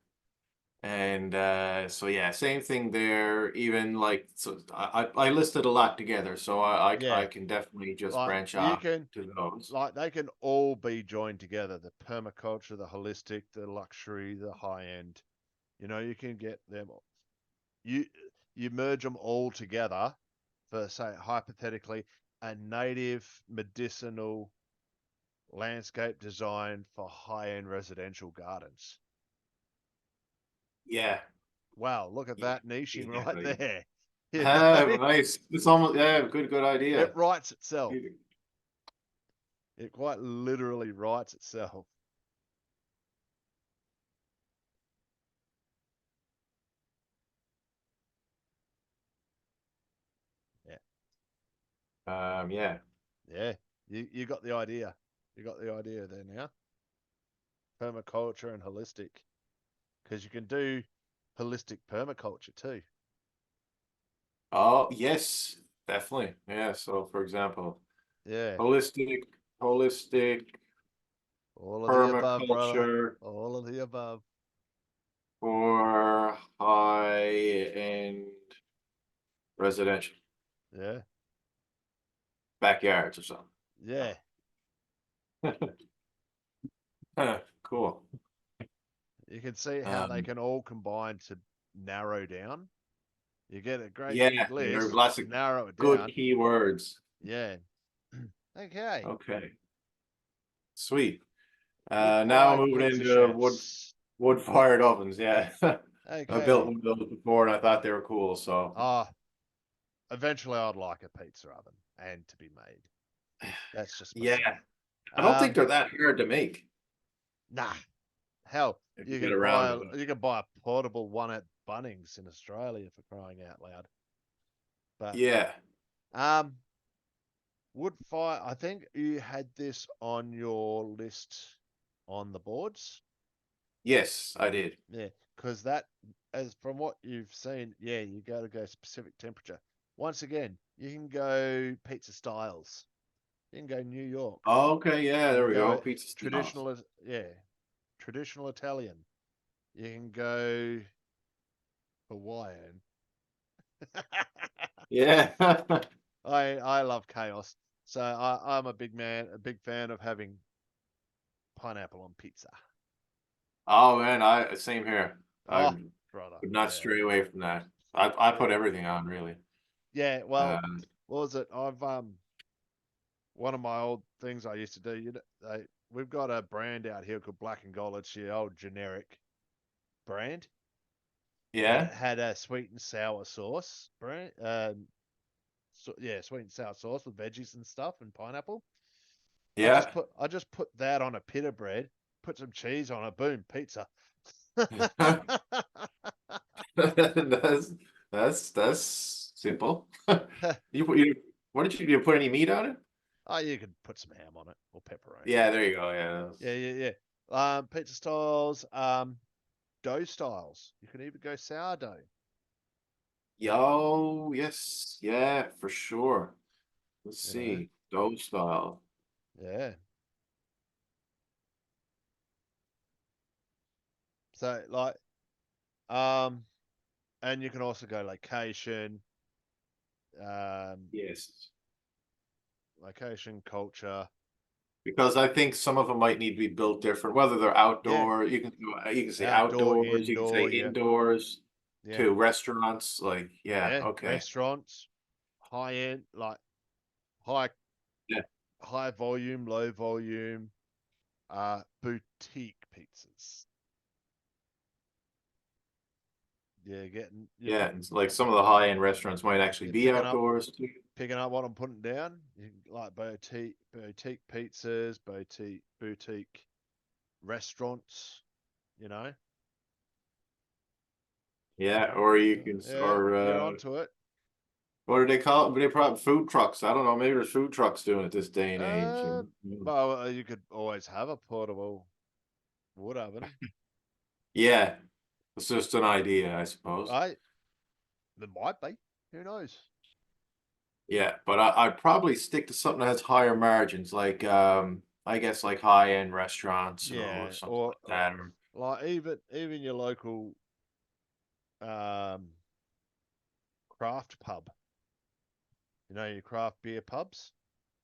[SPEAKER 2] And so yeah, same thing there. Even like so, I listed a lot together, so I
[SPEAKER 1] Yeah,
[SPEAKER 2] can definitely just
[SPEAKER 1] like
[SPEAKER 2] branch
[SPEAKER 1] you
[SPEAKER 2] off
[SPEAKER 1] can,
[SPEAKER 2] to those.
[SPEAKER 1] like they can all be joined together. The permaculture, the holistic, the luxury, the high end. You can get them. You you merge them all together for, say, hypothetically, a native medicinal landscape design for high end residential gardens.
[SPEAKER 2] Yeah,
[SPEAKER 1] Wow, look at
[SPEAKER 2] yeah,
[SPEAKER 1] that niching right
[SPEAKER 2] exactly.
[SPEAKER 1] there.
[SPEAKER 2] Ah, nice. It's almost yeah, good
[SPEAKER 1] It
[SPEAKER 2] idea.
[SPEAKER 1] writes itself. It quite literally writes itself. Yeah.
[SPEAKER 2] Yeah.
[SPEAKER 1] Yeah. You got the idea. You got the idea there now. Permaculture and holistic. Because you can do holistic permaculture too.
[SPEAKER 2] Oh, yes, definitely. Yeah. So, for example,
[SPEAKER 1] Yeah.
[SPEAKER 2] holistic, holistic
[SPEAKER 1] All of the above, brother.
[SPEAKER 2] permaculture
[SPEAKER 1] All of the above.
[SPEAKER 2] for high-end residential
[SPEAKER 1] Yeah.
[SPEAKER 2] backyards or something.
[SPEAKER 1] Yeah.
[SPEAKER 2] Cool.
[SPEAKER 1] You can see how they
[SPEAKER 2] Um,
[SPEAKER 1] can all combine to narrow down. You get a great
[SPEAKER 2] yeah,
[SPEAKER 1] big
[SPEAKER 2] there are
[SPEAKER 1] list,
[SPEAKER 2] lots of
[SPEAKER 1] narrow it
[SPEAKER 2] good
[SPEAKER 1] down.
[SPEAKER 2] keywords.
[SPEAKER 1] Yeah. Okay.
[SPEAKER 2] Okay, sweet. Now
[SPEAKER 1] Wood-fired
[SPEAKER 2] moving
[SPEAKER 1] pizza
[SPEAKER 2] into
[SPEAKER 1] sheds.
[SPEAKER 2] wood-fired ovens. Yeah, I built
[SPEAKER 1] Okay.
[SPEAKER 2] one of those before and I thought they were cool. So
[SPEAKER 1] Ah, eventually I'd like a pizza oven and to be made. That's just myself.
[SPEAKER 2] yeah, I don't think
[SPEAKER 1] Um,
[SPEAKER 2] they're that hard to make
[SPEAKER 1] nah. Hell,
[SPEAKER 2] if you
[SPEAKER 1] you
[SPEAKER 2] get
[SPEAKER 1] could
[SPEAKER 2] around
[SPEAKER 1] buy
[SPEAKER 2] to
[SPEAKER 1] a,
[SPEAKER 2] it.
[SPEAKER 1] you could buy a portable one at Bunnings in Australia, for crying out loud. But
[SPEAKER 2] Yeah.
[SPEAKER 1] um, wood fire. I think you had this on your list on the boards.
[SPEAKER 2] Yes, I did.
[SPEAKER 1] Yeah, because that, as from what you've seen, yeah, you got to go specific temperature. Once again, you can go pizza styles. You can go New York.
[SPEAKER 2] Okay, yeah,
[SPEAKER 1] You
[SPEAKER 2] there
[SPEAKER 1] can
[SPEAKER 2] we go.
[SPEAKER 1] go
[SPEAKER 2] Pizza styles.
[SPEAKER 1] traditional, yeah, traditional Italian. You can go Hawaiian.
[SPEAKER 2] Yeah.
[SPEAKER 1] I love chaos, so I'm a big fan of having pineapple on pizza.
[SPEAKER 2] Oh man, I same here. I
[SPEAKER 1] Oh,
[SPEAKER 2] would
[SPEAKER 1] brother,
[SPEAKER 2] not
[SPEAKER 1] yeah,
[SPEAKER 2] stray away from that. I put
[SPEAKER 1] yeah,
[SPEAKER 2] everything on really.
[SPEAKER 1] yeah.
[SPEAKER 2] Uh,
[SPEAKER 1] Well, what was it? I've one of my old things I used to do. We've got a brand out here called Black and Gold. It's the old generic brand, and it
[SPEAKER 2] yeah,
[SPEAKER 1] had a sweet and sour sauce brand. Yeah, sweet and sour sauce with veggies and stuff and pineapple.
[SPEAKER 2] yeah.
[SPEAKER 1] I just put that on a pita bread, put some cheese on it, boom, pizza.
[SPEAKER 2] That's that's simple. You what did you put any meat on it?
[SPEAKER 1] Oh, you could put some ham on it or pepperoni.
[SPEAKER 2] Yeah, there you go. Yeah.
[SPEAKER 1] Yeah, yeah, yeah. Pizza styles. dough styles. You can even go sourdough.
[SPEAKER 2] Yo, yes, yeah, for sure. Let's
[SPEAKER 1] You know,
[SPEAKER 2] see, dough style.
[SPEAKER 1] yeah. So like, um, and you can also go um,
[SPEAKER 2] Yes,
[SPEAKER 1] location, culture.
[SPEAKER 2] because I think some of them might need to be built different, whether they're
[SPEAKER 1] Yeah,
[SPEAKER 2] outdoor. You can say
[SPEAKER 1] outdoor,
[SPEAKER 2] outdoors. You can say
[SPEAKER 1] indoor. Yeah,
[SPEAKER 2] indoors.
[SPEAKER 1] yeah,
[SPEAKER 2] To restaurants, like yeah,
[SPEAKER 1] yeah.
[SPEAKER 2] okay,
[SPEAKER 1] Restaurants, high end, like high
[SPEAKER 2] yeah,
[SPEAKER 1] high volume, low volume, boutique pizzas. Yeah, getting
[SPEAKER 2] yeah. And like some of the high end restaurants might actually
[SPEAKER 1] you're
[SPEAKER 2] be outdoors too.
[SPEAKER 1] picking up what I'm putting down. You can, like boutique pizzas, boutique restaurants. You know,
[SPEAKER 2] Yeah, or you can,
[SPEAKER 1] yeah,
[SPEAKER 2] or
[SPEAKER 1] you're onto it.
[SPEAKER 2] what do they call it? They probably food trucks. I don't know. Maybe there's food trucks doing it this day and age.
[SPEAKER 1] Uh, you could always have a portable wood oven.
[SPEAKER 2] Yeah, it's just an idea, I suppose.
[SPEAKER 1] I There might be. Who knows?
[SPEAKER 2] Yeah, but I'd probably stick to something that has higher margins, like I guess like high end restaurants or
[SPEAKER 1] Yeah,
[SPEAKER 2] something
[SPEAKER 1] or
[SPEAKER 2] like that. Or
[SPEAKER 1] like even your local um craft pub. You know your craft beer pubs.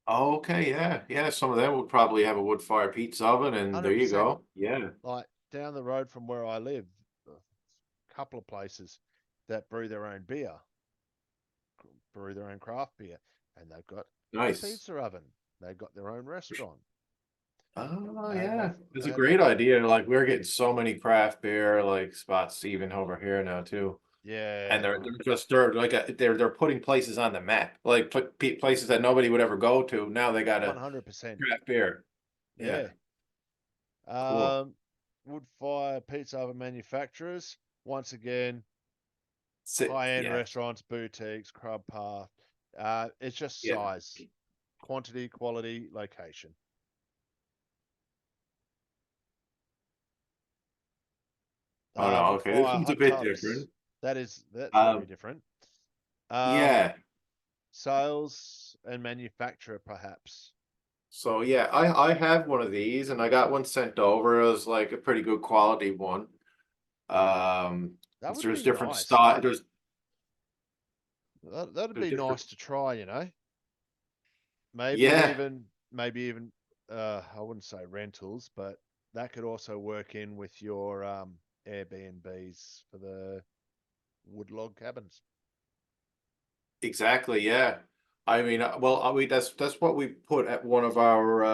[SPEAKER 2] oh, okay, yeah, yeah. Some of them would probably have a wood fire pizza oven, and there you
[SPEAKER 1] 100%.
[SPEAKER 2] go. Yeah,
[SPEAKER 1] Like down the road from where I live, a couple of places that brew their own craft beer, and they've got a
[SPEAKER 2] nice.
[SPEAKER 1] pizza oven. They've got their own restaurant,
[SPEAKER 2] Oh
[SPEAKER 1] and
[SPEAKER 2] yeah, it's a
[SPEAKER 1] and
[SPEAKER 2] great
[SPEAKER 1] that's
[SPEAKER 2] idea. Like we're getting so many craft beer like spots even over here now too, and
[SPEAKER 1] yeah,
[SPEAKER 2] they're like they're putting places on the map, like places that nobody would ever go to. Now they got a
[SPEAKER 1] 100%.
[SPEAKER 2] craft beer. Yeah,
[SPEAKER 1] Yeah.
[SPEAKER 2] cool.
[SPEAKER 1] Um, wood fire pizza oven manufacturers. Once again, high end
[SPEAKER 2] Yeah,
[SPEAKER 1] restaurants, boutiques, crab path. It's just
[SPEAKER 2] yeah.
[SPEAKER 1] size, quantity, quality, location.
[SPEAKER 2] Oh no,
[SPEAKER 1] Wood
[SPEAKER 2] okay, this
[SPEAKER 1] fire
[SPEAKER 2] one's a
[SPEAKER 1] hot
[SPEAKER 2] bit
[SPEAKER 1] tubs.
[SPEAKER 2] different.
[SPEAKER 1] That's very
[SPEAKER 2] Um,
[SPEAKER 1] different. Um,
[SPEAKER 2] yeah.
[SPEAKER 1] Sales and manufacturer, perhaps.
[SPEAKER 2] So yeah, I have one of these, and I got one sent over. It was like a pretty good quality one.
[SPEAKER 1] That would
[SPEAKER 2] There's
[SPEAKER 1] be
[SPEAKER 2] different
[SPEAKER 1] nice.
[SPEAKER 2] style.
[SPEAKER 1] That'd
[SPEAKER 2] There's
[SPEAKER 1] be
[SPEAKER 2] different.
[SPEAKER 1] nice to try. Maybe
[SPEAKER 2] Yeah,
[SPEAKER 1] even I wouldn't say rentals, but that could also work in with your Airbnbs for the wood log cabins.
[SPEAKER 2] exactly. Yeah. I mean, well, that's what we put at one of our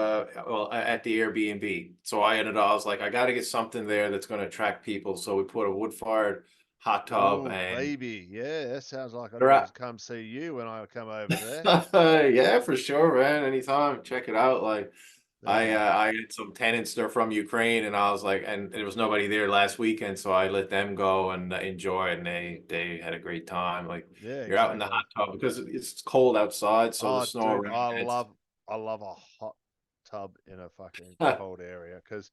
[SPEAKER 2] at the Airbnb. So I was like, I got to get something there that's going to attract people. So we put a wood-fired hot tub,
[SPEAKER 1] Oh,
[SPEAKER 2] and
[SPEAKER 1] baby. Yeah, that sounds like I
[SPEAKER 2] they're
[SPEAKER 1] need to
[SPEAKER 2] at
[SPEAKER 1] come see you when I come over there.
[SPEAKER 2] yeah, for sure, man. Anytime, check it out. Like
[SPEAKER 1] Ah,
[SPEAKER 2] I had some tenants there from Ukraine, and I was like, and there was nobody there last weekend, so I let them go and enjoy it, and they had a great time. Like
[SPEAKER 1] yeah,
[SPEAKER 2] you're out in the hot
[SPEAKER 1] exactly.
[SPEAKER 2] tub because it's cold outside, so the
[SPEAKER 1] Oh,
[SPEAKER 2] snow
[SPEAKER 1] dude,
[SPEAKER 2] around it's
[SPEAKER 1] I love a hot tub in a fucking cold area because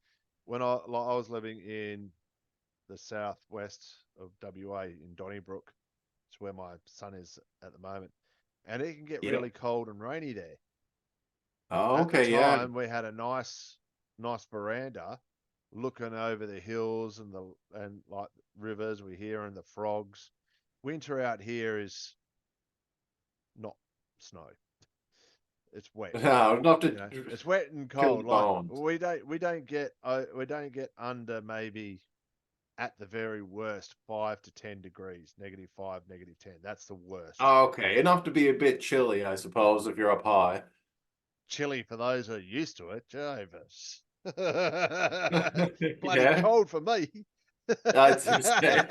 [SPEAKER 1] I was living in the southwest of WA in Donnybrook, it's where my son is at the moment, and it can get
[SPEAKER 2] yeah.
[SPEAKER 1] really cold and rainy there.
[SPEAKER 2] Oh,
[SPEAKER 1] At the
[SPEAKER 2] okay, yeah.
[SPEAKER 1] time, we had a nice veranda looking over the hills and like rivers we hear and the frogs. Winter out here is not snow; it's wet.
[SPEAKER 2] No, enough to
[SPEAKER 1] It's wet and
[SPEAKER 2] kill
[SPEAKER 1] cold.
[SPEAKER 2] the
[SPEAKER 1] Like
[SPEAKER 2] bones.
[SPEAKER 1] we don't get under maybe at the very worst 5 to 10 degrees, -5, -10. That's the worst.
[SPEAKER 2] Okay, enough to be a bit chilly, I suppose, if you're up high.
[SPEAKER 1] Chilly for those who are used to it. Jarvis. Bloody
[SPEAKER 2] Yeah.
[SPEAKER 1] cold for me.
[SPEAKER 2] I'd say.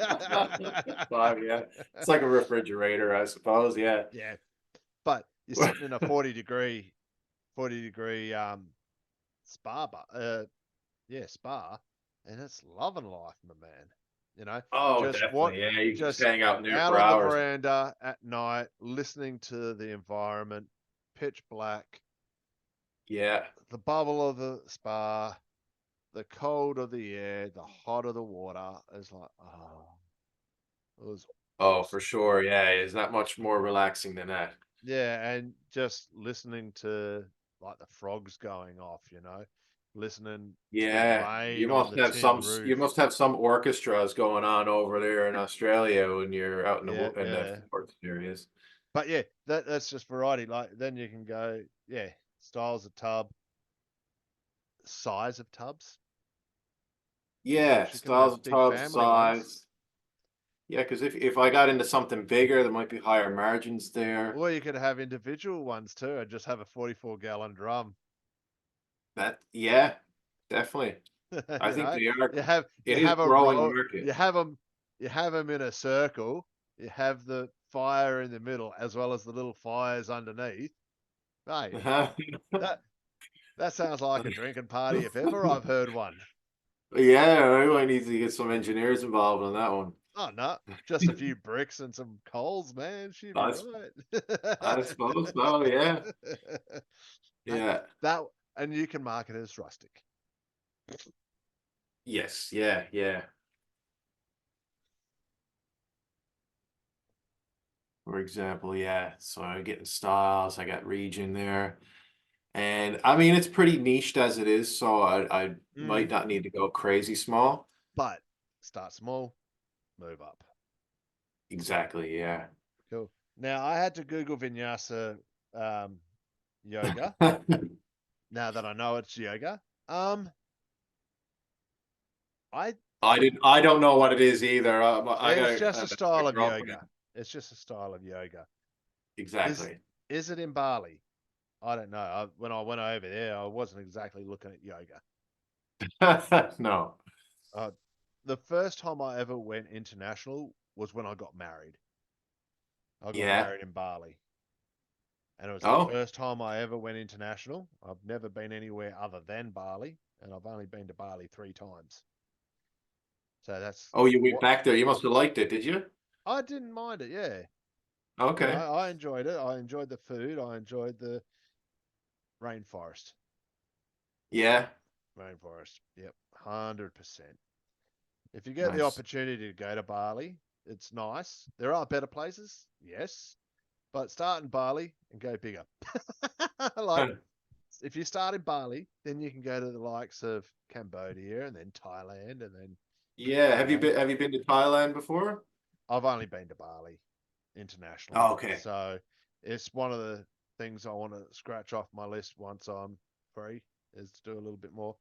[SPEAKER 2] Wow, yeah. It's like a refrigerator, I suppose. Yeah.
[SPEAKER 1] Yeah, but you're sitting in a 40 degree spa, yeah, spa, and it's loving life, my man. You know,
[SPEAKER 2] Oh,
[SPEAKER 1] just what,
[SPEAKER 2] definitely. Yeah, you can just
[SPEAKER 1] just
[SPEAKER 2] hang out in there
[SPEAKER 1] out
[SPEAKER 2] for
[SPEAKER 1] on the
[SPEAKER 2] hours.
[SPEAKER 1] veranda at night, listening to the environment, pitch black,
[SPEAKER 2] Yeah.
[SPEAKER 1] the bubble of the spa. the colder the air, the hotter the water. It's like, oh, it was
[SPEAKER 2] Oh, for
[SPEAKER 1] awesome.
[SPEAKER 2] sure. Yeah, is that much more relaxing than that?
[SPEAKER 1] Yeah, and just listening to like the frogs going off, listening to the
[SPEAKER 2] Yeah,
[SPEAKER 1] rain on the tin
[SPEAKER 2] you
[SPEAKER 1] roof.
[SPEAKER 2] must have some orchestras going on over there in Australia when you're out in
[SPEAKER 1] Yeah,
[SPEAKER 2] in the
[SPEAKER 1] yeah.
[SPEAKER 2] forest areas.
[SPEAKER 1] But yeah, that's just variety. Like then you can go, yeah, styles of tub, size of tubs.
[SPEAKER 2] Yeah,
[SPEAKER 1] Because you can
[SPEAKER 2] styles
[SPEAKER 1] have
[SPEAKER 2] of
[SPEAKER 1] big
[SPEAKER 2] tub
[SPEAKER 1] family ones,
[SPEAKER 2] size. Yeah, because if I got into something bigger, there might be higher margins there.
[SPEAKER 1] or you could have individual ones too, and just have a 44-gallon drum.
[SPEAKER 2] That yeah, definitely. I
[SPEAKER 1] you
[SPEAKER 2] think
[SPEAKER 1] know,
[SPEAKER 2] they are.
[SPEAKER 1] you have you
[SPEAKER 2] It is
[SPEAKER 1] have a
[SPEAKER 2] growing
[SPEAKER 1] row,
[SPEAKER 2] market.
[SPEAKER 1] you have them in a circle. You have the fire in the middle as well as the little fires underneath. Mate, that that sounds like a drinking party if ever I've heard one.
[SPEAKER 2] Yeah, I might need to get some engineers involved on that one.
[SPEAKER 1] Oh no, just a few bricks and some coals, man. She'd be
[SPEAKER 2] I,
[SPEAKER 1] right.
[SPEAKER 2] I suppose so. Yeah,
[SPEAKER 1] Hey,
[SPEAKER 2] yeah,
[SPEAKER 1] that and you can market it as rustic.
[SPEAKER 2] yes, yeah, yeah. For example, yeah. So I'm getting styles. I got region there, and I mean it's pretty niched as it is. So I might
[SPEAKER 1] Mm.
[SPEAKER 2] not need to go crazy small.
[SPEAKER 1] But start small, move up.
[SPEAKER 2] Exactly. Yeah.
[SPEAKER 1] Cool. Now I had to Google vinyasa yoga. Now that I know it's yoga, I
[SPEAKER 2] I don't know what it is either. I got
[SPEAKER 1] it's just a
[SPEAKER 2] a
[SPEAKER 1] style of
[SPEAKER 2] girlfriend.
[SPEAKER 1] yoga. It's just a style of yoga. Is
[SPEAKER 2] Exactly.
[SPEAKER 1] is it in Bali? I don't know. When I went over there, I wasn't exactly looking at yoga.
[SPEAKER 2] No.
[SPEAKER 1] Uh, the first time I ever went international was when I got married. I got
[SPEAKER 2] Yeah.
[SPEAKER 1] married in Bali, and it was the
[SPEAKER 2] Oh.
[SPEAKER 1] first time I ever went international. I've never been anywhere other than Bali, and I've only been to Bali 3 times. So that's
[SPEAKER 2] Oh, you went
[SPEAKER 1] what
[SPEAKER 2] back there. You must have liked it, did you?
[SPEAKER 1] I didn't mind it. Yeah,
[SPEAKER 2] Okay.
[SPEAKER 1] I enjoyed it. I enjoyed the food. I enjoyed the rainforest.
[SPEAKER 2] Yeah.
[SPEAKER 1] Rainforest. Yep, 100%. If you get the
[SPEAKER 2] Nice.
[SPEAKER 1] opportunity to go to Bali, it's nice. There are better places, yes, but start in Bali and go bigger. Like if you start in Bali, then you can go to the likes of Cambodia and then Thailand and then
[SPEAKER 2] Yeah.
[SPEAKER 1] you know.
[SPEAKER 2] Have you been to Thailand before?
[SPEAKER 1] I've only been to Bali internationally,
[SPEAKER 2] Oh, okay.
[SPEAKER 1] so it's one of the things I want to scratch off my list once I'm free is to do a little bit more.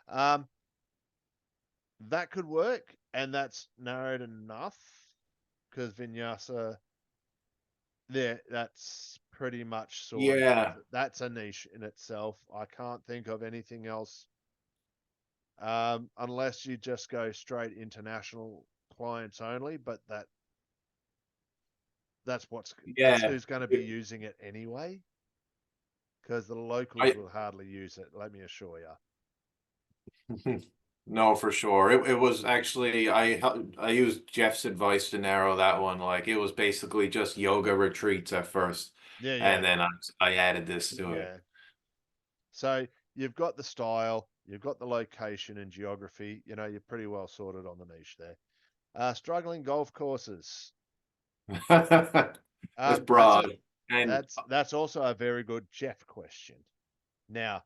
[SPEAKER 1] Um, that could work, and that's narrowed enough because Vinyasa, there, that's pretty much sort of
[SPEAKER 2] Yeah.
[SPEAKER 1] that's a niche in itself. I can't think of anything else, unless you just go straight international clients only. But that's
[SPEAKER 2] Yeah.
[SPEAKER 1] who's going to be using it anyway, because the locals
[SPEAKER 2] I
[SPEAKER 1] will hardly use it. Let me assure you.
[SPEAKER 2] no, for sure. It was actually I used Jeff's advice to narrow that one. Like it was basically just yoga retreats at first,
[SPEAKER 1] Yeah,
[SPEAKER 2] and
[SPEAKER 1] yeah,
[SPEAKER 2] then I added this to it.
[SPEAKER 1] yeah. So you've got the style, you've got the location and geography. You're pretty well sorted on the niche there. Struggling golf courses.
[SPEAKER 2] That's
[SPEAKER 1] That's a
[SPEAKER 2] broad. And
[SPEAKER 1] that's also a very good Jeff question. Now,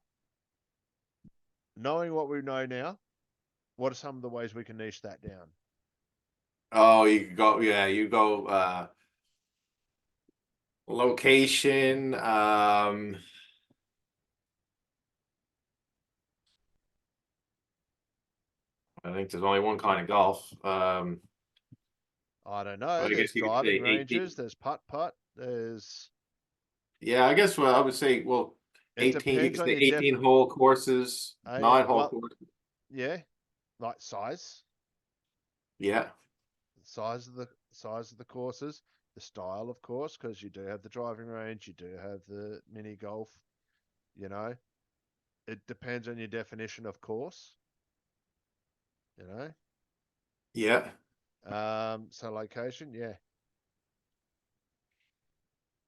[SPEAKER 1] knowing what we know now, what are some of the ways we can niche that down?
[SPEAKER 2] oh, you could go, yeah, you go location. I think there's only one kind of golf.
[SPEAKER 1] I don't know.
[SPEAKER 2] But I
[SPEAKER 1] There's
[SPEAKER 2] guess you could say
[SPEAKER 1] driving ranges.
[SPEAKER 2] 18.
[SPEAKER 1] There's putt putt. There's.
[SPEAKER 2] Yeah, I guess I would say, well,
[SPEAKER 1] It
[SPEAKER 2] 18, you
[SPEAKER 1] depends
[SPEAKER 2] could
[SPEAKER 1] on
[SPEAKER 2] say
[SPEAKER 1] your
[SPEAKER 2] 18 hole courses,
[SPEAKER 1] I
[SPEAKER 2] 9 hole
[SPEAKER 1] well,
[SPEAKER 2] courses.
[SPEAKER 1] yeah, like
[SPEAKER 2] Yeah.
[SPEAKER 1] size of the courses, the style, of course, because you do have the driving range, you do have the mini golf. You know, it depends on your definition of course. You know,
[SPEAKER 2] Yeah.
[SPEAKER 1] so location, yeah.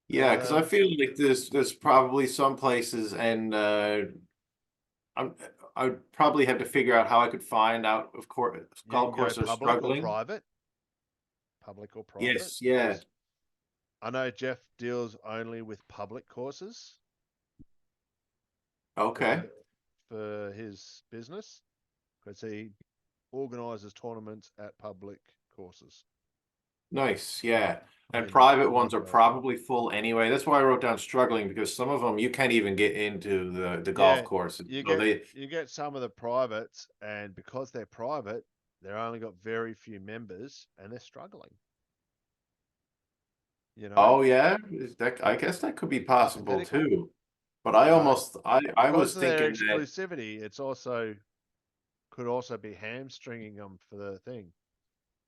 [SPEAKER 2] Yeah, because I
[SPEAKER 1] Um,
[SPEAKER 2] feel like there's probably some places and I'm I'd probably have to figure out how I could find out, of course,
[SPEAKER 1] You
[SPEAKER 2] golf
[SPEAKER 1] can go
[SPEAKER 2] courses are
[SPEAKER 1] public or
[SPEAKER 2] struggling.
[SPEAKER 1] private, public or private,
[SPEAKER 2] Yes, yeah.
[SPEAKER 1] because I know Jeff deals only with public courses
[SPEAKER 2] Okay.
[SPEAKER 1] for his business because he organizes tournaments at public courses
[SPEAKER 2] Nice, yeah. And
[SPEAKER 1] in
[SPEAKER 2] private ones are
[SPEAKER 1] Australia.
[SPEAKER 2] probably full anyway. That's why I wrote down struggling because some of them you can't even get into the golf
[SPEAKER 1] Yeah,
[SPEAKER 2] courses.
[SPEAKER 1] you
[SPEAKER 2] So
[SPEAKER 1] get
[SPEAKER 2] they,
[SPEAKER 1] you get some of the privates, and because they're private, they're only got very few members, and they're struggling. You know,
[SPEAKER 2] oh yeah, is that I guess that could be possible
[SPEAKER 1] hypothetical.
[SPEAKER 2] too. But I
[SPEAKER 1] You know,
[SPEAKER 2] almost I
[SPEAKER 1] because
[SPEAKER 2] was
[SPEAKER 1] of their
[SPEAKER 2] thinking that
[SPEAKER 1] exclusivity, it's also could also be hamstringing them for the thing.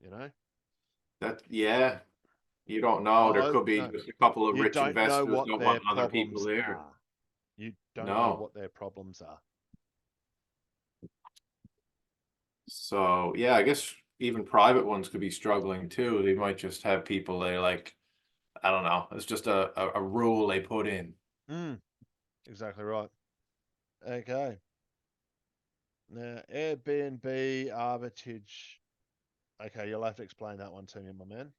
[SPEAKER 1] You know,
[SPEAKER 2] yeah, you don't know. There
[SPEAKER 1] oh
[SPEAKER 2] could be
[SPEAKER 1] no,
[SPEAKER 2] just a couple of
[SPEAKER 1] you
[SPEAKER 2] rich
[SPEAKER 1] don't know
[SPEAKER 2] investors
[SPEAKER 1] what
[SPEAKER 2] don't
[SPEAKER 1] their
[SPEAKER 2] want other people
[SPEAKER 1] problems
[SPEAKER 2] there.
[SPEAKER 1] are. You don't know
[SPEAKER 2] No.
[SPEAKER 1] what their problems are.
[SPEAKER 2] So yeah, I guess even private ones could be struggling too. They might just have people they like, I don't know. It's just a rule they put in.
[SPEAKER 1] Mm, exactly right. Okay. Now, Airbnb arbitrage. Okay, you'll have to explain that one to me, my man.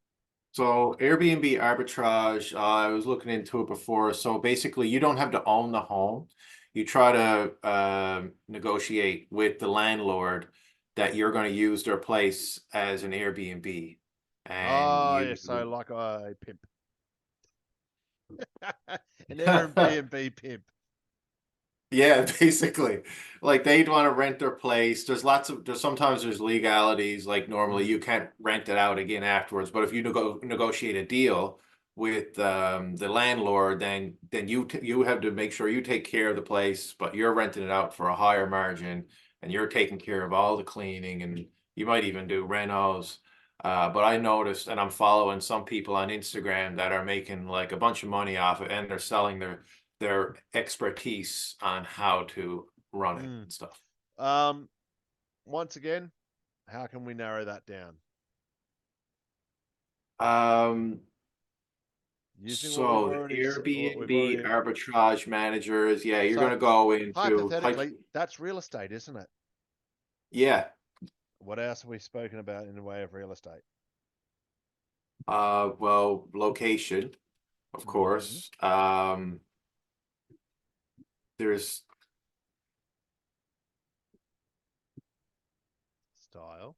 [SPEAKER 2] So Airbnb arbitrage, I was looking into it before. So basically, you don't have to own the home. You try to negotiate with the landlord that you're going to use their place as an Airbnb, and
[SPEAKER 1] Oh, yeah,
[SPEAKER 2] you,
[SPEAKER 1] so like a pimp. An Airbnb pimp.
[SPEAKER 2] yeah, basically, like they'd want to rent their place. There's sometimes there's legalities. Like normally,
[SPEAKER 1] Mm,
[SPEAKER 2] you can't rent it out again afterwards. But if you negotiate a deal with the landlord, then you have to make sure you take care of the place, but you're renting it out for a higher margin, and you're taking care of all the cleaning, and you might even do renos. But I noticed, and I'm following some people on Instagram that are making like a bunch of money off it, and they're selling their expertise on how to run it
[SPEAKER 1] mm.
[SPEAKER 2] and stuff.
[SPEAKER 1] Um, Once again, how can we narrow that down?
[SPEAKER 2] Um,
[SPEAKER 1] Using
[SPEAKER 2] so the
[SPEAKER 1] what we've
[SPEAKER 2] Airbnb
[SPEAKER 1] already.
[SPEAKER 2] arbitrage managers, yeah, you're
[SPEAKER 1] So
[SPEAKER 2] gonna go into
[SPEAKER 1] hypothetically, that's real estate, isn't it?
[SPEAKER 2] yeah,
[SPEAKER 1] What else have we spoken about in the way of real estate?
[SPEAKER 2] well, location, of
[SPEAKER 1] Mm-hmm.
[SPEAKER 2] course. There's
[SPEAKER 1] Style.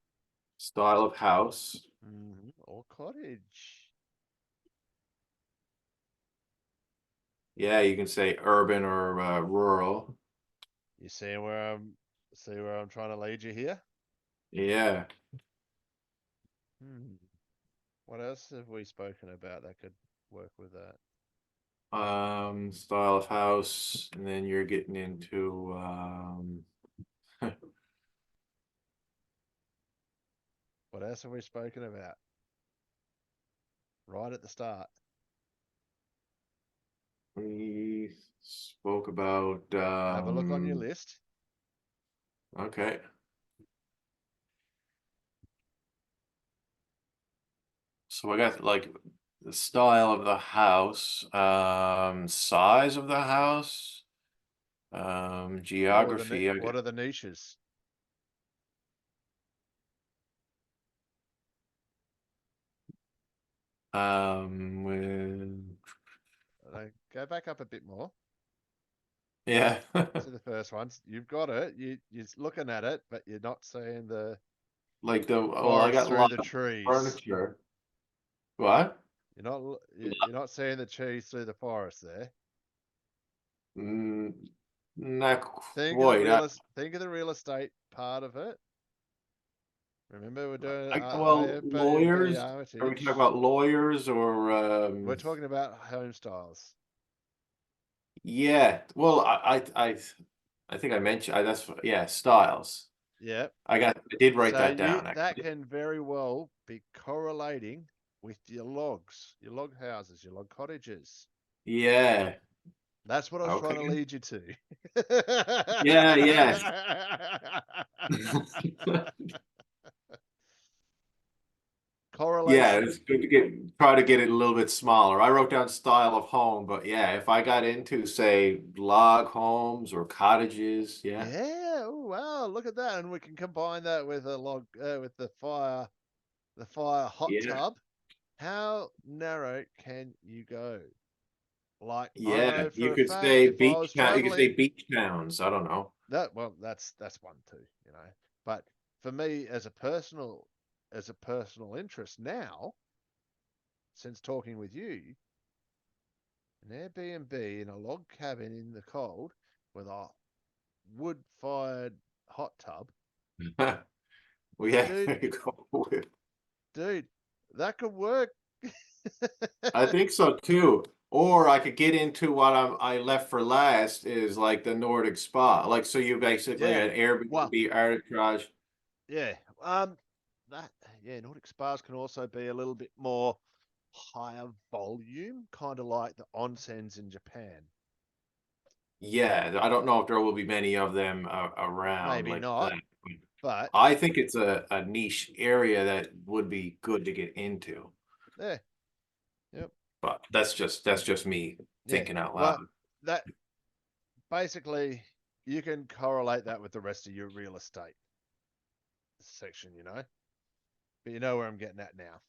[SPEAKER 2] style of house.
[SPEAKER 1] Mm-hmm. Or cottage.
[SPEAKER 2] Yeah, you can say urban or rural.
[SPEAKER 1] You see where I'm trying to lead you here?
[SPEAKER 2] Yeah.
[SPEAKER 1] Hmm. What else have we spoken about that could work with that?
[SPEAKER 2] Style of house, and then you're getting into
[SPEAKER 1] What else have we spoken about? Right at the start.
[SPEAKER 2] we spoke about
[SPEAKER 1] Have a look on your list.
[SPEAKER 2] okay. So I got like the style of the house, size of the house, geography. I
[SPEAKER 1] What
[SPEAKER 2] got
[SPEAKER 1] are the niches?
[SPEAKER 2] with
[SPEAKER 1] Go back up a bit more.
[SPEAKER 2] yeah,
[SPEAKER 1] To the first ones. You've got it. You're looking at it, but you're not seeing the
[SPEAKER 2] like the well, I
[SPEAKER 1] forest
[SPEAKER 2] got a
[SPEAKER 1] through
[SPEAKER 2] lot
[SPEAKER 1] the
[SPEAKER 2] of
[SPEAKER 1] trees.
[SPEAKER 2] furniture. What?
[SPEAKER 1] You're not seeing the trees through the forest there.
[SPEAKER 2] Mm, not
[SPEAKER 1] Think of the
[SPEAKER 2] quite.
[SPEAKER 1] think of the real estate part of it. Remember, we're doing
[SPEAKER 2] Well,
[SPEAKER 1] Airbnb
[SPEAKER 2] lawyers. Are we talking
[SPEAKER 1] Armitage.
[SPEAKER 2] about lawyers or
[SPEAKER 1] We're talking about home styles.
[SPEAKER 2] yeah. Well, I think I mentioned that's yeah, styles.
[SPEAKER 1] Yeah.
[SPEAKER 2] I did write
[SPEAKER 1] So
[SPEAKER 2] that
[SPEAKER 1] you
[SPEAKER 2] down
[SPEAKER 1] that
[SPEAKER 2] actually.
[SPEAKER 1] can very well be correlating with your log houses, your log cottages.
[SPEAKER 2] Yeah.
[SPEAKER 1] That's what I was trying to
[SPEAKER 2] Okay.
[SPEAKER 1] lead you to.
[SPEAKER 2] Yeah, yeah. Yeah,
[SPEAKER 1] correlation.
[SPEAKER 2] it's good to try to get it a little bit smaller. I wrote down style of home, but yeah, if I got into say log homes or cottages, yeah.
[SPEAKER 1] Yeah. Oh wow, look at that, and we can combine that with a log with the fire hot
[SPEAKER 2] Yeah.
[SPEAKER 1] tub. How narrow can you go? Like I
[SPEAKER 2] Yeah.
[SPEAKER 1] know for
[SPEAKER 2] You
[SPEAKER 1] a
[SPEAKER 2] could
[SPEAKER 1] fact,
[SPEAKER 2] say
[SPEAKER 1] if I
[SPEAKER 2] beach
[SPEAKER 1] was
[SPEAKER 2] town, you could say
[SPEAKER 1] traveling,
[SPEAKER 2] beach towns. I don't know.
[SPEAKER 1] that well, that's one too, you know. But for me, as a personal interest now, since talking with you, an Airbnb in a log cabin in the cold with a wood-fired hot tub,
[SPEAKER 2] Well, yeah,
[SPEAKER 1] dude,
[SPEAKER 2] there you go.
[SPEAKER 1] dude, that could work.
[SPEAKER 2] I think so too. Or I could get into what I left for last is like the Nordic spa. Like so you basically
[SPEAKER 1] Yeah.
[SPEAKER 2] an
[SPEAKER 1] Well,
[SPEAKER 2] Airbnb arbitrage.
[SPEAKER 1] yeah. That yeah, Nordic spas can also be a little bit more higher volume, kind of like the onsens in Japan.
[SPEAKER 2] Yeah, I don't know if there will be many of them around
[SPEAKER 1] Maybe
[SPEAKER 2] like
[SPEAKER 1] not,
[SPEAKER 2] that.
[SPEAKER 1] but
[SPEAKER 2] I think it's a niche area that would be good to get into.
[SPEAKER 1] yeah, yep,
[SPEAKER 2] But that's just me
[SPEAKER 1] yeah.
[SPEAKER 2] thinking out loud.
[SPEAKER 1] Well, that basically you can correlate that with the rest of your real estate section, you know. But you know where I'm getting at now.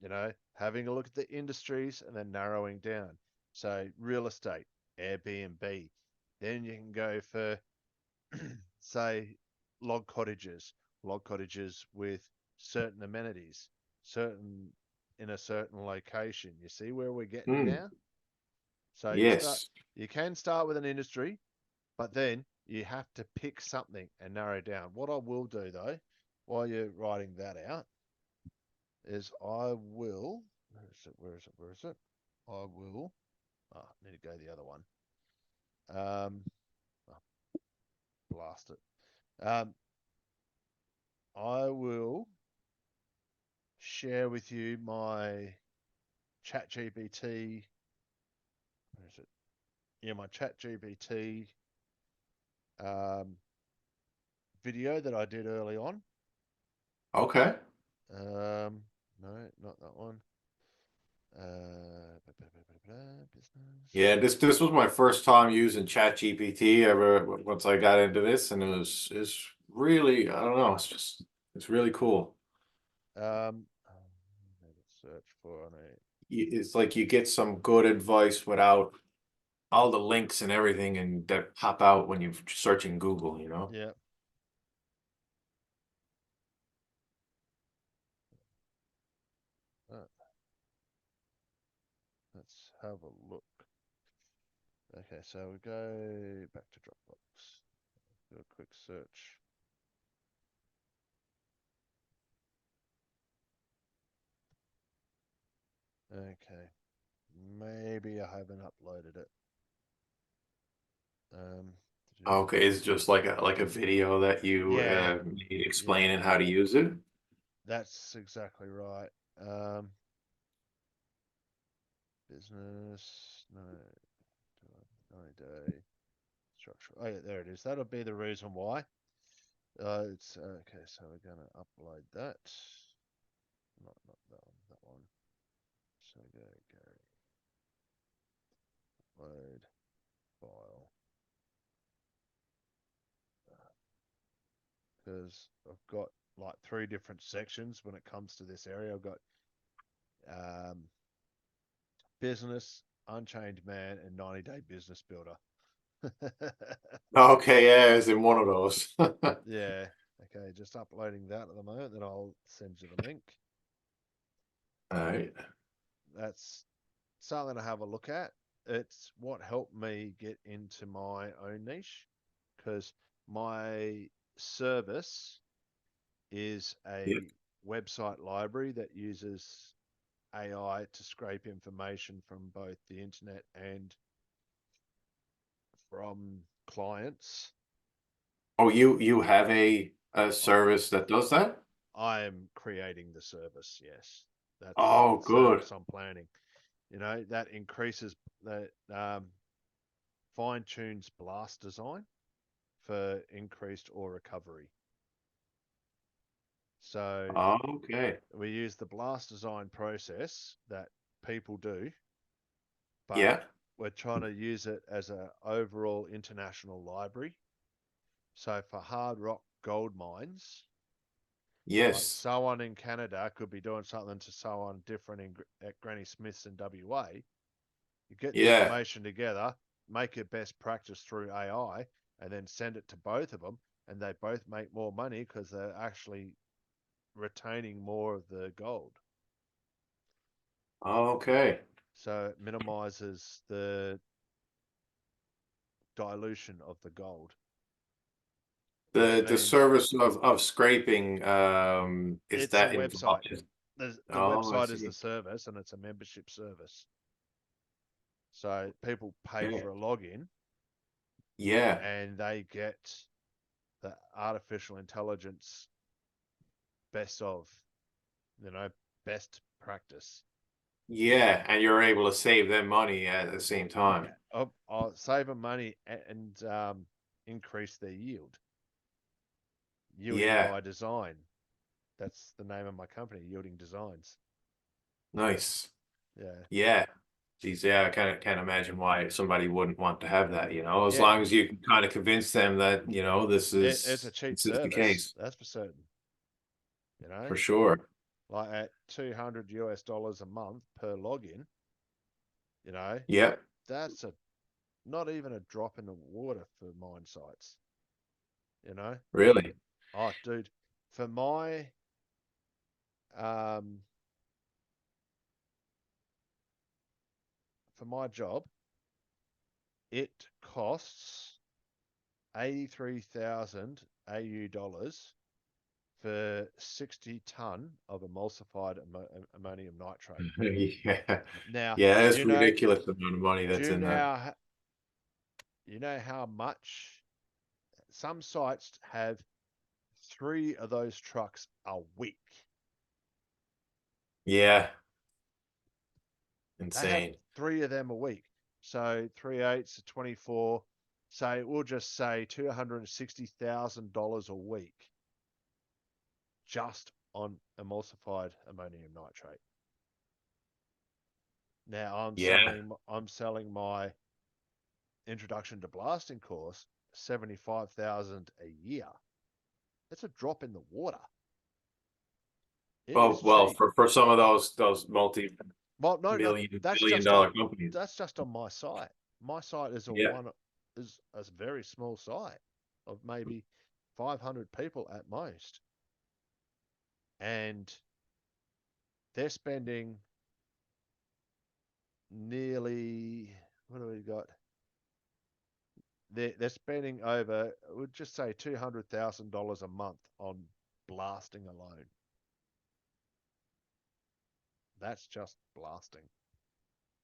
[SPEAKER 1] You know, having a look at the industries and then narrowing down. So real estate, Airbnb. Then you can go for say log cottages with certain amenities, certain in a certain location. You see where we're getting
[SPEAKER 2] Hmm.
[SPEAKER 1] now? So
[SPEAKER 2] Yes.
[SPEAKER 1] you can start with an industry, but then you have to pick something and narrow down. What I will do though, while you're writing that out, is I will where is it? Where is it? Where is it? I will need to go the other one. Oh, blast it. I will share with you my chat GPT. Where is it? Yeah, my chat GPT um, video that I did early on.
[SPEAKER 2] Okay.
[SPEAKER 1] No, not that one.
[SPEAKER 2] Yeah,
[SPEAKER 1] Business.
[SPEAKER 2] this was my first time using ChatGPT ever once I got into this, and it's really I don't know, it's really cool.
[SPEAKER 1] Search for a
[SPEAKER 2] It's like you get some good advice without all the links and everything and that pop out when you're searching Google, you know?
[SPEAKER 1] yeah. Uh, let's have a look. Okay, so we go back to Dropbox. Do a quick search. Okay, maybe I haven't uploaded it. Um,
[SPEAKER 2] Okay, it's just like a video that you
[SPEAKER 1] yeah,
[SPEAKER 2] made
[SPEAKER 1] yeah,
[SPEAKER 2] explaining how to use it.
[SPEAKER 1] that's exactly right. Business, no, 90-day structure. Oh yeah, there it is. That'll be the reason why. It's okay. So we're gonna upload that. Not that one. That one. So go load file because I've got like three different sections when it comes to this area. I've got um, business, Unchained Man, and 90-day business builder.
[SPEAKER 2] Okay, yeah, it's in one of those.
[SPEAKER 1] Yeah. Okay, just uploading that at the moment. Then I'll send you the link.
[SPEAKER 2] All right.
[SPEAKER 1] That's something to have a look at. It's what helped me get into my own niche because my service is
[SPEAKER 2] Yep.
[SPEAKER 1] a website library that uses AI to scrape information from both the internet and from clients.
[SPEAKER 2] Oh, you have a
[SPEAKER 1] I,
[SPEAKER 2] service that does that?
[SPEAKER 1] I am creating the service. Yes, that's
[SPEAKER 2] Oh,
[SPEAKER 1] the
[SPEAKER 2] good.
[SPEAKER 1] service I'm planning. You know that increases that fine tunes blast design for increased ore recovery. So
[SPEAKER 2] Okay.
[SPEAKER 1] we use the blast design process that people do, but
[SPEAKER 2] Yeah.
[SPEAKER 1] we're trying to use it as an overall international library. So for hard rock gold mines, like
[SPEAKER 2] Yes.
[SPEAKER 1] someone in Canada could be doing something to someone different at Granny Smith's in WA. You get the
[SPEAKER 2] Yeah.
[SPEAKER 1] information together, make your best practice through AI, and then send it to both of them, and they both make more money because they're actually retaining more of the gold.
[SPEAKER 2] Okay.
[SPEAKER 1] So it minimizes the dilution of the gold, which
[SPEAKER 2] The
[SPEAKER 1] means
[SPEAKER 2] service of scraping is
[SPEAKER 1] it's a
[SPEAKER 2] that
[SPEAKER 1] website.
[SPEAKER 2] involved?
[SPEAKER 1] The
[SPEAKER 2] Oh, I
[SPEAKER 1] website is the
[SPEAKER 2] see.
[SPEAKER 1] service, and it's a membership service. So people pay
[SPEAKER 2] Yeah.
[SPEAKER 1] for a login,
[SPEAKER 2] Yeah.
[SPEAKER 1] and they get the artificial intelligence best of, you know, best practice.
[SPEAKER 2] Yeah, and you're able to save them money at the same time.
[SPEAKER 1] I'll save them money and increase their yield. Yielding
[SPEAKER 2] Yeah.
[SPEAKER 1] by design. That's the name of my company, Yielding Designs.
[SPEAKER 2] Nice.
[SPEAKER 1] Yeah.
[SPEAKER 2] Yeah. Geez, yeah, I can't imagine why somebody wouldn't want to have that, as
[SPEAKER 1] Yeah.
[SPEAKER 2] long as you can kind of convince them that,
[SPEAKER 1] It's a cheap
[SPEAKER 2] this is the
[SPEAKER 1] service,
[SPEAKER 2] case
[SPEAKER 1] that's for certain. You know,
[SPEAKER 2] for sure.
[SPEAKER 1] like at $200 a month per login, you know,
[SPEAKER 2] Yeah,
[SPEAKER 1] that's a not even a drop in the water for mine sites, you know.
[SPEAKER 2] really.
[SPEAKER 1] Oh, dude, for my um for my job, it costs 83,000 AU dollars for 60 ton of emulsified ammonium nitrate.
[SPEAKER 2] Yeah.
[SPEAKER 1] Now,
[SPEAKER 2] Yeah,
[SPEAKER 1] do
[SPEAKER 2] it's
[SPEAKER 1] you know
[SPEAKER 2] ridiculous the amount of money
[SPEAKER 1] do
[SPEAKER 2] that's
[SPEAKER 1] you
[SPEAKER 2] in there.
[SPEAKER 1] know you know how much some sites have three of those trucks a week?
[SPEAKER 2] Yeah,
[SPEAKER 1] They have
[SPEAKER 2] insane.
[SPEAKER 1] three of them a week. So 3/8 of 24. Say we'll just say $260,000 a week just on emulsified ammonium nitrate. Now
[SPEAKER 2] Yeah.
[SPEAKER 1] I'm selling my introduction to blasting course 75,000 a year. That's a drop in the water. It is
[SPEAKER 2] Well,
[SPEAKER 1] cheap.
[SPEAKER 2] for some of those
[SPEAKER 1] Well, no,
[SPEAKER 2] multi-million,
[SPEAKER 1] that's
[SPEAKER 2] billion
[SPEAKER 1] just on
[SPEAKER 2] dollar companies.
[SPEAKER 1] my site. My site
[SPEAKER 2] Yeah.
[SPEAKER 1] is a very small site of maybe 500 people at most, and they're spending nearly what do we got? They're spending over, we'd just say $200,000 a month on blasting alone. That's just blasting,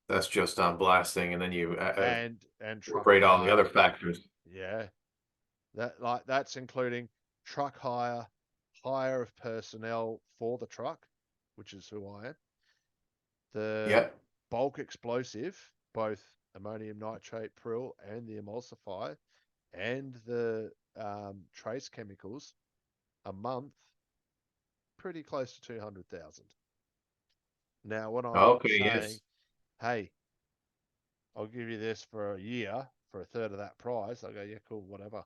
[SPEAKER 2] That's just on blasting, and then you
[SPEAKER 1] and truck
[SPEAKER 2] incorporate all the other
[SPEAKER 1] hire.
[SPEAKER 2] factors.
[SPEAKER 1] Yeah, that's including truck hire, hire of personnel for the truck, which is who I am. The
[SPEAKER 2] Yeah.
[SPEAKER 1] bulk explosive, both ammonium nitrate prill and the emulsifier, and the trace chemicals a month, pretty close to 200,000. Now, when I'm
[SPEAKER 2] Okay,
[SPEAKER 1] saying,
[SPEAKER 2] yes.
[SPEAKER 1] hey, I'll give you this for a year for a third of that price, I go, yeah, cool, whatever.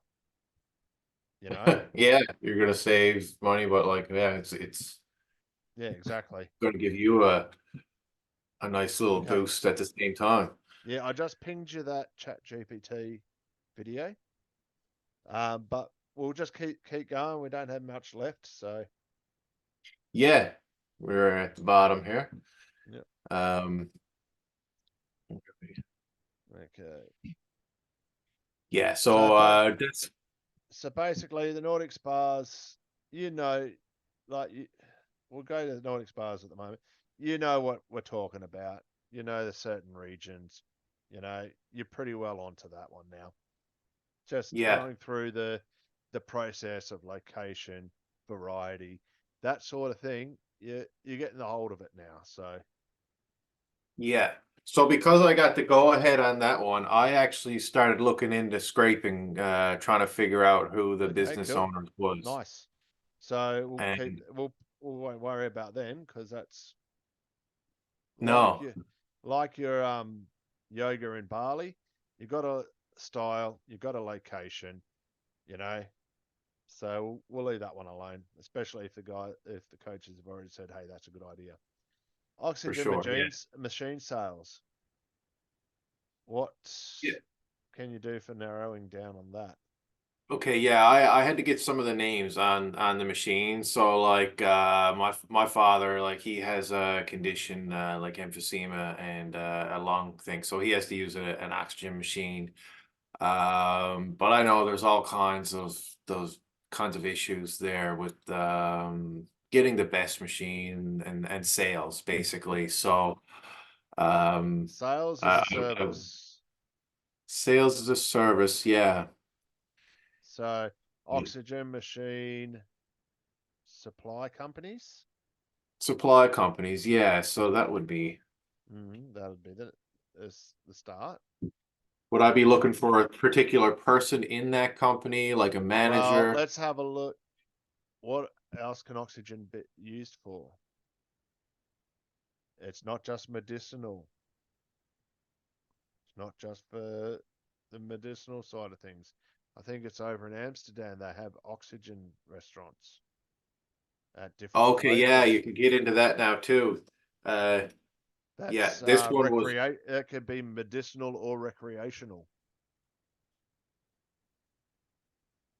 [SPEAKER 1] You know?
[SPEAKER 2] Yeah, you're gonna save money, but like, yeah, it's
[SPEAKER 1] Yeah, exactly.
[SPEAKER 2] gonna give you a nice little
[SPEAKER 1] Okay.
[SPEAKER 2] boost at the same time.
[SPEAKER 1] Yeah, I just pinged you that Chat GPT video. But we'll just keep going. We don't have much left, so
[SPEAKER 2] Yeah, we're at the bottom here.
[SPEAKER 1] yeah.
[SPEAKER 2] Um,
[SPEAKER 1] Okay.
[SPEAKER 2] yeah,
[SPEAKER 1] So
[SPEAKER 2] so that's
[SPEAKER 1] basically the Nordic spas, you know, like we'll go to the Nordic spas at the moment. You know what we're talking about. You know the certain regions. You know you're pretty well onto that one now. Just
[SPEAKER 2] yeah,
[SPEAKER 1] going through the process of location, variety, that sort of thing. You're getting the hold of it now. So
[SPEAKER 2] yeah. So because I got the go ahead on that one, I actually started looking into scraping, trying to figure out who the
[SPEAKER 1] okay,
[SPEAKER 2] business
[SPEAKER 1] cool,
[SPEAKER 2] owner was.
[SPEAKER 1] nice. So
[SPEAKER 2] And
[SPEAKER 1] we won't worry about them because that's like
[SPEAKER 2] no,
[SPEAKER 1] you like your yoga in Bali. You got a style, you got a location, you know. So we'll leave that one alone, especially if the coaches have already said, "Hey, that's a good idea."
[SPEAKER 2] for
[SPEAKER 1] Oxygen
[SPEAKER 2] sure. Yeah.
[SPEAKER 1] machine sales. What
[SPEAKER 2] Yeah.
[SPEAKER 1] can you do for narrowing down on that?
[SPEAKER 2] Okay, yeah, I had to get some of the names on the machine. So like my father, like he has a condition like emphysema and a lung thing. So he has to use an oxygen machine. But I know there's all kinds of those kinds of issues there with getting the best machine and sales basically. So um
[SPEAKER 1] Sales as
[SPEAKER 2] I,
[SPEAKER 1] a
[SPEAKER 2] I,
[SPEAKER 1] service.
[SPEAKER 2] sales as a service, yeah.
[SPEAKER 1] So oxygen machine supply companies.
[SPEAKER 2] Supply companies, yeah. So that would be,
[SPEAKER 1] That would be the start.
[SPEAKER 2] would I be
[SPEAKER 1] And
[SPEAKER 2] looking for a particular person in that company, like a
[SPEAKER 1] well,
[SPEAKER 2] manager?
[SPEAKER 1] let's have a look. What else can oxygen be used for? It's not just medicinal. It's not just for the medicinal side of things. I think it's over in Amsterdam. They have oxygen restaurants at different
[SPEAKER 2] Okay, yeah, you
[SPEAKER 1] flavors.
[SPEAKER 2] can get into that now too. Uh, yeah,
[SPEAKER 1] That's
[SPEAKER 2] this one was
[SPEAKER 1] recreate. It could be medicinal or recreational.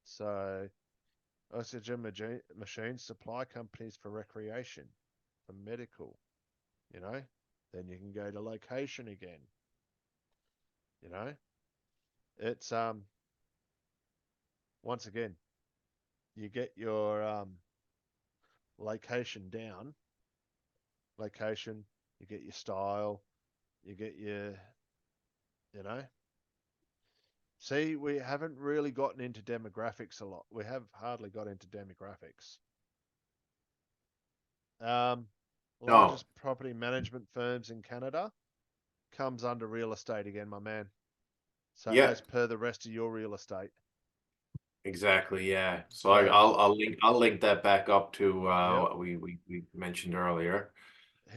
[SPEAKER 1] So oxygen machine supply companies for recreation, for medical. You know, then you can go to location again. You know, it's once again you get your location down, location, you get your style, you get your, you know. See, we haven't really gotten into demographics a lot. We have hardly got into demographics. Um,
[SPEAKER 2] no,
[SPEAKER 1] Largest property management firms in Canada comes under real estate again, my man. So
[SPEAKER 2] yeah,
[SPEAKER 1] as per the rest of your real estate.
[SPEAKER 2] exactly, yeah. So
[SPEAKER 1] So
[SPEAKER 2] I'll link that back up to
[SPEAKER 1] yep,
[SPEAKER 2] what we mentioned earlier.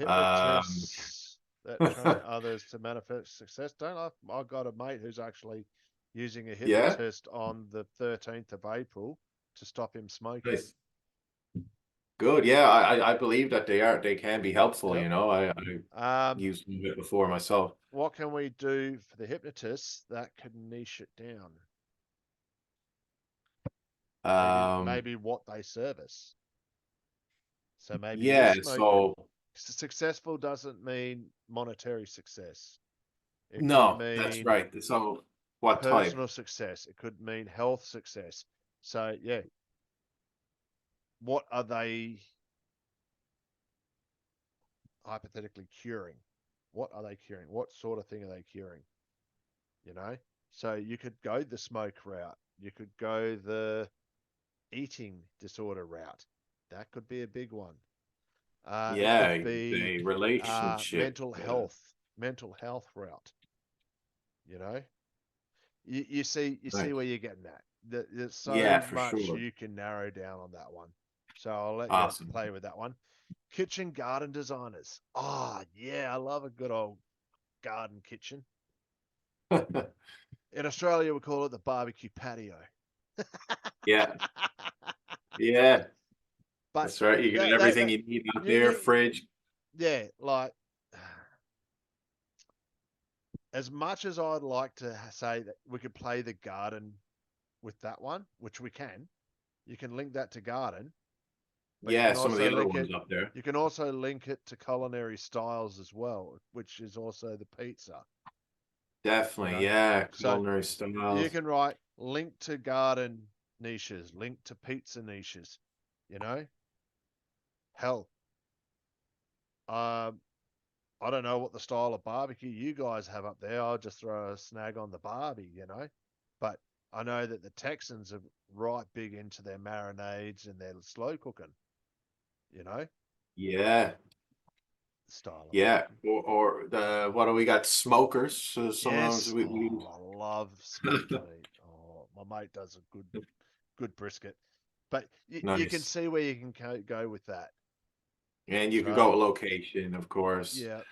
[SPEAKER 2] Um,
[SPEAKER 1] hypnotists that train others to manifest success. Don't I got a mate who's actually using a
[SPEAKER 2] yeah,
[SPEAKER 1] hypnotist on the 13th of April to stop him smoking.
[SPEAKER 2] nice. Good. Yeah, I believe that they can be helpful,
[SPEAKER 1] Yep.
[SPEAKER 2] you know. I
[SPEAKER 1] Um,
[SPEAKER 2] used them a bit before myself.
[SPEAKER 1] what can we do for the hypnotists that could niche it down?
[SPEAKER 2] Um,
[SPEAKER 1] Maybe what they service. So maybe it is
[SPEAKER 2] yeah,
[SPEAKER 1] smoking.
[SPEAKER 2] so
[SPEAKER 1] Successful doesn't mean monetary success. It could
[SPEAKER 2] no, that's
[SPEAKER 1] mean
[SPEAKER 2] right. So what type?
[SPEAKER 1] personal success. It could mean health success. So yeah, what are they hypothetically curing? What are they curing? What sort of thing are they curing? You know? So you could go the smoke route. You could go the eating disorder route. That could be a big one. It
[SPEAKER 2] Yeah,
[SPEAKER 1] could be
[SPEAKER 2] the relationship.
[SPEAKER 1] mental health route. You know, you see where
[SPEAKER 2] Nice.
[SPEAKER 1] you're getting at. There's
[SPEAKER 2] Yeah,
[SPEAKER 1] so
[SPEAKER 2] for
[SPEAKER 1] much
[SPEAKER 2] sure.
[SPEAKER 1] you can narrow down on that one. So I'll let you
[SPEAKER 2] Awesome.
[SPEAKER 1] play with that one. Kitchen garden designers. Oh yeah, I love a good old garden kitchen. In Australia, we call it the barbecue patio.
[SPEAKER 2] Yeah, yeah,
[SPEAKER 1] But
[SPEAKER 2] that's right. You got everything
[SPEAKER 1] that
[SPEAKER 2] you need out there,
[SPEAKER 1] you
[SPEAKER 2] fridge.
[SPEAKER 1] yeah, like as much as I'd like to say that we could play the garden with that one, which we can, you can link that to garden, but
[SPEAKER 2] Yeah, some of the other ones up there.
[SPEAKER 1] you can also link it to culinary styles as well, which is also the pizza, you
[SPEAKER 2] Definitely,
[SPEAKER 1] know.
[SPEAKER 2] yeah,
[SPEAKER 1] So
[SPEAKER 2] culinary
[SPEAKER 1] you
[SPEAKER 2] styles.
[SPEAKER 1] can write link to garden niches, link to pizza niches, you know. Hell, um, I don't know what the style of barbecue you guys have up there. I'll just throw a snag on the barbie, you know. But I know that the Texans are right big into their marinades and their slow cooking, you know,
[SPEAKER 2] Yeah,
[SPEAKER 1] style of
[SPEAKER 2] yeah.
[SPEAKER 1] barbecue.
[SPEAKER 2] Or the what do we got? Smokers. So sometimes
[SPEAKER 1] Yes.
[SPEAKER 2] we
[SPEAKER 1] Oh, I love smoked meat. Oh, my mate does a good brisket. But you can
[SPEAKER 2] Nice.
[SPEAKER 1] see where you can go with that.
[SPEAKER 2] And you could
[SPEAKER 1] So
[SPEAKER 2] go location, of course.
[SPEAKER 1] yeah,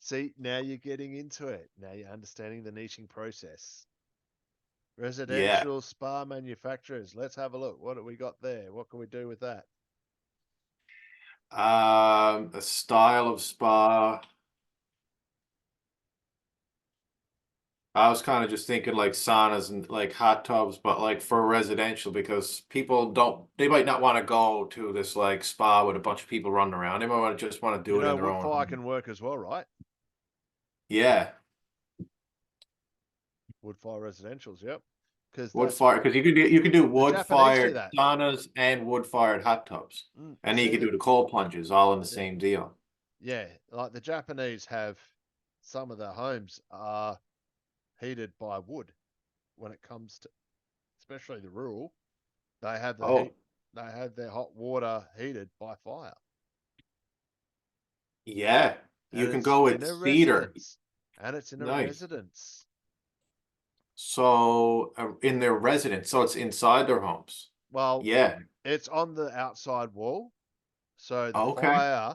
[SPEAKER 1] see, now you're getting into it. Now you're understanding the niching process.
[SPEAKER 2] Yeah.
[SPEAKER 1] Residential spa manufacturers. Let's have a look. What do we got there? What can we do with that?
[SPEAKER 2] A style of spa. I was kind of just thinking like saunas and like hot tubs, but like for residential because people don't, they might not want to go to this like spa with a bunch of people running around. They might just want to
[SPEAKER 1] You
[SPEAKER 2] do it
[SPEAKER 1] know,
[SPEAKER 2] in their
[SPEAKER 1] wood
[SPEAKER 2] own
[SPEAKER 1] fire
[SPEAKER 2] home.
[SPEAKER 1] can work as well, right?
[SPEAKER 2] Yeah.
[SPEAKER 1] Wood fire residentials, yep. Because
[SPEAKER 2] Wood
[SPEAKER 1] that's
[SPEAKER 2] fire, because you could do
[SPEAKER 1] the
[SPEAKER 2] wood
[SPEAKER 1] Japanese do
[SPEAKER 2] fired
[SPEAKER 1] that.
[SPEAKER 2] saunas and wood fired hot tubs. And then you
[SPEAKER 1] See
[SPEAKER 2] could
[SPEAKER 1] the
[SPEAKER 2] do the cold plunges all in the
[SPEAKER 1] yeah,
[SPEAKER 2] same deal.
[SPEAKER 1] yeah, like the Japanese have some of their homes are heated by wood when it comes to, especially the rural. They have the heat.
[SPEAKER 2] Oh,
[SPEAKER 1] They have their hot water heated by fire,
[SPEAKER 2] yeah. You
[SPEAKER 1] and
[SPEAKER 2] can
[SPEAKER 1] it's
[SPEAKER 2] go
[SPEAKER 1] in
[SPEAKER 2] with
[SPEAKER 1] a
[SPEAKER 2] cedar.
[SPEAKER 1] residence. And it's in a
[SPEAKER 2] Nice.
[SPEAKER 1] residence.
[SPEAKER 2] So in their residence, so it's inside their homes.
[SPEAKER 1] Well,
[SPEAKER 2] Yeah.
[SPEAKER 1] it's on the outside wall, so
[SPEAKER 2] Okay.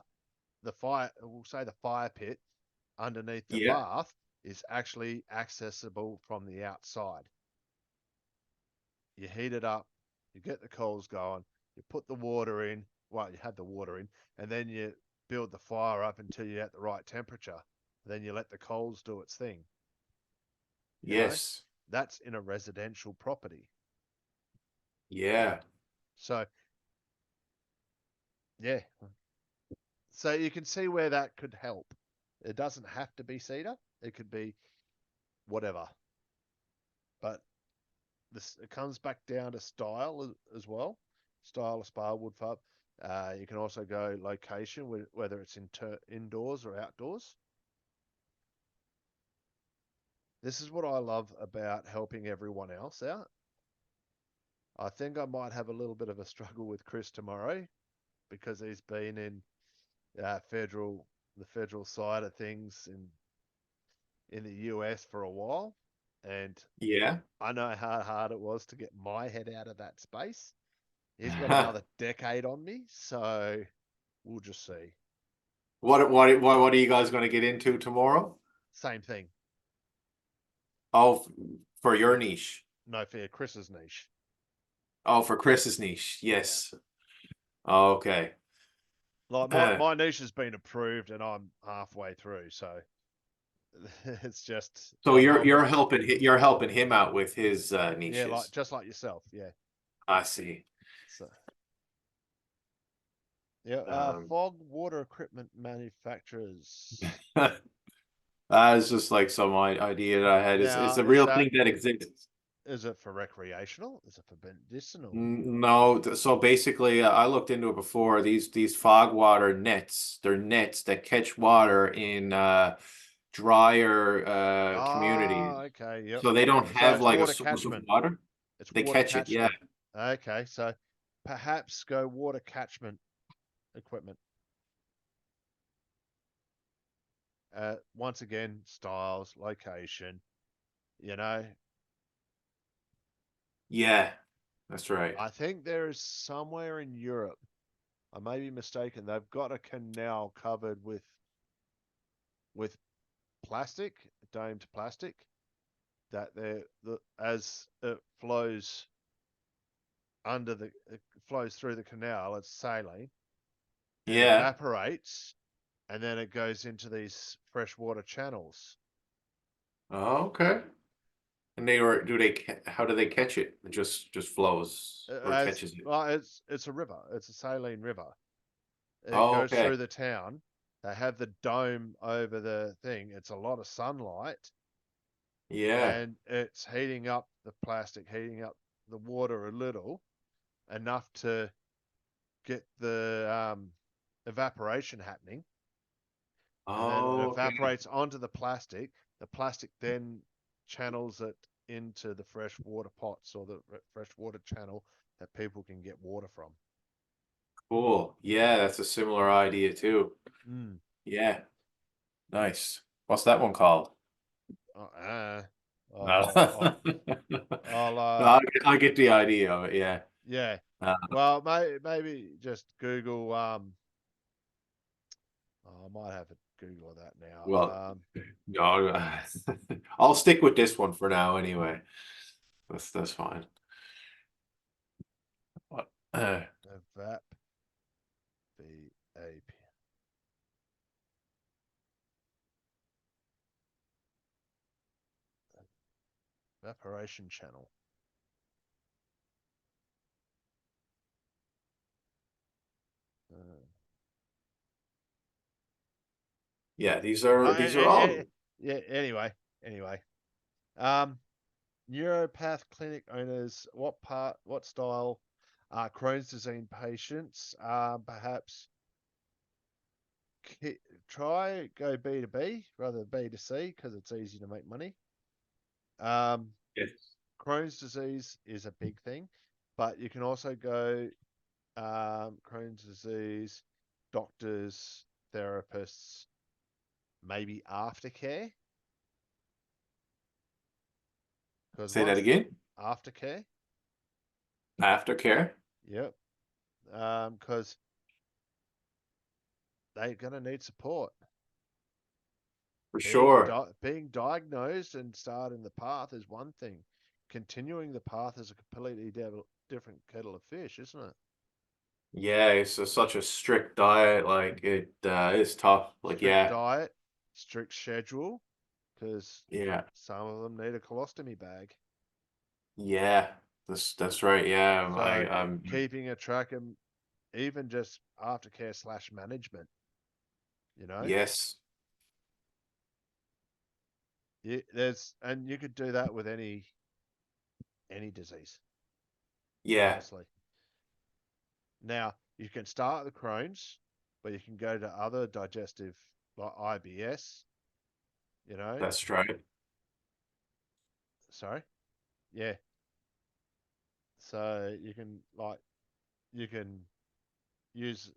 [SPEAKER 1] we'll say the fire pit underneath the
[SPEAKER 2] Yeah.
[SPEAKER 1] bath is actually accessible from the outside. You heat it up, you get the coals going, you put the water in. Well, you have the water in, and then you build the fire up until you're at the right temperature. Then you let the coals do its thing. You know,
[SPEAKER 2] Yes.
[SPEAKER 1] that's in a residential property.
[SPEAKER 2] Yeah.
[SPEAKER 1] So, yeah. So you can see where that could help. It doesn't have to be cedar, it could be whatever. But this it comes back down to style as well. Style of spa wood fab. You can also go location, whether it's indoors or outdoors. This is what I love about helping everyone else out. I think I might have a little bit of a struggle with Chris tomorrow because he's been in the federal side of things in the US for a while, and
[SPEAKER 2] Yeah.
[SPEAKER 1] I know how hard it was to get my head out of that space. He's got another decade on me, so we'll just see.
[SPEAKER 2] What are you guys going to get into tomorrow?
[SPEAKER 1] Same thing.
[SPEAKER 2] Oh, for your niche.
[SPEAKER 1] No fear, Chris's niche.
[SPEAKER 2] Oh, for Chris's niche.
[SPEAKER 1] Yeah.
[SPEAKER 2] Yes. Okay.
[SPEAKER 1] Like
[SPEAKER 2] Uh,
[SPEAKER 1] my niche has been approved and I'm halfway through, so it's just
[SPEAKER 2] so
[SPEAKER 1] I'm
[SPEAKER 2] you're
[SPEAKER 1] helping.
[SPEAKER 2] helping him out with his
[SPEAKER 1] Yeah, like
[SPEAKER 2] niches.
[SPEAKER 1] just like yourself. Yeah.
[SPEAKER 2] I see.
[SPEAKER 1] So yeah,
[SPEAKER 2] Um,
[SPEAKER 1] fog water equipment manufacturers.
[SPEAKER 2] it's just like some idea that I had. It's
[SPEAKER 1] Now,
[SPEAKER 2] a real thing that exists.
[SPEAKER 1] is it for recreational? Is it for medicinal?
[SPEAKER 2] No, so basically, I looked into it before. These fog water nets, they're nets that catch water in drier
[SPEAKER 1] Ah,
[SPEAKER 2] communities.
[SPEAKER 1] okay, yep.
[SPEAKER 2] So they don't
[SPEAKER 1] So
[SPEAKER 2] have
[SPEAKER 1] it's
[SPEAKER 2] like a
[SPEAKER 1] water
[SPEAKER 2] source of
[SPEAKER 1] catchment.
[SPEAKER 2] water.
[SPEAKER 1] It's
[SPEAKER 2] They
[SPEAKER 1] water
[SPEAKER 2] catch it, yeah.
[SPEAKER 1] catchment. Okay, so perhaps go water catchment equipment. Once again, styles, location. You know,
[SPEAKER 2] Yeah, that's right.
[SPEAKER 1] I think there is somewhere in Europe. I may be mistaken. They've got a canal covered with plastic, domed plastic, that as it flows it flows through the canal. It's saline. It
[SPEAKER 2] Yeah.
[SPEAKER 1] evaporates, and then it goes into these freshwater channels.
[SPEAKER 2] Oh, okay. And they were do they how do they catch it? It just flows or
[SPEAKER 1] As
[SPEAKER 2] catches it.
[SPEAKER 1] well, it's a river. It's a saline river. It
[SPEAKER 2] Oh,
[SPEAKER 1] goes
[SPEAKER 2] okay.
[SPEAKER 1] through the town. They have the dome over the thing. It's a lot of sunlight,
[SPEAKER 2] Yeah.
[SPEAKER 1] and it's heating up the plastic, heating up the water a little, enough to get the evaporation happening, and then it
[SPEAKER 2] Oh, okay.
[SPEAKER 1] evaporates onto the plastic. The plastic then channels it into the freshwater pots or the freshwater channel that people can get water from.
[SPEAKER 2] Cool. Yeah, that's a similar idea too.
[SPEAKER 1] Mm.
[SPEAKER 2] Yeah. Nice. What's that one called?
[SPEAKER 1] Uh, uh,
[SPEAKER 2] No.
[SPEAKER 1] I'll, I'll, I'll
[SPEAKER 2] No, I get the idea of it, yeah.
[SPEAKER 1] yeah. Well, maybe just Google. Oh, I might have to Google that
[SPEAKER 2] Well,
[SPEAKER 1] now.
[SPEAKER 2] no, I'll stick with this one for now anyway. That's fine. What?
[SPEAKER 1] Evap VAP evaporation channel. Uh,
[SPEAKER 2] Yeah,
[SPEAKER 1] oh,
[SPEAKER 2] these are all.
[SPEAKER 1] yeah. Anyway. Um, Neuropath clinic owners, what style Crohn's disease patients? Perhaps try go B to B rather than B to C because it's easy to make money. Um,
[SPEAKER 2] Yes.
[SPEAKER 1] Crohn's disease is a big thing, but you can also go Crohn's disease, doctors, therapists, maybe aftercare because
[SPEAKER 2] Say that
[SPEAKER 1] once
[SPEAKER 2] again.
[SPEAKER 1] aftercare,
[SPEAKER 2] Aftercare,
[SPEAKER 1] yep, because they're gonna need support.
[SPEAKER 2] for sure.
[SPEAKER 1] Being diagnosed and starting the path is one thing. Continuing the path is a completely different kettle of fish, isn't it?
[SPEAKER 2] Yeah, such a strict diet. Like it is tough. Like
[SPEAKER 1] Strict
[SPEAKER 2] yeah,
[SPEAKER 1] diet, strict schedule, because
[SPEAKER 2] yeah,
[SPEAKER 1] some of them need a colostomy bag.
[SPEAKER 2] yeah. That's right. Yeah,
[SPEAKER 1] So
[SPEAKER 2] I'm.
[SPEAKER 1] keeping a track of even just aftercare slash management, you know,
[SPEAKER 2] Yes.
[SPEAKER 1] and you could do that with any disease,
[SPEAKER 2] Yeah,
[SPEAKER 1] honestly. Now you can start the Crohn's, but you can go to other digestive like IBS, you know.
[SPEAKER 2] that's right.
[SPEAKER 1] Sorry, yeah. So you can use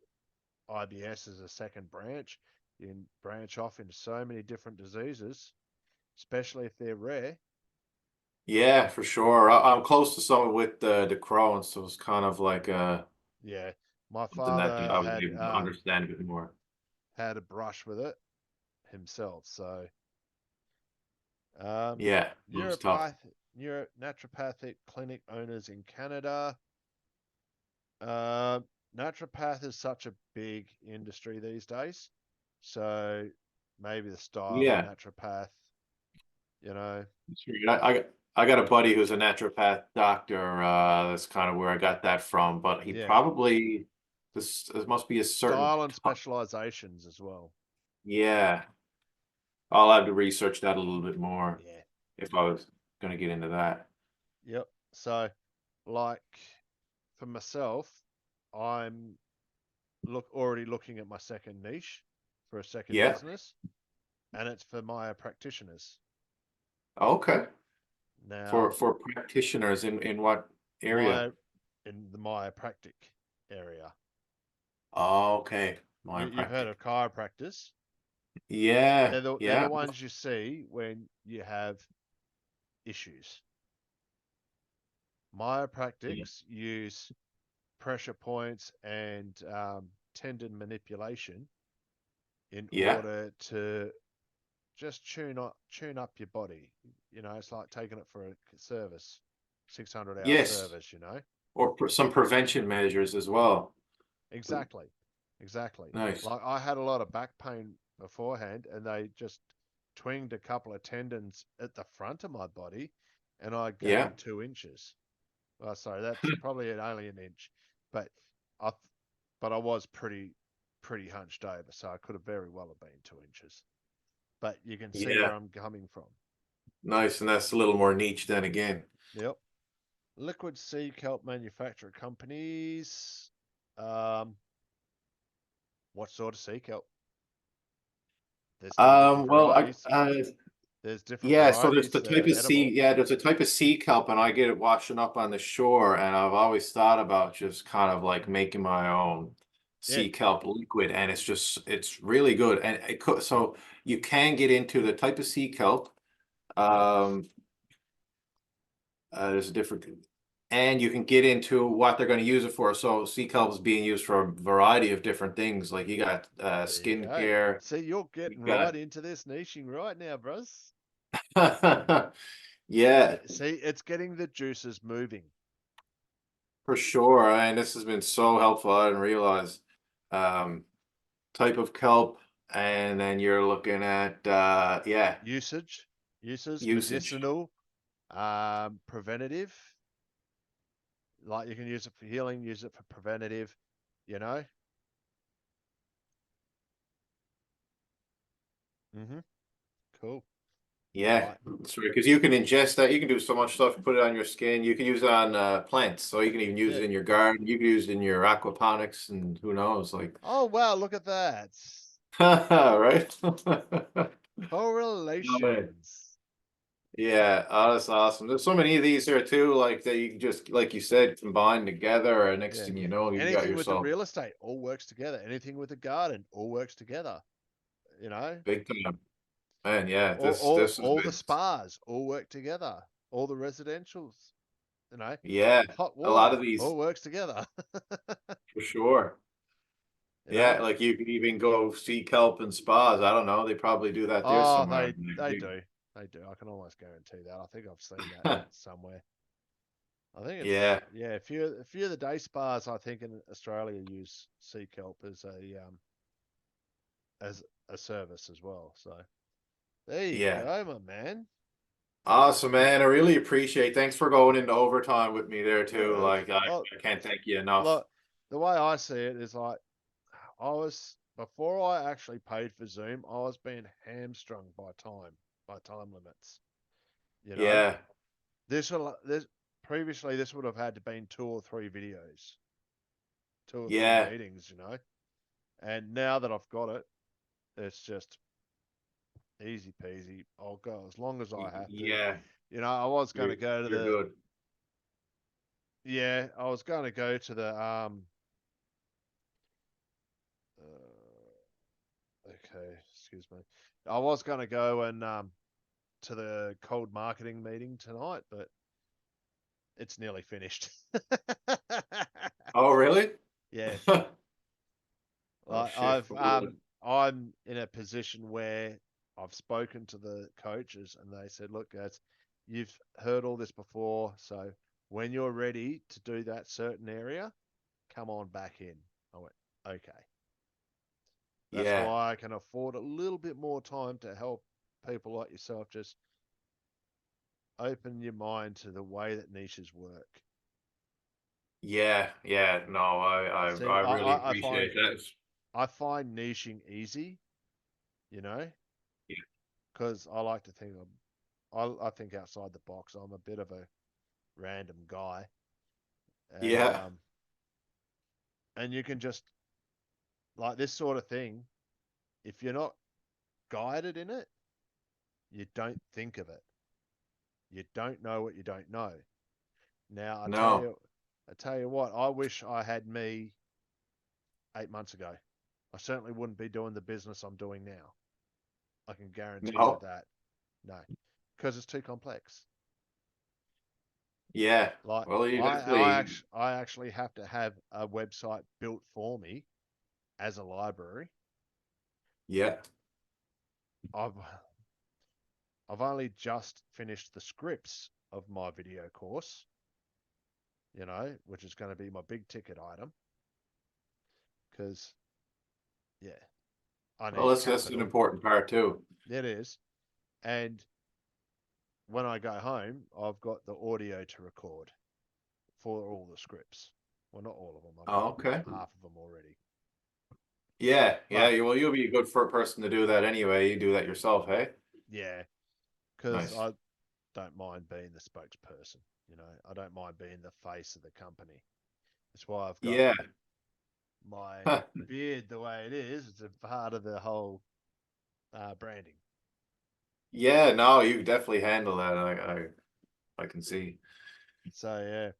[SPEAKER 1] IBS as a second branch. You can branch off into so many different diseases, especially if they're rare.
[SPEAKER 2] Yeah, for sure. I'm close to someone with the Crohn's, so it's kind of like
[SPEAKER 1] Yeah, my
[SPEAKER 2] something that
[SPEAKER 1] father
[SPEAKER 2] I was able to understand a bit more.
[SPEAKER 1] had a brush with it himself. So um,
[SPEAKER 2] Yeah, it was tough.
[SPEAKER 1] neuropath, naturopathic clinic owners in Canada. Uh, naturopath is such a big industry these days. So maybe the style of
[SPEAKER 2] Yeah,
[SPEAKER 1] naturopath, you know,
[SPEAKER 2] that's right. I got a buddy who's a naturopath doctor. That's kind of where I got that from. But he
[SPEAKER 1] yeah,
[SPEAKER 2] probably this must be a certain.
[SPEAKER 1] style and specializations as well.
[SPEAKER 2] Yeah, I'll have to research that a little bit more
[SPEAKER 1] Yeah.
[SPEAKER 2] if I was going to get into that.
[SPEAKER 1] Yep. So, like for myself, I'm already looking at my second niche for a second
[SPEAKER 2] Yeah.
[SPEAKER 1] business, and it's for my practitioners.
[SPEAKER 2] Okay.
[SPEAKER 1] Now,
[SPEAKER 2] For practitioners in what area?
[SPEAKER 1] my in the chiropractic area.
[SPEAKER 2] Okay.
[SPEAKER 1] You've heard
[SPEAKER 2] Chiropractic.
[SPEAKER 1] of chiropractors?
[SPEAKER 2] Yeah.
[SPEAKER 1] They're the
[SPEAKER 2] Yeah.
[SPEAKER 1] ones you see when you have issues.
[SPEAKER 2] Yeah.
[SPEAKER 1] Chiropractics use pressure points and tendon manipulation in
[SPEAKER 2] Yeah.
[SPEAKER 1] order to just tune up your body. You know, it's like taking it for a service, 600-hour
[SPEAKER 2] Yes.
[SPEAKER 1] service. You know,
[SPEAKER 2] Or some prevention measures as well.
[SPEAKER 1] exactly, exactly.
[SPEAKER 2] Nice.
[SPEAKER 1] Like I had a lot of back pain beforehand, and they just twinged a couple of tendons at the front of my body, and I
[SPEAKER 2] Yeah.
[SPEAKER 1] gained 2 inches. Oh, sorry, that's probably only an inch, but I, but I was pretty hunched over, so I could have very well have been 2 inches. But you can see where
[SPEAKER 2] Yeah.
[SPEAKER 1] I'm coming from.
[SPEAKER 2] Nice. And that's a little more niche then again.
[SPEAKER 1] Yep. Liquid sea kelp manufacturer companies. Um, what sort of sea kelp? There's two different
[SPEAKER 2] Well,
[SPEAKER 1] varieties. There's different
[SPEAKER 2] yeah, so there's
[SPEAKER 1] varieties
[SPEAKER 2] the
[SPEAKER 1] that
[SPEAKER 2] type
[SPEAKER 1] are
[SPEAKER 2] of sea,
[SPEAKER 1] edible.
[SPEAKER 2] yeah, there's a type of sea kelp, and I get it washing up on the shore, and I've always thought about just kind of like making my own
[SPEAKER 1] Yeah,
[SPEAKER 2] sea kelp liquid, and it's really good, and so you can get into the type of sea kelp. Um, there's a different. and you can get into what they're going to use it for. So sea kelp is being used for a variety of different things. Like you got
[SPEAKER 1] There you go.
[SPEAKER 2] skincare,
[SPEAKER 1] See, you're
[SPEAKER 2] you
[SPEAKER 1] getting
[SPEAKER 2] got
[SPEAKER 1] right into this niching right now, bros.
[SPEAKER 2] yeah,
[SPEAKER 1] See, it's getting the juices moving.
[SPEAKER 2] for sure. And this has been so helpful. I didn't realize um, type of kelp, and then you're looking at yeah,
[SPEAKER 1] Uses,
[SPEAKER 2] usage.
[SPEAKER 1] medicinal, preventative. Like you can use it for healing, use it for preventative, you know? Mm-hmm. Cool.
[SPEAKER 2] Yeah,
[SPEAKER 1] Like,
[SPEAKER 2] that's right. Because you can ingest that. You can do so much stuff. Put it on your skin. You can use it on plants. So you can even use
[SPEAKER 1] yeah.
[SPEAKER 2] it in your garden. You can use it in your aquaponics, and who knows? Like,
[SPEAKER 1] Oh, wow, look at that.
[SPEAKER 2] right? No way.
[SPEAKER 1] Correlations.
[SPEAKER 2] Yeah, oh, that's awesome. There's so many of these here too, like that you can just, like you said, combine together, and next
[SPEAKER 1] Yeah.
[SPEAKER 2] thing you know, you got
[SPEAKER 1] Anything with the
[SPEAKER 2] yourself
[SPEAKER 1] real estate all works together. Anything with the garden all works together, you know?
[SPEAKER 2] big time. Man, yeah,
[SPEAKER 1] All,
[SPEAKER 2] this
[SPEAKER 1] all,
[SPEAKER 2] this has
[SPEAKER 1] all the
[SPEAKER 2] been
[SPEAKER 1] spas all work together. All the residentials, you know?
[SPEAKER 2] yeah,
[SPEAKER 1] Hot
[SPEAKER 2] a lot
[SPEAKER 1] water
[SPEAKER 2] of these
[SPEAKER 1] all works together,
[SPEAKER 2] for sure.
[SPEAKER 1] you know?
[SPEAKER 2] Yeah, like you can even go see kelp and spas. I don't know. They probably do that there
[SPEAKER 1] Oh,
[SPEAKER 2] somewhere.
[SPEAKER 1] they do. They do. I can almost guarantee that. I think I've seen that somewhere. I think it's
[SPEAKER 2] Yeah,
[SPEAKER 1] yeah, a few of the day spas I think in Australia use sea kelp as a service as well. So there you
[SPEAKER 2] yeah.
[SPEAKER 1] go, my man.
[SPEAKER 2] Awesome, man. I really appreciate. Thanks for going into overtime with me there
[SPEAKER 1] No
[SPEAKER 2] too.
[SPEAKER 1] worries.
[SPEAKER 2] Like
[SPEAKER 1] Oh,
[SPEAKER 2] I can't thank you enough.
[SPEAKER 1] look, the way I see it is like I was before I actually paid for Zoom, I was being hamstrung by time limits. You know,
[SPEAKER 2] Yeah,
[SPEAKER 1] this previously this would have had to been two or three videos, two or three
[SPEAKER 2] yeah,
[SPEAKER 1] meetings. You know, and now that I've got it, it's just easy peasy. I'll go as long as I have to.
[SPEAKER 2] yeah.
[SPEAKER 1] You know, I was going
[SPEAKER 2] You're
[SPEAKER 1] to go to
[SPEAKER 2] you're
[SPEAKER 1] the
[SPEAKER 2] good.
[SPEAKER 1] yeah, I was going to go to the okay, excuse me. I was going to go and to the cold marketing meeting tonight, but it's nearly finished.
[SPEAKER 2] Oh, really?
[SPEAKER 1] Yeah,
[SPEAKER 2] Oh
[SPEAKER 1] like
[SPEAKER 2] shit.
[SPEAKER 1] I'm in a position where I've spoken to the coaches and they said, look, guys, you've heard all this before, so when you're ready to do that certain area, come on back in. I went, okay. That's
[SPEAKER 2] Yeah,
[SPEAKER 1] why I can afford a little bit more time to help people like yourself just open your mind to the way that niches work.
[SPEAKER 2] yeah, yeah. No,
[SPEAKER 1] See,
[SPEAKER 2] I really appreciate that.
[SPEAKER 1] I find niching easy, you know,
[SPEAKER 2] Yeah,
[SPEAKER 1] because I like to think I think outside the box. I'm a bit of a random guy,
[SPEAKER 2] yeah,
[SPEAKER 1] and you can just like this sort of thing. If you're not guided in it, you don't think of it. You don't know what you don't know. Now
[SPEAKER 2] no,
[SPEAKER 1] I tell you what. I wish I had me 8 months ago. I certainly wouldn't be doing the business I'm doing now. I can guarantee you
[SPEAKER 2] no,
[SPEAKER 1] that. No, because it's too complex.
[SPEAKER 2] yeah.
[SPEAKER 1] Like
[SPEAKER 2] Well, you definitely,
[SPEAKER 1] I actually have to have a website built for me as a library.
[SPEAKER 2] yeah.
[SPEAKER 1] I've I've only just finished the scripts of my video course, you know, which is going to be my big ticket item because yeah, I
[SPEAKER 2] Well,
[SPEAKER 1] need
[SPEAKER 2] that's an
[SPEAKER 1] capital.
[SPEAKER 2] important part too.
[SPEAKER 1] It is. And when I go home, I've got the audio to record for all the scripts. Well, not all of them. I've
[SPEAKER 2] Oh,
[SPEAKER 1] done
[SPEAKER 2] okay.
[SPEAKER 1] half of them already.
[SPEAKER 2] Yeah, yeah.
[SPEAKER 1] But
[SPEAKER 2] Well, you'll be a good for person to do that anyway. You do that yourself, hey?
[SPEAKER 1] yeah, because
[SPEAKER 2] Nice.
[SPEAKER 1] I don't mind being the spokesperson. You know, I don't mind being the face of the company. That's why I've got
[SPEAKER 2] Yeah.
[SPEAKER 1] my beard the way it is. It's a part of the whole branding.
[SPEAKER 2] Yeah, no, you definitely handle that. I can see.
[SPEAKER 1] So yeah.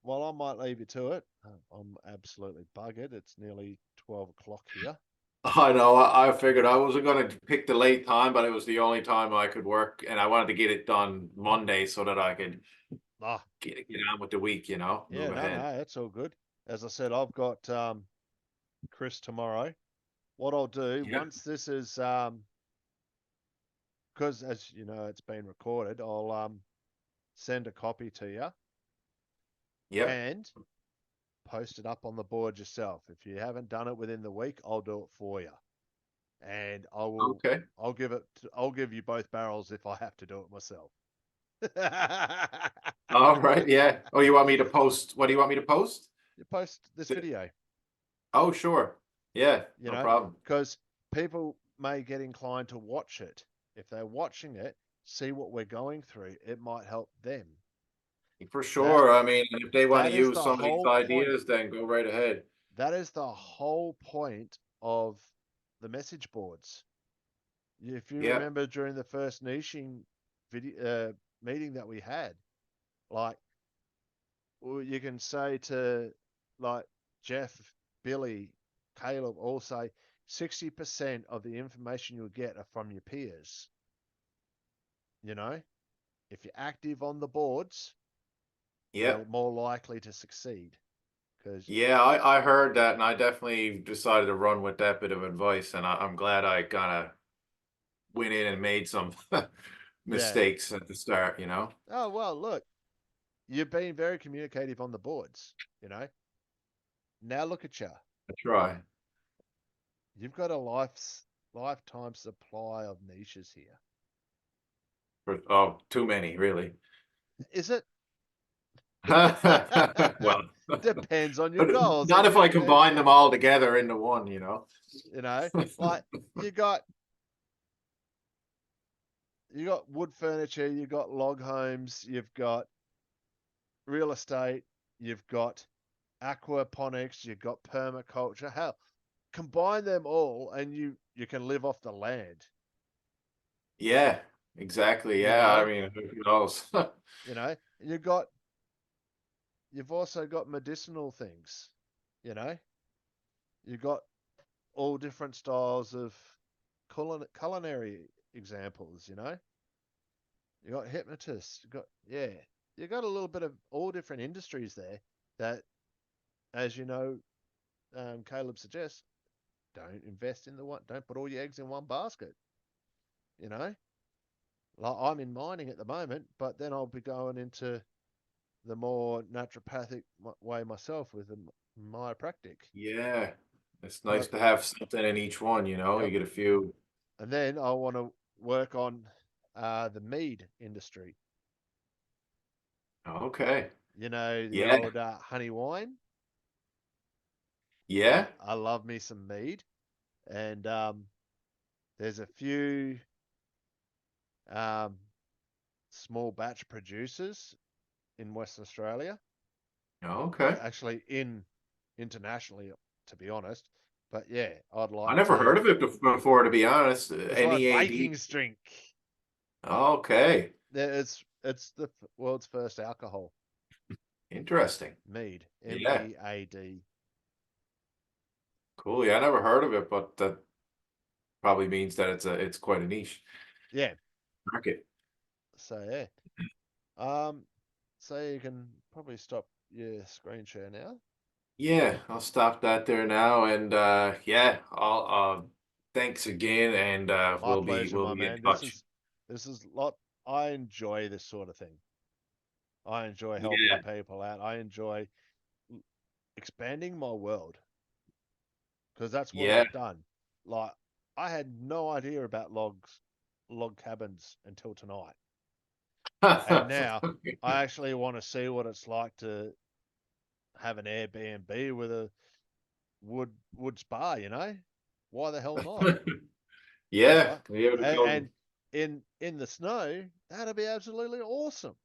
[SPEAKER 1] Well, I might leave you to it. I'm absolutely buggered. It's nearly 12 o'clock here.
[SPEAKER 2] I know. I figured I wasn't going to pick the late time, but it was the only time I could work, and I wanted to get it done Monday so that I could
[SPEAKER 1] Ah,
[SPEAKER 2] get on with the week,
[SPEAKER 1] yeah,
[SPEAKER 2] move
[SPEAKER 1] no,
[SPEAKER 2] ahead.
[SPEAKER 1] no, that's all good. As I said, I've got Chris tomorrow. What I'll do
[SPEAKER 2] Yeah.
[SPEAKER 1] once this is because as you know it's been recorded, I'll send a copy to you
[SPEAKER 2] Yep.
[SPEAKER 1] and post it up on the board yourself. If you haven't done it within the week, I'll do it for you. And
[SPEAKER 2] Okay.
[SPEAKER 1] I'll give you both barrels if I have to do it myself.
[SPEAKER 2] All right. Yeah. Oh, you want me to post? What do you want me to post?
[SPEAKER 1] You post this
[SPEAKER 2] The-
[SPEAKER 1] video,
[SPEAKER 2] Oh, sure. Yeah.
[SPEAKER 1] you
[SPEAKER 2] No
[SPEAKER 1] know,
[SPEAKER 2] problem.
[SPEAKER 1] because people may get inclined to watch it. If they're watching it, see what we're going through, it might help them.
[SPEAKER 2] For
[SPEAKER 1] That
[SPEAKER 2] sure. I mean, if they want to
[SPEAKER 1] that is
[SPEAKER 2] use
[SPEAKER 1] the
[SPEAKER 2] some of these
[SPEAKER 1] whole point.
[SPEAKER 2] ideas, then go right ahead.
[SPEAKER 1] That is the whole point of the message boards. If you
[SPEAKER 2] Yeah.
[SPEAKER 1] remember during the first niching video meeting that we had, like you can say to like Jeff, Billy, Caleb, all say 60% of the information you'll get are from your peers. You know, if you're active on the boards,
[SPEAKER 2] Yeah.
[SPEAKER 1] you're more likely to succeed because
[SPEAKER 2] Yeah, I heard that, and I definitely decided to run with that bit of advice, and I'm glad I kind of went in and made some
[SPEAKER 1] yeah.
[SPEAKER 2] mistakes at the start.
[SPEAKER 1] Oh well, look, you've been very communicative on the boards. You know, now look at you.
[SPEAKER 2] I try.
[SPEAKER 1] You've got a lifetime supply of niches here.
[SPEAKER 2] Oh, too many, really.
[SPEAKER 1] Is it?
[SPEAKER 2] Well,
[SPEAKER 1] Depends on your
[SPEAKER 2] but
[SPEAKER 1] goals
[SPEAKER 2] not
[SPEAKER 1] and
[SPEAKER 2] if I combine them all together into one.
[SPEAKER 1] you know, like you got you got wood furniture, you got log homes, you've got real estate, you've got aquaponics, you've got permaculture. Hell, combine them all and you can live off the land.
[SPEAKER 2] Yeah, exactly.
[SPEAKER 1] You
[SPEAKER 2] Yeah, I
[SPEAKER 1] know,
[SPEAKER 2] mean, who knows?
[SPEAKER 1] you know, you've also got medicinal things. You know, you've got all different styles of culinary examples. You know, you got hypnotists. You got yeah, you got a little bit of all different industries there. That, as you know, Caleb suggests, don't invest in the one. Don't put all your eggs in one basket. You know, like I'm in mining at the moment, but then I'll be going into the more naturopathic way myself with the chiropractic.
[SPEAKER 2] Yeah, it's nice
[SPEAKER 1] But
[SPEAKER 2] to have something in each one. You
[SPEAKER 1] yep,
[SPEAKER 2] get a few.
[SPEAKER 1] and then I want to work on the mead industry.
[SPEAKER 2] Okay.
[SPEAKER 1] You know, the
[SPEAKER 2] Yeah.
[SPEAKER 1] old honey wine.
[SPEAKER 2] Yeah.
[SPEAKER 1] I love me some mead, and there's a few um, small batch producers in Western Australia.
[SPEAKER 2] Okay.
[SPEAKER 1] Actually, in internationally, to be honest. But yeah, I'd
[SPEAKER 2] I
[SPEAKER 1] like
[SPEAKER 2] never heard
[SPEAKER 1] to.
[SPEAKER 2] of it before, to be honest.
[SPEAKER 1] It's like
[SPEAKER 2] NEAD.
[SPEAKER 1] Vikings drink.
[SPEAKER 2] Okay.
[SPEAKER 1] It's the world's first alcohol
[SPEAKER 2] Interesting.
[SPEAKER 1] mead.
[SPEAKER 2] Yeah.
[SPEAKER 1] MEAD.
[SPEAKER 2] Cool. Yeah, I never heard of it, but that probably means that it's quite a niche
[SPEAKER 1] Yeah.
[SPEAKER 2] market.
[SPEAKER 1] So yeah. Um. So you can probably stop your screen share now.
[SPEAKER 2] Yeah, I'll stop that there now, and yeah, I'll thanks again, and
[SPEAKER 1] My
[SPEAKER 2] we'll be
[SPEAKER 1] pleasure,
[SPEAKER 2] we'll
[SPEAKER 1] my
[SPEAKER 2] be in
[SPEAKER 1] man.
[SPEAKER 2] touch.
[SPEAKER 1] This is lot. I enjoy this sort of thing. I enjoy helping
[SPEAKER 2] Yeah.
[SPEAKER 1] people out. I enjoy expanding my world because that's what
[SPEAKER 2] Yeah.
[SPEAKER 1] I've done. Like I had no idea about log cabins until tonight, and now I actually want to see what it's like to have an Airbnb with a wood spa. You know, why the hell not?
[SPEAKER 2] Yeah,
[SPEAKER 1] Like,
[SPEAKER 2] yeah, to go.
[SPEAKER 1] and in the snow, that'd be absolutely awesome.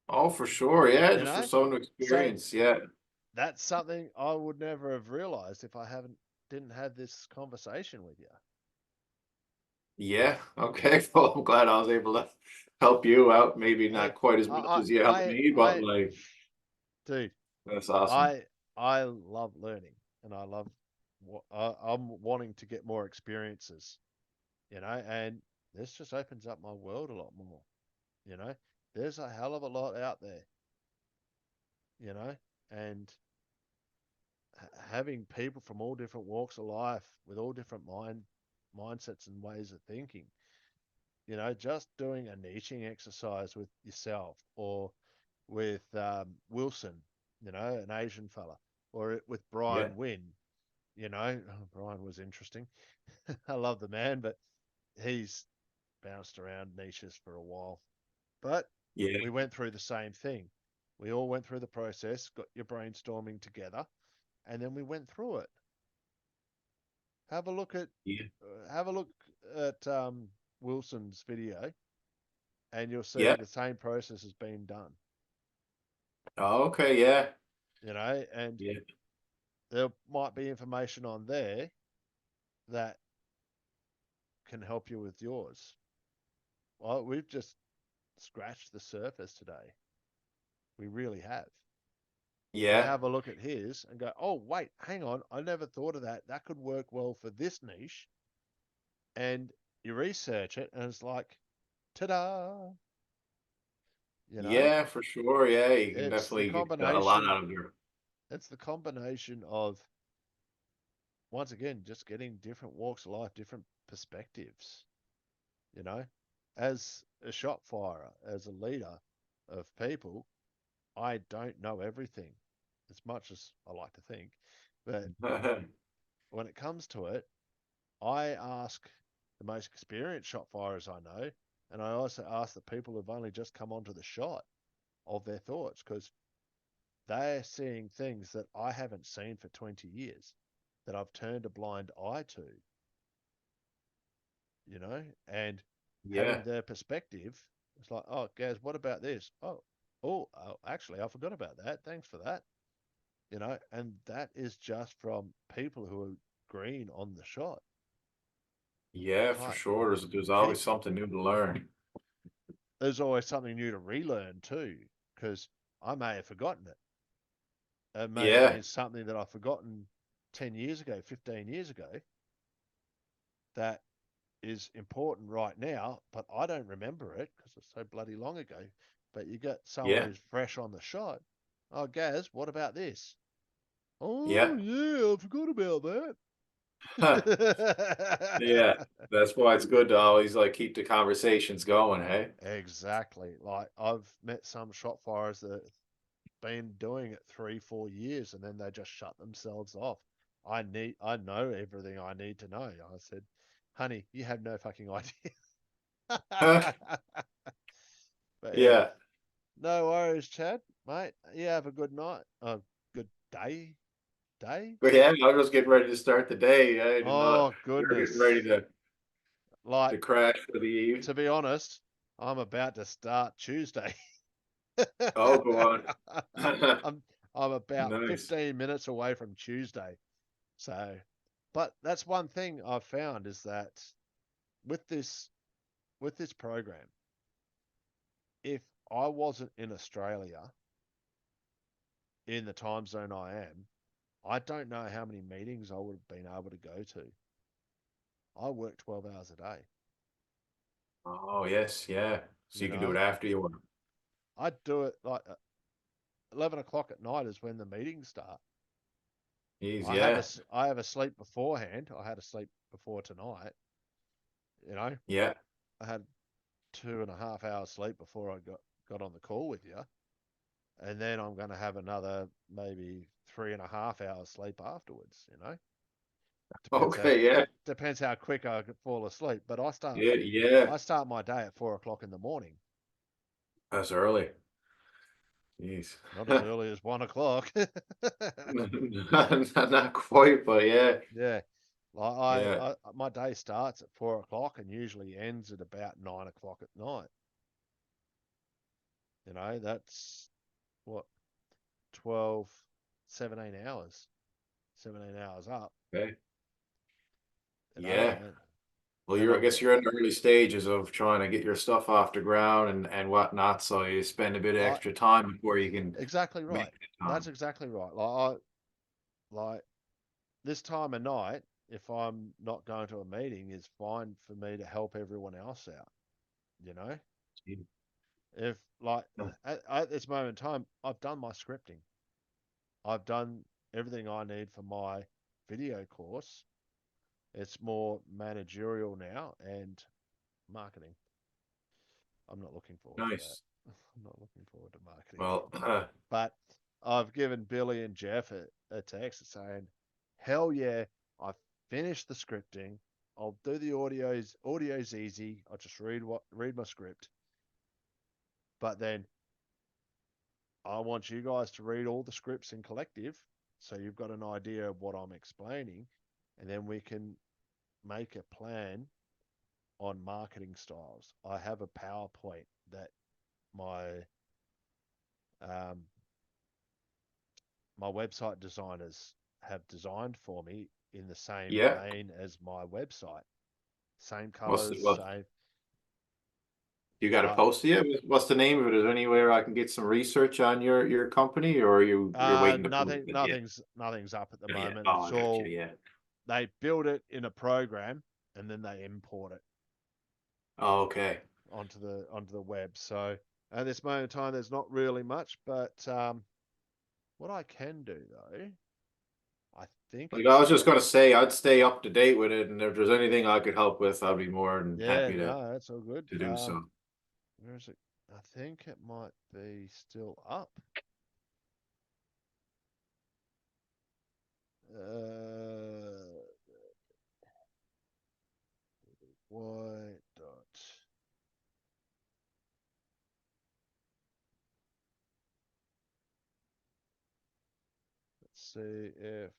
[SPEAKER 2] Oh, for sure. Yeah,
[SPEAKER 1] You
[SPEAKER 2] just for
[SPEAKER 1] know,
[SPEAKER 2] someone to
[SPEAKER 1] so
[SPEAKER 2] experience. Yeah.
[SPEAKER 1] that's something I would never have realized if I haven't didn't have this conversation with you.
[SPEAKER 2] Yeah. Okay. Well, I'm glad I was able to help you out. Maybe
[SPEAKER 1] Hey,
[SPEAKER 2] not quite as much as you helped me, but
[SPEAKER 1] I,
[SPEAKER 2] like
[SPEAKER 1] dude,
[SPEAKER 2] that's awesome.
[SPEAKER 1] I love learning, and I love. I'm wanting to get more experiences, you know, and this just opens up my world a lot more, you know. there's a hell of a lot out there, you know, and having people from all different walks of life with all different mindsets and ways of thinking, just doing a niching exercise with yourself or with Wilson, an Asian fella, or with
[SPEAKER 2] Yeah.
[SPEAKER 1] Brian Wynn, Brian was interesting. I love the man, but he's bounced around niches for a while. But
[SPEAKER 2] Yeah.
[SPEAKER 1] we went through the same thing. We all went through the process, got your brainstorming together, and then we went through it. Have a look at
[SPEAKER 2] Yeah.
[SPEAKER 1] have a look at Wilson's video, and you'll see
[SPEAKER 2] Yeah.
[SPEAKER 1] the same process has been done.
[SPEAKER 2] Oh, okay. Yeah.
[SPEAKER 1] And
[SPEAKER 2] Yeah.
[SPEAKER 1] there might be information on there that can help you with yours. Well, we've just scratched the surface today. We really have. You
[SPEAKER 2] Yeah.
[SPEAKER 1] have a look at his and go, oh, wait, hang on. I never thought of that. That could work well for this niche. And you research it, and it's like, ta da! You know,
[SPEAKER 2] Yeah, for sure. Yeah, you can
[SPEAKER 1] it's the
[SPEAKER 2] definitely get a lot
[SPEAKER 1] combination.
[SPEAKER 2] out of your.
[SPEAKER 1] It's the combination of, once again, just getting different walks of life, different perspectives. You know, as a shot firer, as a leader of people, I don't know everything as much as I like to think. But when it comes to it, I ask the most experienced shot firers I know, and I also ask the people who've only just come onto the shot of their thoughts because they're seeing things that I haven't seen for 20 years that I've turned a blind eye to, and
[SPEAKER 2] Yeah.
[SPEAKER 1] having their perspective. It's like, oh, Gaz, what about this? Oh, actually, I forgot about that. Thanks for that. And that is just from people who are green on the shot.
[SPEAKER 2] Yeah, for
[SPEAKER 1] Like,
[SPEAKER 2] sure. There's
[SPEAKER 1] keep
[SPEAKER 2] always something new to learn.
[SPEAKER 1] there's always something new to relearn too, because I may have forgotten it. It may have
[SPEAKER 2] Yeah.
[SPEAKER 1] been something that I've forgotten 10 years ago, 15 years ago, that is important right now, but I don't remember it because it's so bloody long ago. But you get someone
[SPEAKER 2] Yeah.
[SPEAKER 1] who's fresh on the shot. Oh, Gaz, what about this?
[SPEAKER 2] Yeah.
[SPEAKER 1] Oh, yeah, I forgot about
[SPEAKER 2] Yeah.
[SPEAKER 1] that.
[SPEAKER 2] That's why it's good to always like keep the conversations going, hey?
[SPEAKER 1] Exactly. Like I've met some shot firers that have been doing it 3, 4 years and then they just shut themselves off. I know everything I need to know. I said, honey, you have no fucking idea. But yeah,
[SPEAKER 2] Yeah.
[SPEAKER 1] no worries, Chad, mate. You have a good night. Good day. Day?
[SPEAKER 2] But yeah, I was getting ready to start the day. I did not.
[SPEAKER 1] Oh,
[SPEAKER 2] You're getting ready
[SPEAKER 1] goodness.
[SPEAKER 2] to
[SPEAKER 1] Like,
[SPEAKER 2] crash for the eve.
[SPEAKER 1] to be honest, I'm about to start Tuesday.
[SPEAKER 2] Oh, go on.
[SPEAKER 1] I'm I'm about
[SPEAKER 2] Nice.
[SPEAKER 1] 15 minutes away from Tuesday. So, but that's one thing I've found is that with this with this program, if I wasn't in Australia in the time zone I am, I don't know how many meetings I would have been able to go to. I work 12 hours a day,
[SPEAKER 2] Oh, yes, yeah. So
[SPEAKER 1] you
[SPEAKER 2] you can do it
[SPEAKER 1] know.
[SPEAKER 2] after you work.
[SPEAKER 1] I do it like 11 o'clock at night is when the meetings start.
[SPEAKER 2] Jeez, yeah.
[SPEAKER 1] I have a sleep beforehand. I had a sleep before tonight, you know.
[SPEAKER 2] Yeah.
[SPEAKER 1] I had 2.5 hours sleep before I got on the call with you. And then I'm going to have another maybe 3.5 hours sleep afterwards. Depends how
[SPEAKER 2] Okay, yeah.
[SPEAKER 1] depends how quick I could fall asleep. But
[SPEAKER 2] Yeah, yeah.
[SPEAKER 1] I start my day at 4 o'clock in the morning.
[SPEAKER 2] That's early. Jeez.
[SPEAKER 1] Not as early as 1 o'clock.
[SPEAKER 2] Not quite, but yeah.
[SPEAKER 1] Yeah, like
[SPEAKER 2] Yeah.
[SPEAKER 1] my day starts at 4 o'clock and usually ends at about 9 o'clock at night. That's what 12, 17 hours, 17 hours up.
[SPEAKER 2] Okay.
[SPEAKER 1] You know,
[SPEAKER 2] Yeah.
[SPEAKER 1] and
[SPEAKER 2] Well,
[SPEAKER 1] then
[SPEAKER 2] I guess you're in the early stages of trying to get your stuff off the ground and whatnot, so you spend a bit of
[SPEAKER 1] like
[SPEAKER 2] extra time before you can
[SPEAKER 1] exactly
[SPEAKER 2] make
[SPEAKER 1] right.
[SPEAKER 2] the
[SPEAKER 1] That's
[SPEAKER 2] time.
[SPEAKER 1] exactly right. Like this time of night, if I'm not going to a meeting, is fine for me to help everyone else out. You know, If like at this moment in time, I've done my scripting. I've done everything I need for my video course. It's more managerial now and marketing. I'm not looking forward to that.
[SPEAKER 2] Nice.
[SPEAKER 1] I'm not looking forward to marketing.
[SPEAKER 2] Well,
[SPEAKER 1] But I've given Billy and Jeff a text saying, hell yeah, I've finished the scripting. I'll do the audios. Audio's easy. I'll just read my script. But then I want you guys to read all the scripts in collective so you've got an idea of what I'm explaining, and then we can make a plan on marketing styles. I have a PowerPoint that my um, my website designers have designed for me in the same
[SPEAKER 2] yeah.
[SPEAKER 1] vein as my website. Same
[SPEAKER 2] What's
[SPEAKER 1] colors,
[SPEAKER 2] what
[SPEAKER 1] same.
[SPEAKER 2] you got to
[SPEAKER 1] Uh,
[SPEAKER 2] post it? Yeah. What's the name of it? Is there anywhere I can get some research on your company, or you're waiting to post
[SPEAKER 1] nothing,
[SPEAKER 2] it? Yeah.
[SPEAKER 1] nothing's up at the
[SPEAKER 2] Oh, yeah.
[SPEAKER 1] moment.
[SPEAKER 2] Oh,
[SPEAKER 1] It's
[SPEAKER 2] I got you.
[SPEAKER 1] all
[SPEAKER 2] Yeah.
[SPEAKER 1] they build it in a program and then they import it
[SPEAKER 2] Oh, okay.
[SPEAKER 1] onto the web. So at this moment in time, there's not really much. But what I can do though, I think
[SPEAKER 2] Like I
[SPEAKER 1] it's
[SPEAKER 2] was just gonna say, I'd stay up to date with it, and if there's anything I could help with, I'd be more than
[SPEAKER 1] yeah,
[SPEAKER 2] happy
[SPEAKER 1] no, that's all good.
[SPEAKER 2] to do so.
[SPEAKER 1] Where is it? I think it might be still up. Uh, y dot. Let's see if.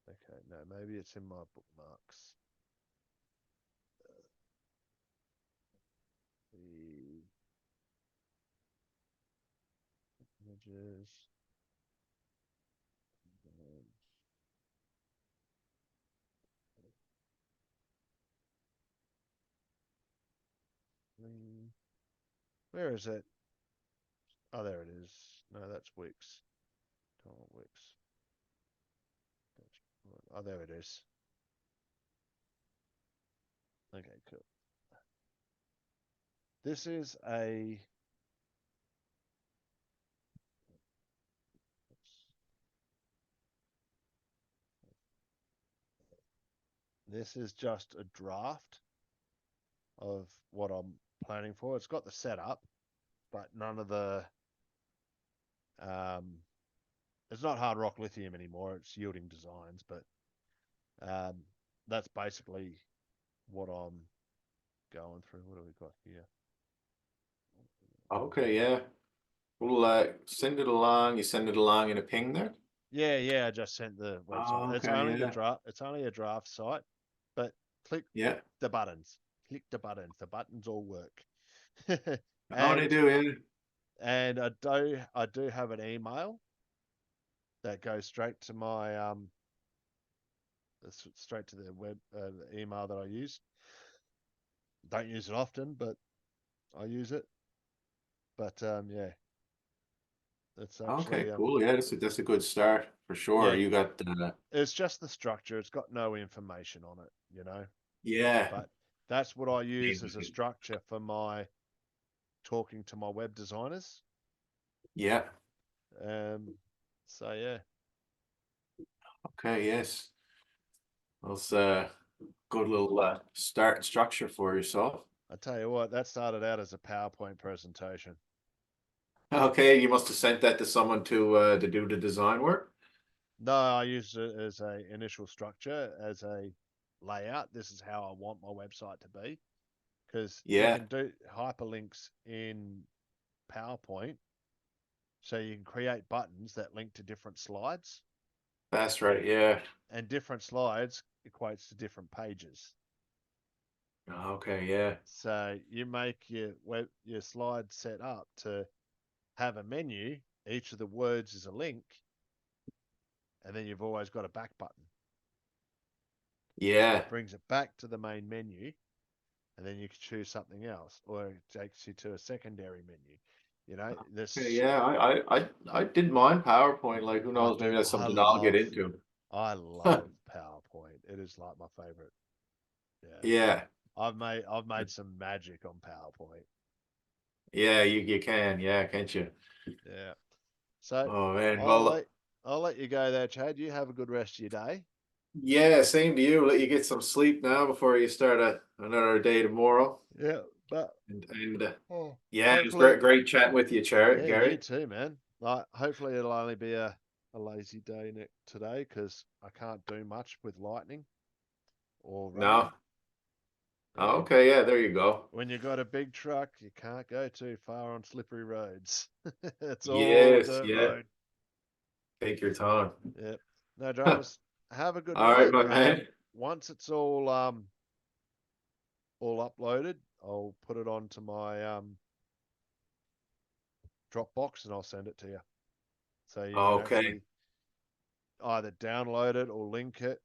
[SPEAKER 1] Okay, no, maybe it's in my bookmarks. The images. Where is it? Oh, there it is. No, that's Wix. Don't want Wix. Oh, there it is. Okay, cool. This is a. This is just a draft of what I'm planning for. It's got the setup, but none of the. Um, it's not hard rock lithium anymore. It's yielding designs, but um, that's basically what I'm going through. What have we got here?
[SPEAKER 2] Okay, yeah. We'll send it along. You send it along in a ping there.
[SPEAKER 1] Yeah, yeah. I just sent the website.
[SPEAKER 2] Oh,
[SPEAKER 1] It's
[SPEAKER 2] okay,
[SPEAKER 1] only the
[SPEAKER 2] yeah,
[SPEAKER 1] draft. It's only a draft site, but click
[SPEAKER 2] yeah.
[SPEAKER 1] the buttons. Click the buttons. The buttons all work.
[SPEAKER 2] Oh, they
[SPEAKER 1] and
[SPEAKER 2] do, yeah.
[SPEAKER 1] and I do have an email that goes straight to my straight to the web the email that I use. Don't use it often, but I use it. But yeah, it's
[SPEAKER 2] Okay,
[SPEAKER 1] actually
[SPEAKER 2] cool. Yeah, that's a good start for sure.
[SPEAKER 1] yeah,
[SPEAKER 2] You got the
[SPEAKER 1] it's just the structure. It's got no information on it.
[SPEAKER 2] yeah.
[SPEAKER 1] But that's what I use as a structure for my talking to my web designers.
[SPEAKER 2] Yeah.
[SPEAKER 1] Um, so yeah,
[SPEAKER 2] Okay, yes. That's good little start structure for yourself.
[SPEAKER 1] I tell you what, that started out as a PowerPoint presentation.
[SPEAKER 2] Okay, you must have sent that to someone to do the design work.
[SPEAKER 1] No, I used it as a initial structure, as a layout. This is how I want my website to be because you
[SPEAKER 2] Yeah,
[SPEAKER 1] can do hyperlinks in PowerPoint, so you can create buttons that link to different slides,
[SPEAKER 2] that's right. Yeah.
[SPEAKER 1] and different slides equates to different pages.
[SPEAKER 2] Okay, yeah.
[SPEAKER 1] So you make your slide set up to have a menu. Each of the words is a link, and then you've always got a back button.
[SPEAKER 2] Yeah.
[SPEAKER 1] It brings it back to the main menu, and then you can choose something else, or it takes you to a secondary menu.
[SPEAKER 2] Okay,
[SPEAKER 1] This
[SPEAKER 2] yeah. I didn't mind PowerPoint. Like, who
[SPEAKER 1] I
[SPEAKER 2] knows? Maybe
[SPEAKER 1] do.
[SPEAKER 2] that's something I'll get into.
[SPEAKER 1] I love PowerPoint. It is like my favorite. Yeah,
[SPEAKER 2] Yeah.
[SPEAKER 1] I've made some magic on PowerPoint.
[SPEAKER 2] Yeah, you can. Yeah, can't you?
[SPEAKER 1] Yeah. So
[SPEAKER 2] Oh man.
[SPEAKER 1] I'll
[SPEAKER 2] Well,
[SPEAKER 1] let I'll let you go there, Chad. You have a good rest of your day.
[SPEAKER 2] yeah, same to you. Let you get some sleep now before you start another day tomorrow.
[SPEAKER 1] Yeah, but
[SPEAKER 2] And
[SPEAKER 1] oh,
[SPEAKER 2] yeah, it was
[SPEAKER 1] hopefully,
[SPEAKER 2] great chatting with you,
[SPEAKER 1] yeah, you
[SPEAKER 2] Gary.
[SPEAKER 1] too, man. Like, hopefully it'll only be a lazy day today because I can't do much with lightning or rain.
[SPEAKER 2] No. Oh,
[SPEAKER 1] Yeah,
[SPEAKER 2] okay, yeah, there you go.
[SPEAKER 1] when you got a big truck, you can't go too far on slippery roads. It's all
[SPEAKER 2] Yes,
[SPEAKER 1] dirt
[SPEAKER 2] yeah.
[SPEAKER 1] road.
[SPEAKER 2] Take your time.
[SPEAKER 1] Yep. No dramas. Have a good
[SPEAKER 2] All right,
[SPEAKER 1] night.
[SPEAKER 2] my man.
[SPEAKER 1] Once it's all uploaded, I'll put it onto my Dropbox and I'll send it to you. So you can
[SPEAKER 2] Okay.
[SPEAKER 1] actually either download it or link it,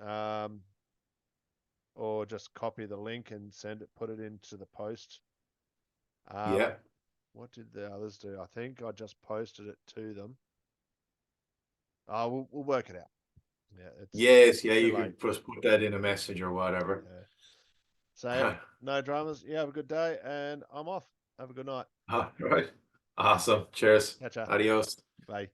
[SPEAKER 1] um, or just copy the link and send it, put it into the post. Um,
[SPEAKER 2] Yeah.
[SPEAKER 1] what did the others do? I think I just posted it to them. We'll work it out. Yeah,
[SPEAKER 2] Yes, yeah,
[SPEAKER 1] it's too
[SPEAKER 2] you
[SPEAKER 1] late.
[SPEAKER 2] can just put that in a message or whatever.
[SPEAKER 1] Yeah. So yeah, no dramas. You have a good day, and I'm off. Have a good night.
[SPEAKER 2] All right. Awesome. Cheers.
[SPEAKER 1] Catch ya.
[SPEAKER 2] Adios.
[SPEAKER 1] Bye.